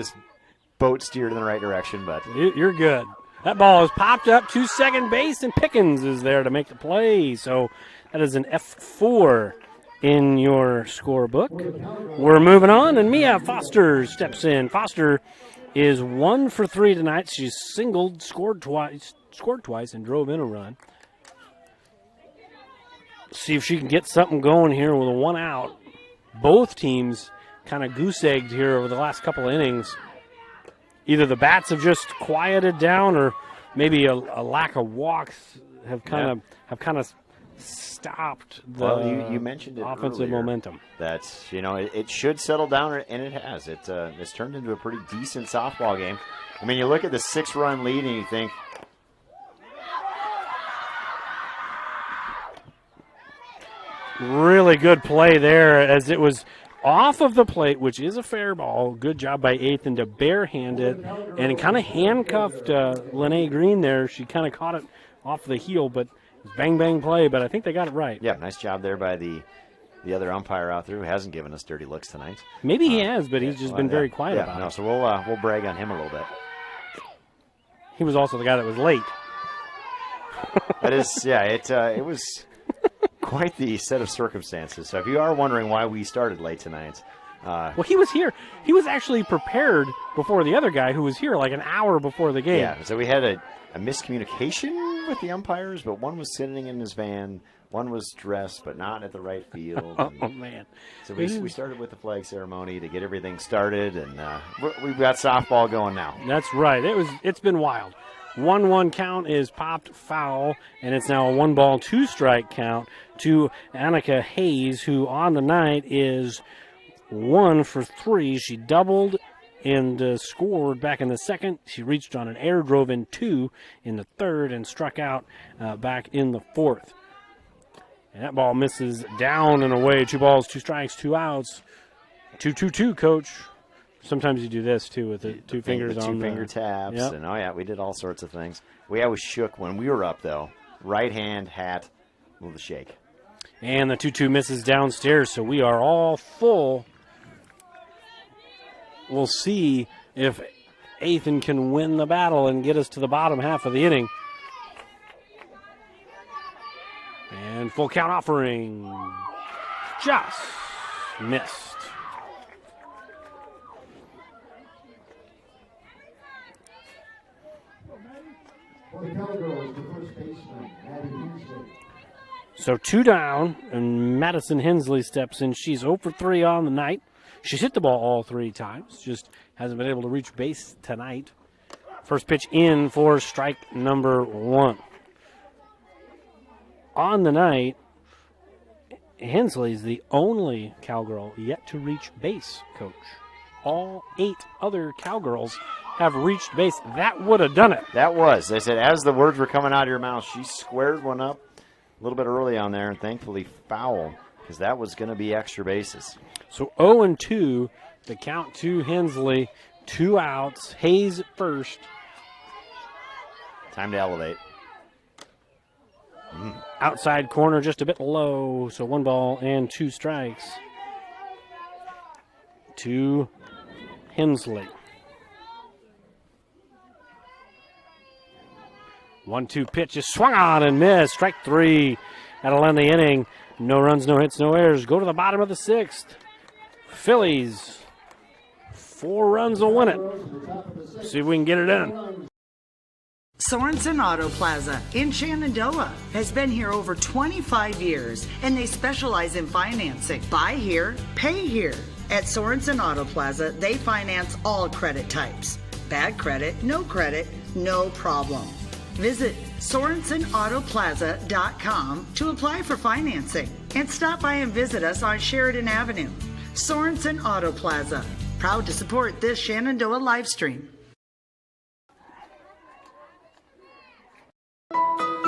boat steered in the right direction, but you're good. That ball is popped up to second base, and Pickens is there to make the play. So that is an F4 in your scorebook. We're moving on, and Mia Foster steps in. Foster is 1 for 3 tonight. She's singled, scored twice, and drove in a run. See if she can get something going here with a 1 out. Both teams kind of goose-egged here over the last couple of innings. Either the bats have just quieted down, or maybe a lack of walks have kind of stopped the you mentioned it offensive earlier, momentum. That's it should settle down, and it has. It's turned into a pretty decent softball game. I mean, you look at the 6-run lead, and you think, really good play there as it was off of the plate, which is a fair ball. Good job by Ethan to barehand it, and it kind of handcuffed Lene Green there. She kind of caught it off the heel, but it was bang play, but I think they got it right. Yeah, nice job there by the other umpire out there who hasn't given us dirty looks tonight. Maybe he has, but he's just been very quiet about it. So we'll brag on him a little bit. He was also the guy that was late. That is, it was quite the set of circumstances. So if you are wondering why we started late tonight. Well, he was here. He was actually prepared before the other guy who was here like an hour before the game. Yeah, so we had a miscommunication with the umpires, but one was sitting in his van, one was dressed but not at the right field. Oh, man. So we started with the flag ceremony to get everything started, and we've got softball going now. That's right. It's been wild. 1-1 count is popped foul, and it's now a 1-ball, 2-strike count to Annika Hayes, who on the night is 1 for 3. She doubled and scored back in the second. She reached on an air, drove in 2 in the third, and struck out back in the fourth. And that ball misses down and away. 2 balls, 2 strikes, 2 outs. 2-2-2, Coach. Sometimes you do this, too, with the two fingers on the... two-finger taps, yep. And, we did all sorts of things. We always shook when we were up, though. Right hand, hat, a little shake. And the 2-2 misses downstairs, so we are all full. We'll see if Ethan can win the battle and get us to the bottom half of the inning. And full count offering. Just missed. So 2 down, and Madison Hensley steps in. She's 0 for 3 on the night. She's hit the ball all 3 times, just hasn't been able to reach base tonight. First pitch in for strike number 1. On the night, Hensley's the only cowgirl yet to reach base, Coach. All 8 other cowgirls have reached base. That would have done it. That was. They said as the words were coming out of your mouth, she squared one up a little bit early on there, and thankfully foul, because that was going to be extra bases. So 0-2, the count to Hensley, 2 outs. Hayes at first. Time to elevate. Outside corner just a bit low, so 1 ball and 2 strikes to Hensley. 1-2 pitch is swung on and missed. Strike 3. That'll end the inning. No runs, no hits, no errors. Go to the bottom of the 6th. Phillies, 4 runs will win it. See if we can get it in. Sorensen Auto Plaza in Shenandoah has been here over 25 years, and they specialize in financing. Buy here, pay here. At Sorensen Auto Plaza, they finance all credit types. Bad credit, no problem. Visit SorensenAutoplaza.com to apply for financing and stop by and visit us on Sheridan Avenue. Sorensen Auto Plaza, proud to support this Shenandoah live stream.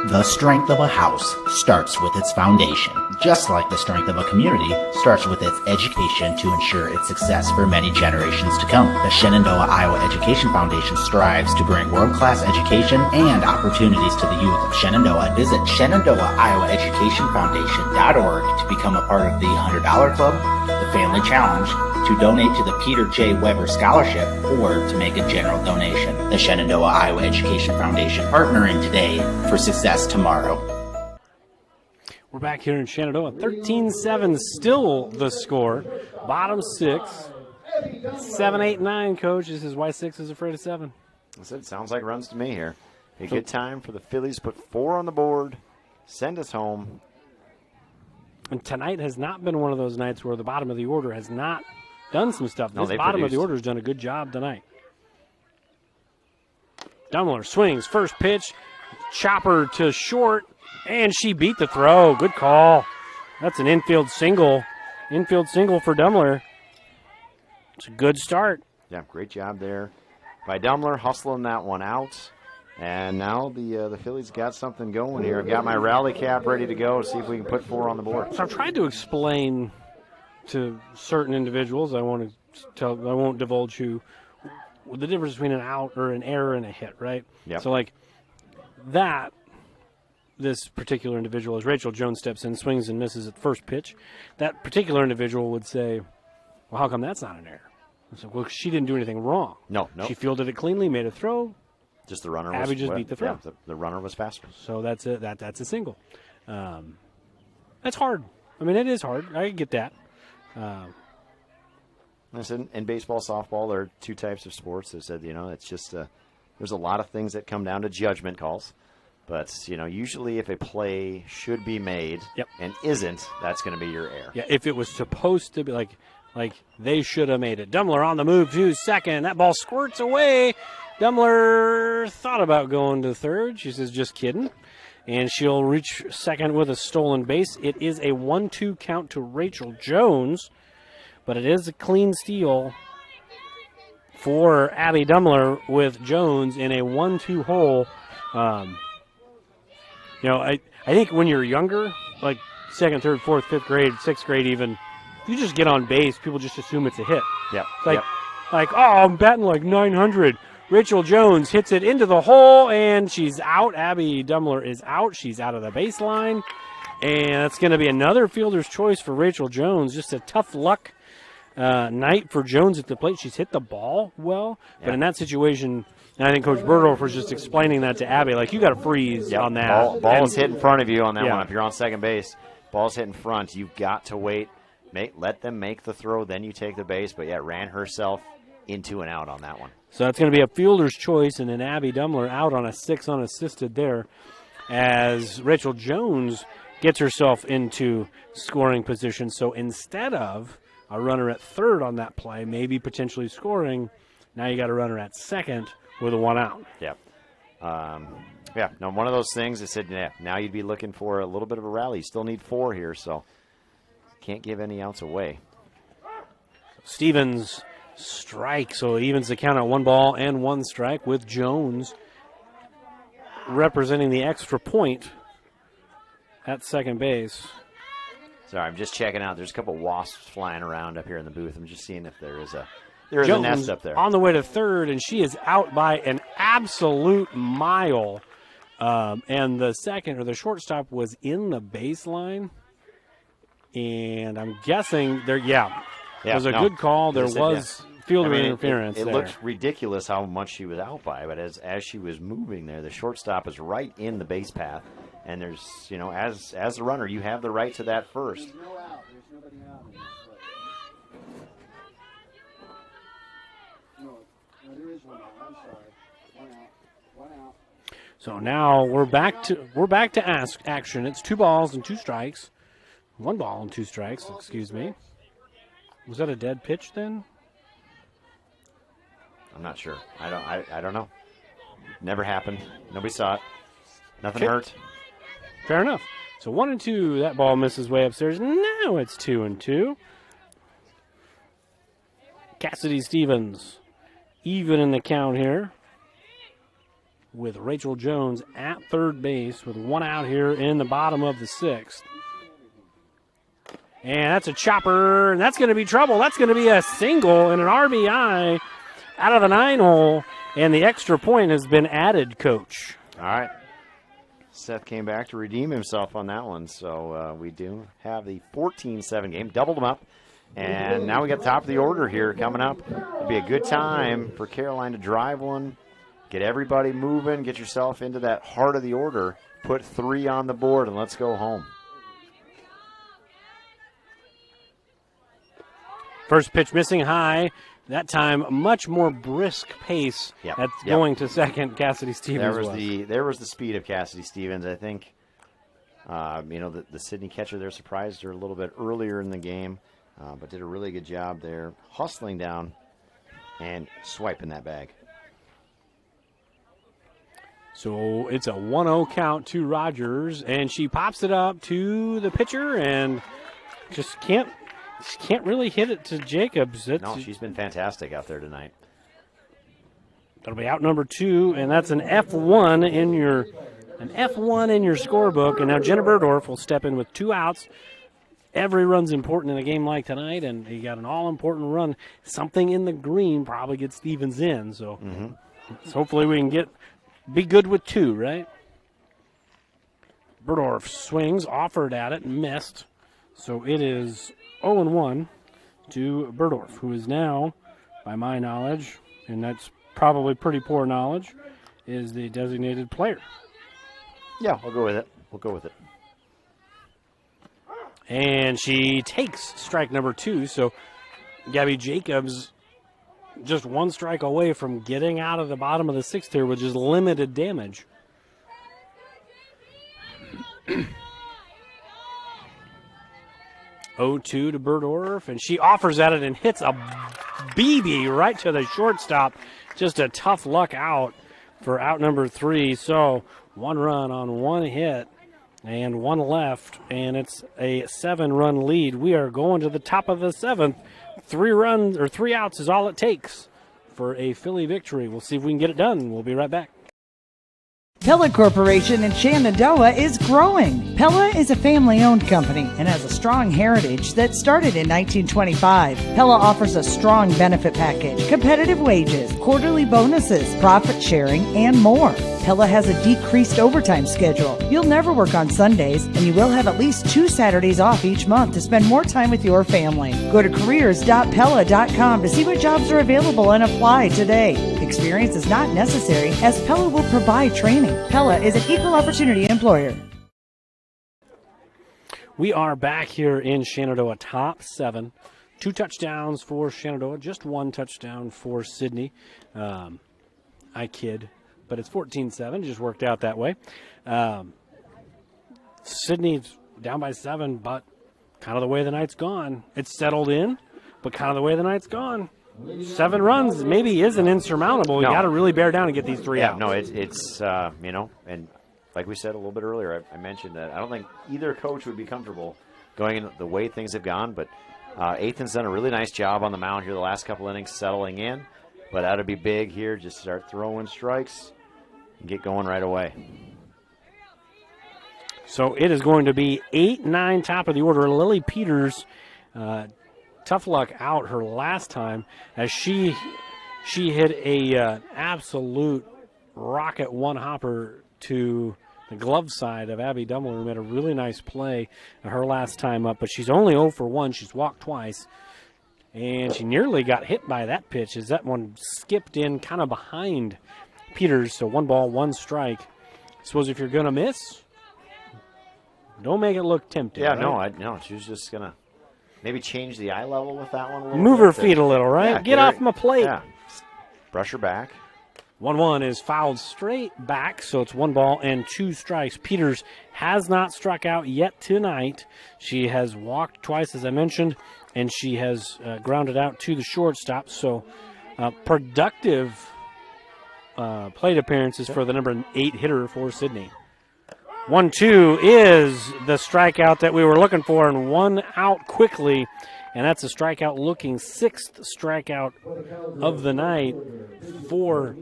The strength of a house starts with its foundation, just like the strength of a community starts with its education to ensure its success for many generations to come. The Shenandoah Iowa Education Foundation strives to bring world-class education and opportunities to the youth of Shenandoah. Visit ShenandoahIowaEducationFoundation.org to become a part of the $100 Club, the Family Challenge, to donate to the Peter J. Weber Scholarship, or to make a general donation. The Shenandoah Iowa Education Foundation, partnering today for success tomorrow. We're back here in Shenandoah. 13-7 still the score. Bottom 6. 7, 8, 9, Coach. This is why 6 is afraid of 7. I said, sounds like runs to me here. A good time for the Phillies to put 4 on the board, send us home. And tonight has not been one of those nights where the bottom of the order has not done some stuff. No, this bottom of the order has done a good job tonight. Dummler swings, first pitch, chopper to short, and she beat the throw. Good call. That's an infield single. Infield single for Dummler. It's a good start. Yeah, great job there by Dummler, hustling that one out. And now the Phillies got something going here. I've got my rally cap ready to go. See if we can put 4 on the board. So I've tried to explain to certain individuals, I won't divulge who, the difference between an out or an error and a hit, right? Yep. So like that, this particular individual, as Rachel Jones steps in, swings and misses at first pitch, that particular individual would say, well, how come that's not an error? I said, well, she didn't do anything wrong. No. She fielded it cleanly, made a throw. Just the runner Abby just beat the throw. Yeah, the runner was faster. So that's a single. That's hard. I mean, it is hard. I get that. Listen, in baseball, softball, there are 2 types of sports. They said, it's just there's a lot of things that come down to judgment calls. But, usually if a play should be made and isn't, that's going to be your error. Yeah, if it was supposed to be like they should have made it. Dummler on the move to second. That ball squirts away. Dummler thought about going to third. She says, just kidding. And she'll reach second with a stolen base. It is a 1-2 count to Rachel Jones, but it is a clean steal for Abby Dummler with Jones in a 1-2 hole. I think when you're younger, like 2nd, 3rd, 4th, 5th grade, 6th grade even, if you just get on base, people just assume it's a hit. Yeah. Like, I'm batting like 900. Rachel Jones hits it into the hole, and she's out. Abby Dummler is out. She's out of the baseline. And it's going to be another fielder's choice for Rachel Jones. Just a tough luck night for Jones at the plate. She's hit the ball well, but in that situation, and I think Coach Berdorf was just explaining that to Abby, like, you got to freeze on that. Ball's hit in front of you on that one. If you're on second base, ball's hit in front. You've got to wait. Let them make the throw, then you take the base. But, ran herself into and out on that one. So that's going to be a fielder's choice, and then Abby Dummler out on a 6 unassisted there as Rachel Jones gets herself into scoring position. So instead of a runner at third on that play, maybe potentially scoring, now you got a runner at second with a 1 out. Yeah. One of those things that said, now you'd be looking for a little bit of a rally. You still need 4 here, so can't give any outs away. Stevens strike, so evens the count at 1 ball and 1 strike with Jones representing the extra point at second base. Sorry, I'm just checking out. There's a couple wasps flying around up here in the booth. I'm just seeing if there is a nest up there. On the way to third, and she is out by an absolute mile. And the second, or the shortstop, was in the baseline. And I'm guessing there, it was a good call. There was fielder interference. It looked ridiculous how much she was out by, but as she was moving there, the shortstop is right in the base path, and there's as a runner, you have the right to that first. There's no out. There's nobody out. No, there is 1 out. I'm sorry. 1 out. So now we're back to action. It's 2 balls and 2 strikes. 1 ball and 2 strikes. Excuse me. Was that a dead pitch then? I'm not sure. I don't know. Never happened. Nobody saw it. Nothing hurt. Fair enough. So 1-2. That ball misses way upstairs. Now it's 2-2. Cassidy Stevens even in the count here with Rachel Jones at third base with one out here in the bottom of the sixth. And that's a chopper, and that's going to be trouble. That's going to be a single and an RBI out of the 9-hole, and the extra point has been added, Coach. All right. Seth came back to redeem himself on that one, so we do have the 14-7 game. Doubled them up, and now we got the top of the order here coming up. It'll be a good time for Caroline to drive one, get everybody moving, get yourself into that heart of the order, put 3 on the board, and let's go home. First pitch missing high. That time, much more brisk pace. That's going to second. Cassidy Stevens. There was the speed of Cassidy Stevens. I think, the Sidney catcher there surprised her a little bit earlier in the game, but did a really good job there, hustling down and swiping that bag. So it's a 1-0 count to Rogers, and she pops it up to the pitcher and just can't really hit it to Jacobs. No, she's been fantastic out there tonight. That'll be out number 2, and that's an F1 in your scorebook. And now Jenna Burdorf will step in with 2 outs. Every run's important in a game like tonight, and you got an all-important run. Something in the green probably gets Stevens in. So hopefully we can be good with 2, right? Burdorf swings, offered at it, and missed. So it is 0-1 to Burdorf, who is now, by my knowledge, and that's probably pretty poor knowledge, is the designated player. Yeah, we'll go with it. And she takes strike number 2, so Gabby Jacobs just 1 strike away from getting out of the bottom of the 6th here with just limited damage. 0-2 to Burdorf, and she offers at it and hits a BB right to the shortstop. Just a tough luck out for out number 3. So 1 run on 1 hit and 1 left, and it's a 7-run lead. We are going to the top of the 7th. 3 outs is all it takes for a Philly victory. We'll see if we can get it done. We'll be right back. Pella Corporation in Shenandoah is growing. Pella is a family-owned company and has a strong heritage that started in 1925. Pella offers a strong benefit package, competitive wages, quarterly bonuses, profit sharing, and more. Pella has a decreased overtime schedule. You'll never work on Sundays, and you will have at least 2 Saturdays off each month to spend more time with your family. Go to careers.pella.com to see what jobs are available and apply today. Experience is not necessary, as Pella will provide training. Pella is an equal opportunity employer. We are back here in Shenandoah, top 7. 2 touchdowns for Shenandoah, just 1 touchdown for Sidney. I kid, but it's 14-7, just worked out that way. Sidney's down by 7, but kind of the way the night's gone. It's settled in, but kind of the way the night's gone. 7 runs maybe isn't insurmountable. You got to really bear down and get these 3 out. No, it's and like we said a little bit earlier, I mentioned that I don't think either coach would be comfortable going in the way things have gone, but Athan's done a really nice job on the mound here the last couple innings settling in, but that would be big here. Just start throwing strikes and get going right away. So it is going to be 8-9 top of the order. Lily Peters, tough luck out her last time as she hit a absolute rocket 1-hopper to the glove side of Abby Dummler, who made a really nice play her last time up, but she's only 0 for 1. She's walked twice, and she nearly got hit by that pitch as that one skipped in kind of behind Peters. So 1 ball, 1 strike. I suppose if you're going to miss, don't make it look tempting. Yeah, right? no, she was just going to maybe change the eye level with that one a little Move bit. her feet a little, right? Yeah, get off my plate. Yeah. Brush her back. 1-1 is fouled straight back, so it's 1 ball and 2 strikes. Peters has not struck out yet tonight. She has walked twice, as I mentioned, and she has grounded out to the shortstop. So productive plate appearances for the number 8 hitter for Sidney. 1-2 is the strikeout that we were looking for, and one out quickly, and that's a strikeout looking, 6th strikeout of the night for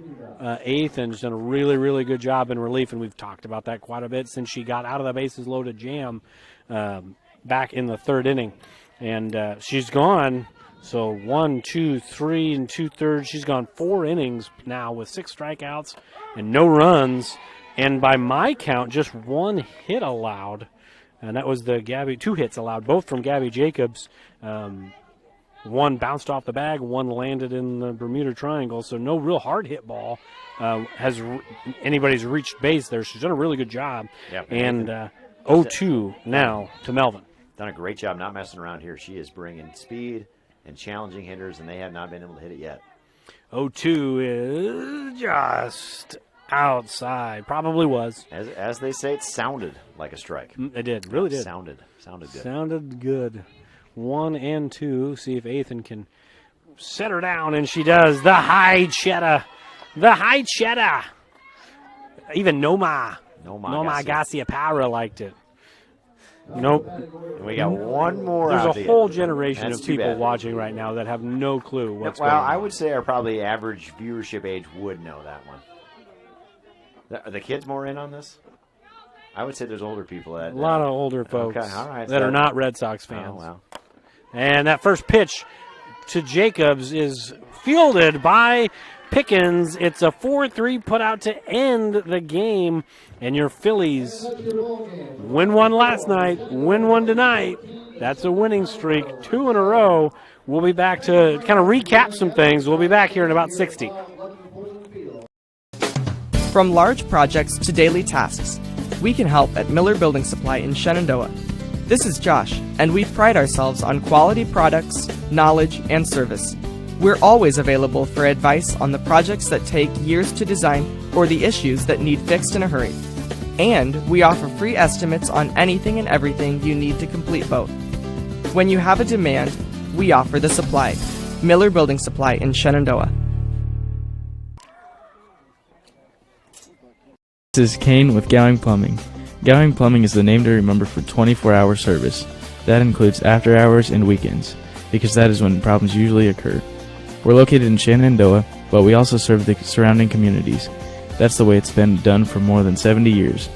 Ethan. She's done a really, really good job in relief, and we've talked about that quite a bit since she got out of the bases loaded jam back in the 3rd inning. And she's gone, so 1, 2, 3 2/3. She's gone 4 innings now with 6 strikeouts and no runs. And by my count, just 1 hit allowed. And that was the 2 hits allowed, both from Gabby Jacobs. One bounced off the bag, one landed in the Bermuda Triangle. So no real hard hit ball anybody's reached base there. She's done a really good job. Yep. And 0-2 now to Melvin. Done a great job not messing around here. She is bringing speed and challenging hitters, and they have not been able to hit it yet. 0-2 is just outside. Probably was. As they say, it sounded like a strike. It did. Really did. Sounded good. Sounded good. 1 and 2. See if Ethan can set her down, and she does. The high cheddar. The high cheddar. Even Noma Garcia Parra liked it. Nope. And we got one more. There's a whole generation of people watching right now that have no clue what's going on. Well, I would say our probably average viewership age would know that one. Are the kids more in on this? I would say there's older people. A lot of older folks that are not Red Sox fans. Oh, well. And that first pitch to Jacobs is fielded by Pickens. It's a 4-3 put out to end the game. And your Phillies win one last night, win one tonight. That's a winning streak, 2 in a row. We'll be back to kind of recap some things. We'll be back here in about 60. From large projects to daily tasks, we can help at Miller Building Supply in Shenandoah. This is Josh, and we pride ourselves on quality products, knowledge, and service. We're always available for advice on the projects that take years to design or the issues that need fixed in a hurry. And we offer free estimates on anything and everything you need to complete both. When you have a demand, we offer the supply. Miller Building Supply in Shenandoah. This is Kane with Gowing Plumbing. Gowing Plumbing is the name to remember for 24-hour service. That includes after hours and weekends, because that is when problems usually occur. We're located in Shenandoah, but we also serve the surrounding communities. That's the way it's been done for more than 70 years.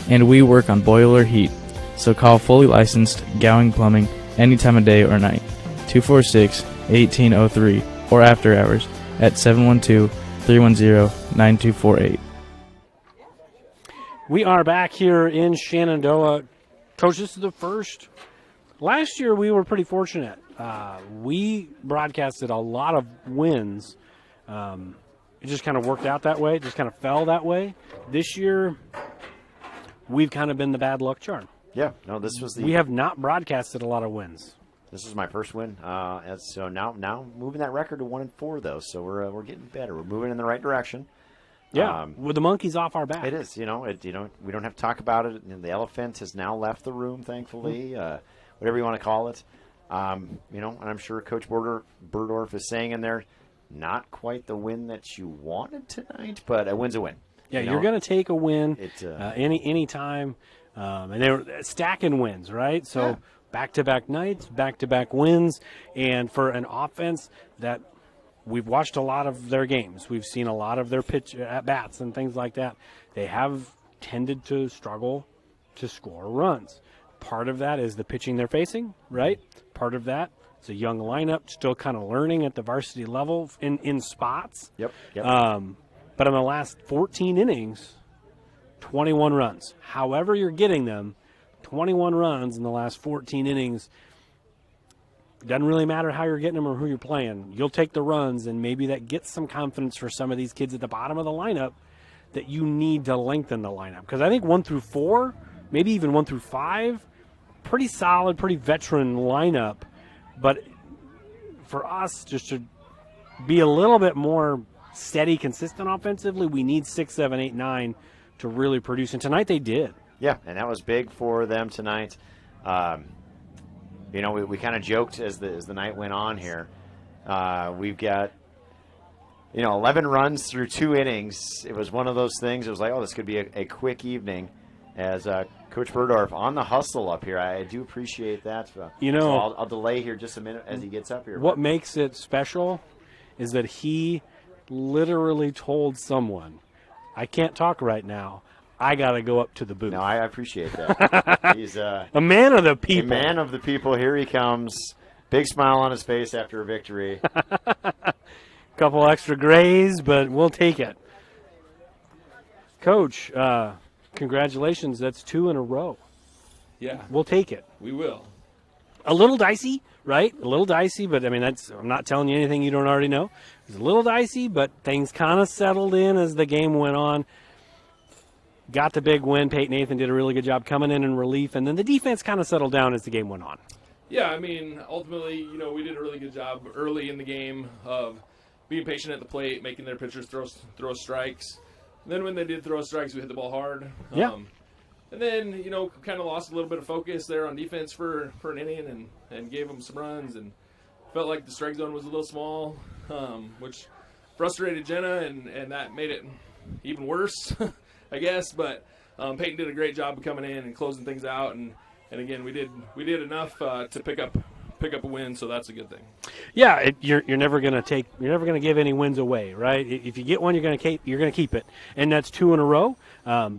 And we work on boiler heat, so call fully licensed Gowing Plumbing any time of day or night. 246-1803 or after hours at 712-310-9248. We are back here in Shenandoah. Coach, this is the first. Last year we were pretty fortunate. We broadcasted a lot of wins. It just kind of worked out that way. It just kind of fell that way. This year, we've kind of been the bad luck charm. Yeah, no, this was the. We have not broadcasted a lot of wins. This is my first win. So now moving that record to 1-4 though. So we're getting better. We're moving in the right direction. Yeah, with the monkeys off our back. It is. We don't have to talk about it. The elephant has now left the room, thankfully. Whatever you want to call it. And I'm sure Coach Burdorf is saying in there, not quite the win that you wanted tonight, but a win's a win. Yeah, you're going to take a win any time. And they were stacking wins, right? So back-to-back nights, back-to-back wins. And for an offense that we've watched a lot of their games, we've seen a lot of their pitch at-bats and things like that, they have tended to struggle to score runs. Part of that is the pitching they're facing, right? Part of that, it's a young lineup, still kind of learning at the varsity level in spots. Yep. But in the last 14 innings, 21 runs. However you're getting them, 21 runs in the last 14 innings. Doesn't really matter how you're getting them or who you're playing. You'll take the runs, and maybe that gets some confidence for some of these kids at the bottom of the lineup that you need to lengthen the lineup. Because I think 1 through 4, maybe even 1 through 5, pretty solid, pretty veteran lineup. But for us, just to be a little bit more steady, consistent offensively, we need 6, 7, 8, 9 to really produce. And tonight they did. Yeah, and that was big for them tonight. We kind of joked as the night went on here. We've got 11 runs through 2 innings. It was one of those things. It was like, oh, this could be a quick evening. as Coach Burdorf on the hustle up here. I do appreciate that. So I'll delay here just a minute as he gets up here. What makes it special is that he literally told someone, I can't talk right now. I got to go up to the booth. No, I appreciate that. He's a man of the people. A man of the people. Here he comes. Big smile on his face after a victory. Couple extra grays, but we'll take it. Coach, congratulations. That's 2 in a row. Yeah. We'll take it. We will. A little dicey, right? A little dicey, but I mean, I'm not telling you anything you don't already know. It was a little dicey, but things kind of settled in as the game went on. Got the big win. Peyton Nathan did a really good job coming in relief, and then the defense kind of settled down as the game went on. Yeah, I mean, ultimately, we did a really good job early in the game of being patient at the plate, making their pitchers throw strikes. And then when they did throw strikes, we hit the ball hard. Yeah. And then, kind of lost a little bit of focus there on defense for an inning and gave them some runs and felt like the strike zone was a little small, which frustrated Jenna, and that made it even worse, I guess. But Peyton did a great job of coming in and closing things out, and again, we did enough to pick up a win, so that's a good thing. Yeah, you're never going to give any wins away, right? If you get one, you're going to keep it, and that's 2 in a row.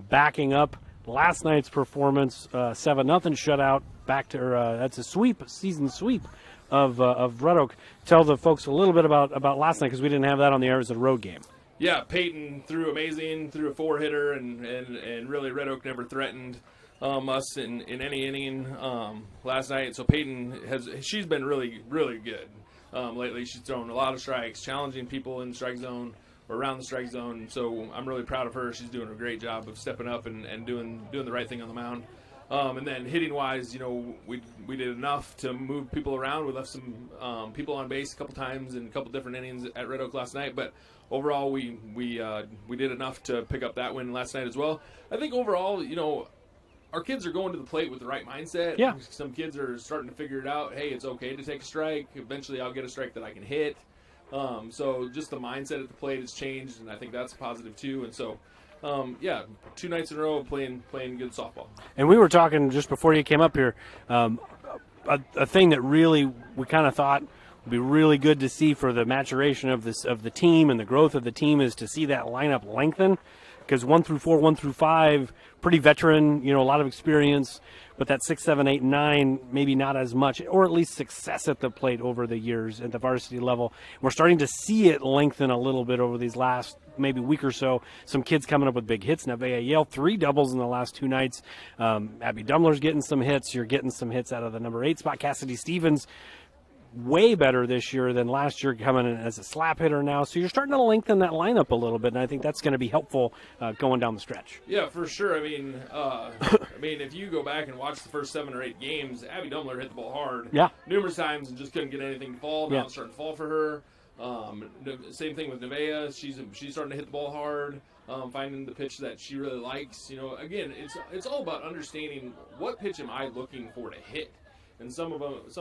Backing up last night's performance, 7-0 shutout. That's a season sweep of Red Oak. Tell the folks a little bit about last night, because we didn't have that on the air as a road game. Yeah, Peyton threw amazing, threw a 4-hitter, and really Red Oak never threatened us in any inning last night. So Peyton she's been really, really good lately. She's thrown a lot of strikes, challenging people in the strike zone or around the strike zone. So I'm really proud of her. She's doing a great job of stepping up and doing the right thing on the mound. And then hitting wise, we did enough to move people around. We left some people on base a couple times in a couple different innings at Red Oak last night, but overall we did enough to pick up that win last night as well. I think overall, our kids are going to the plate with the right mindset. Yeah. Some kids are starting to figure it out. Hey, it's okay to take a strike. Eventually I'll get a strike that I can hit. So just the mindset at the plate has changed, and I think that's positive too. And so, 2 nights in a row of playing good softball. And we were talking just before you came up here, a thing that really we kind of thought would be really good to see for the maturation of the team and the growth of the team is to see that lineup lengthen. Because 1 through 4, 1 through 5, pretty veteran, a lot of experience. But that 6, 7, 8, 9, maybe not as much, or at least success at the plate over the years at the varsity level. We're starting to see it lengthen a little bit over these last maybe week or so. Some kids coming up with big hits. Nevaeh Yale, 3 doubles in the last 2 nights. Abby Dumler's getting some hits. You're getting some hits out of the number 8 spot. Cassidy Stevens, way better this year than last year, coming in as a slap hitter now. So you're starting to lengthen that lineup a little bit, and I think that's going to be helpful going down the stretch. Yeah, for sure. I mean, if you go back and watch the first 7 or 8 games, Abby Dumler hit the ball hard numerous times and just couldn't get anything to fall. Now it's starting to fall for her. Same thing with Nevaeh. She's starting to hit the ball hard, finding the pitch that she really likes. Again, it's all about understanding what pitch am I looking for to hit. And some of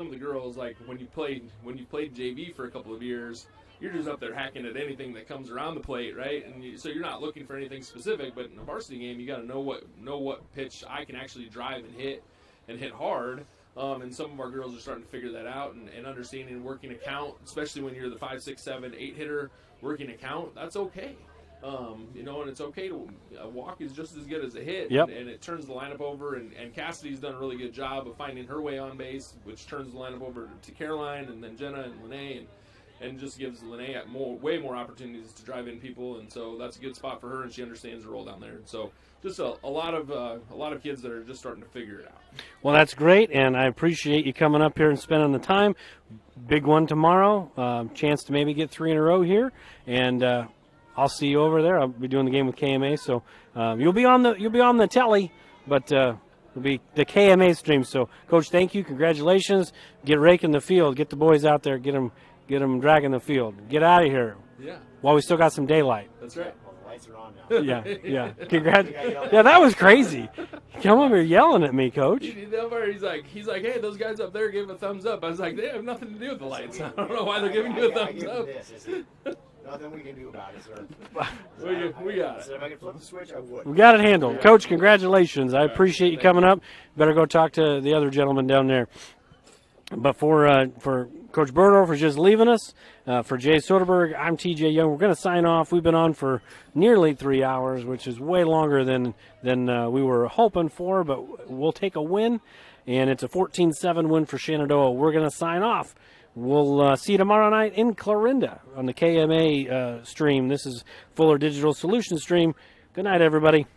the girls, like when you played JV for a couple of years, you're just up there hacking at anything that comes around the plate, right? And so you're not looking for anything specific. But in a varsity game, you got to know what pitch I can actually drive and hit hard. And some of our girls are starting to figure that out and understanding and working a count, especially when you're the 5, 6, 7, 8 hitter working a count. That's okay. And it's okay to a walk is just as good as a hit, and it turns the lineup over. And Cassidy's done a really good job of finding her way on base, which turns the lineup over to Caroline and then Jenna and Lene, and just gives Lene way more opportunities to drive in people. And so that's a good spot for her, and she understands the role down there. And so just a lot of kids that are just starting to figure it out. Well, that's great, and I appreciate you coming up here and spending the time. Big one tomorrow, chance to maybe get 3 in a row here, and I'll see you over there. I'll be doing the game with KMA, so you'll be on the telly, but it'll be the KMA stream. So, Coach, thank you, congratulations. Get raking the field, get the boys out there, get them dragging the field. Get out of here. Yeah. While we still got some daylight. That's right. The lights are on now. Yeah. Yeah, that was crazy. Come over here yelling at me, Coach. He's like, hey, those guys up there gave a thumbs up. I was like, they have nothing to do with the lights. I don't know why they're giving you a thumbs up. Nothing we can do about it, sir. We got it. So if I could flip the switch, I would. We got it handled. Coach, congratulations. I appreciate you coming up. Better go talk to the other gentleman down there. But for Coach Burdorf just leaving us, for Jay Soderberg, I'm TJ Young. We're going to sign off. We've been on for nearly 3 hours, which is way longer than we were hoping for, but we'll take a win, and it's a 14-7 win for Shenandoah. We're going to sign off. We'll see you tomorrow night in Clarinda on the KMA stream. This is Fuller Digital Solutions stream. Good night, everybody.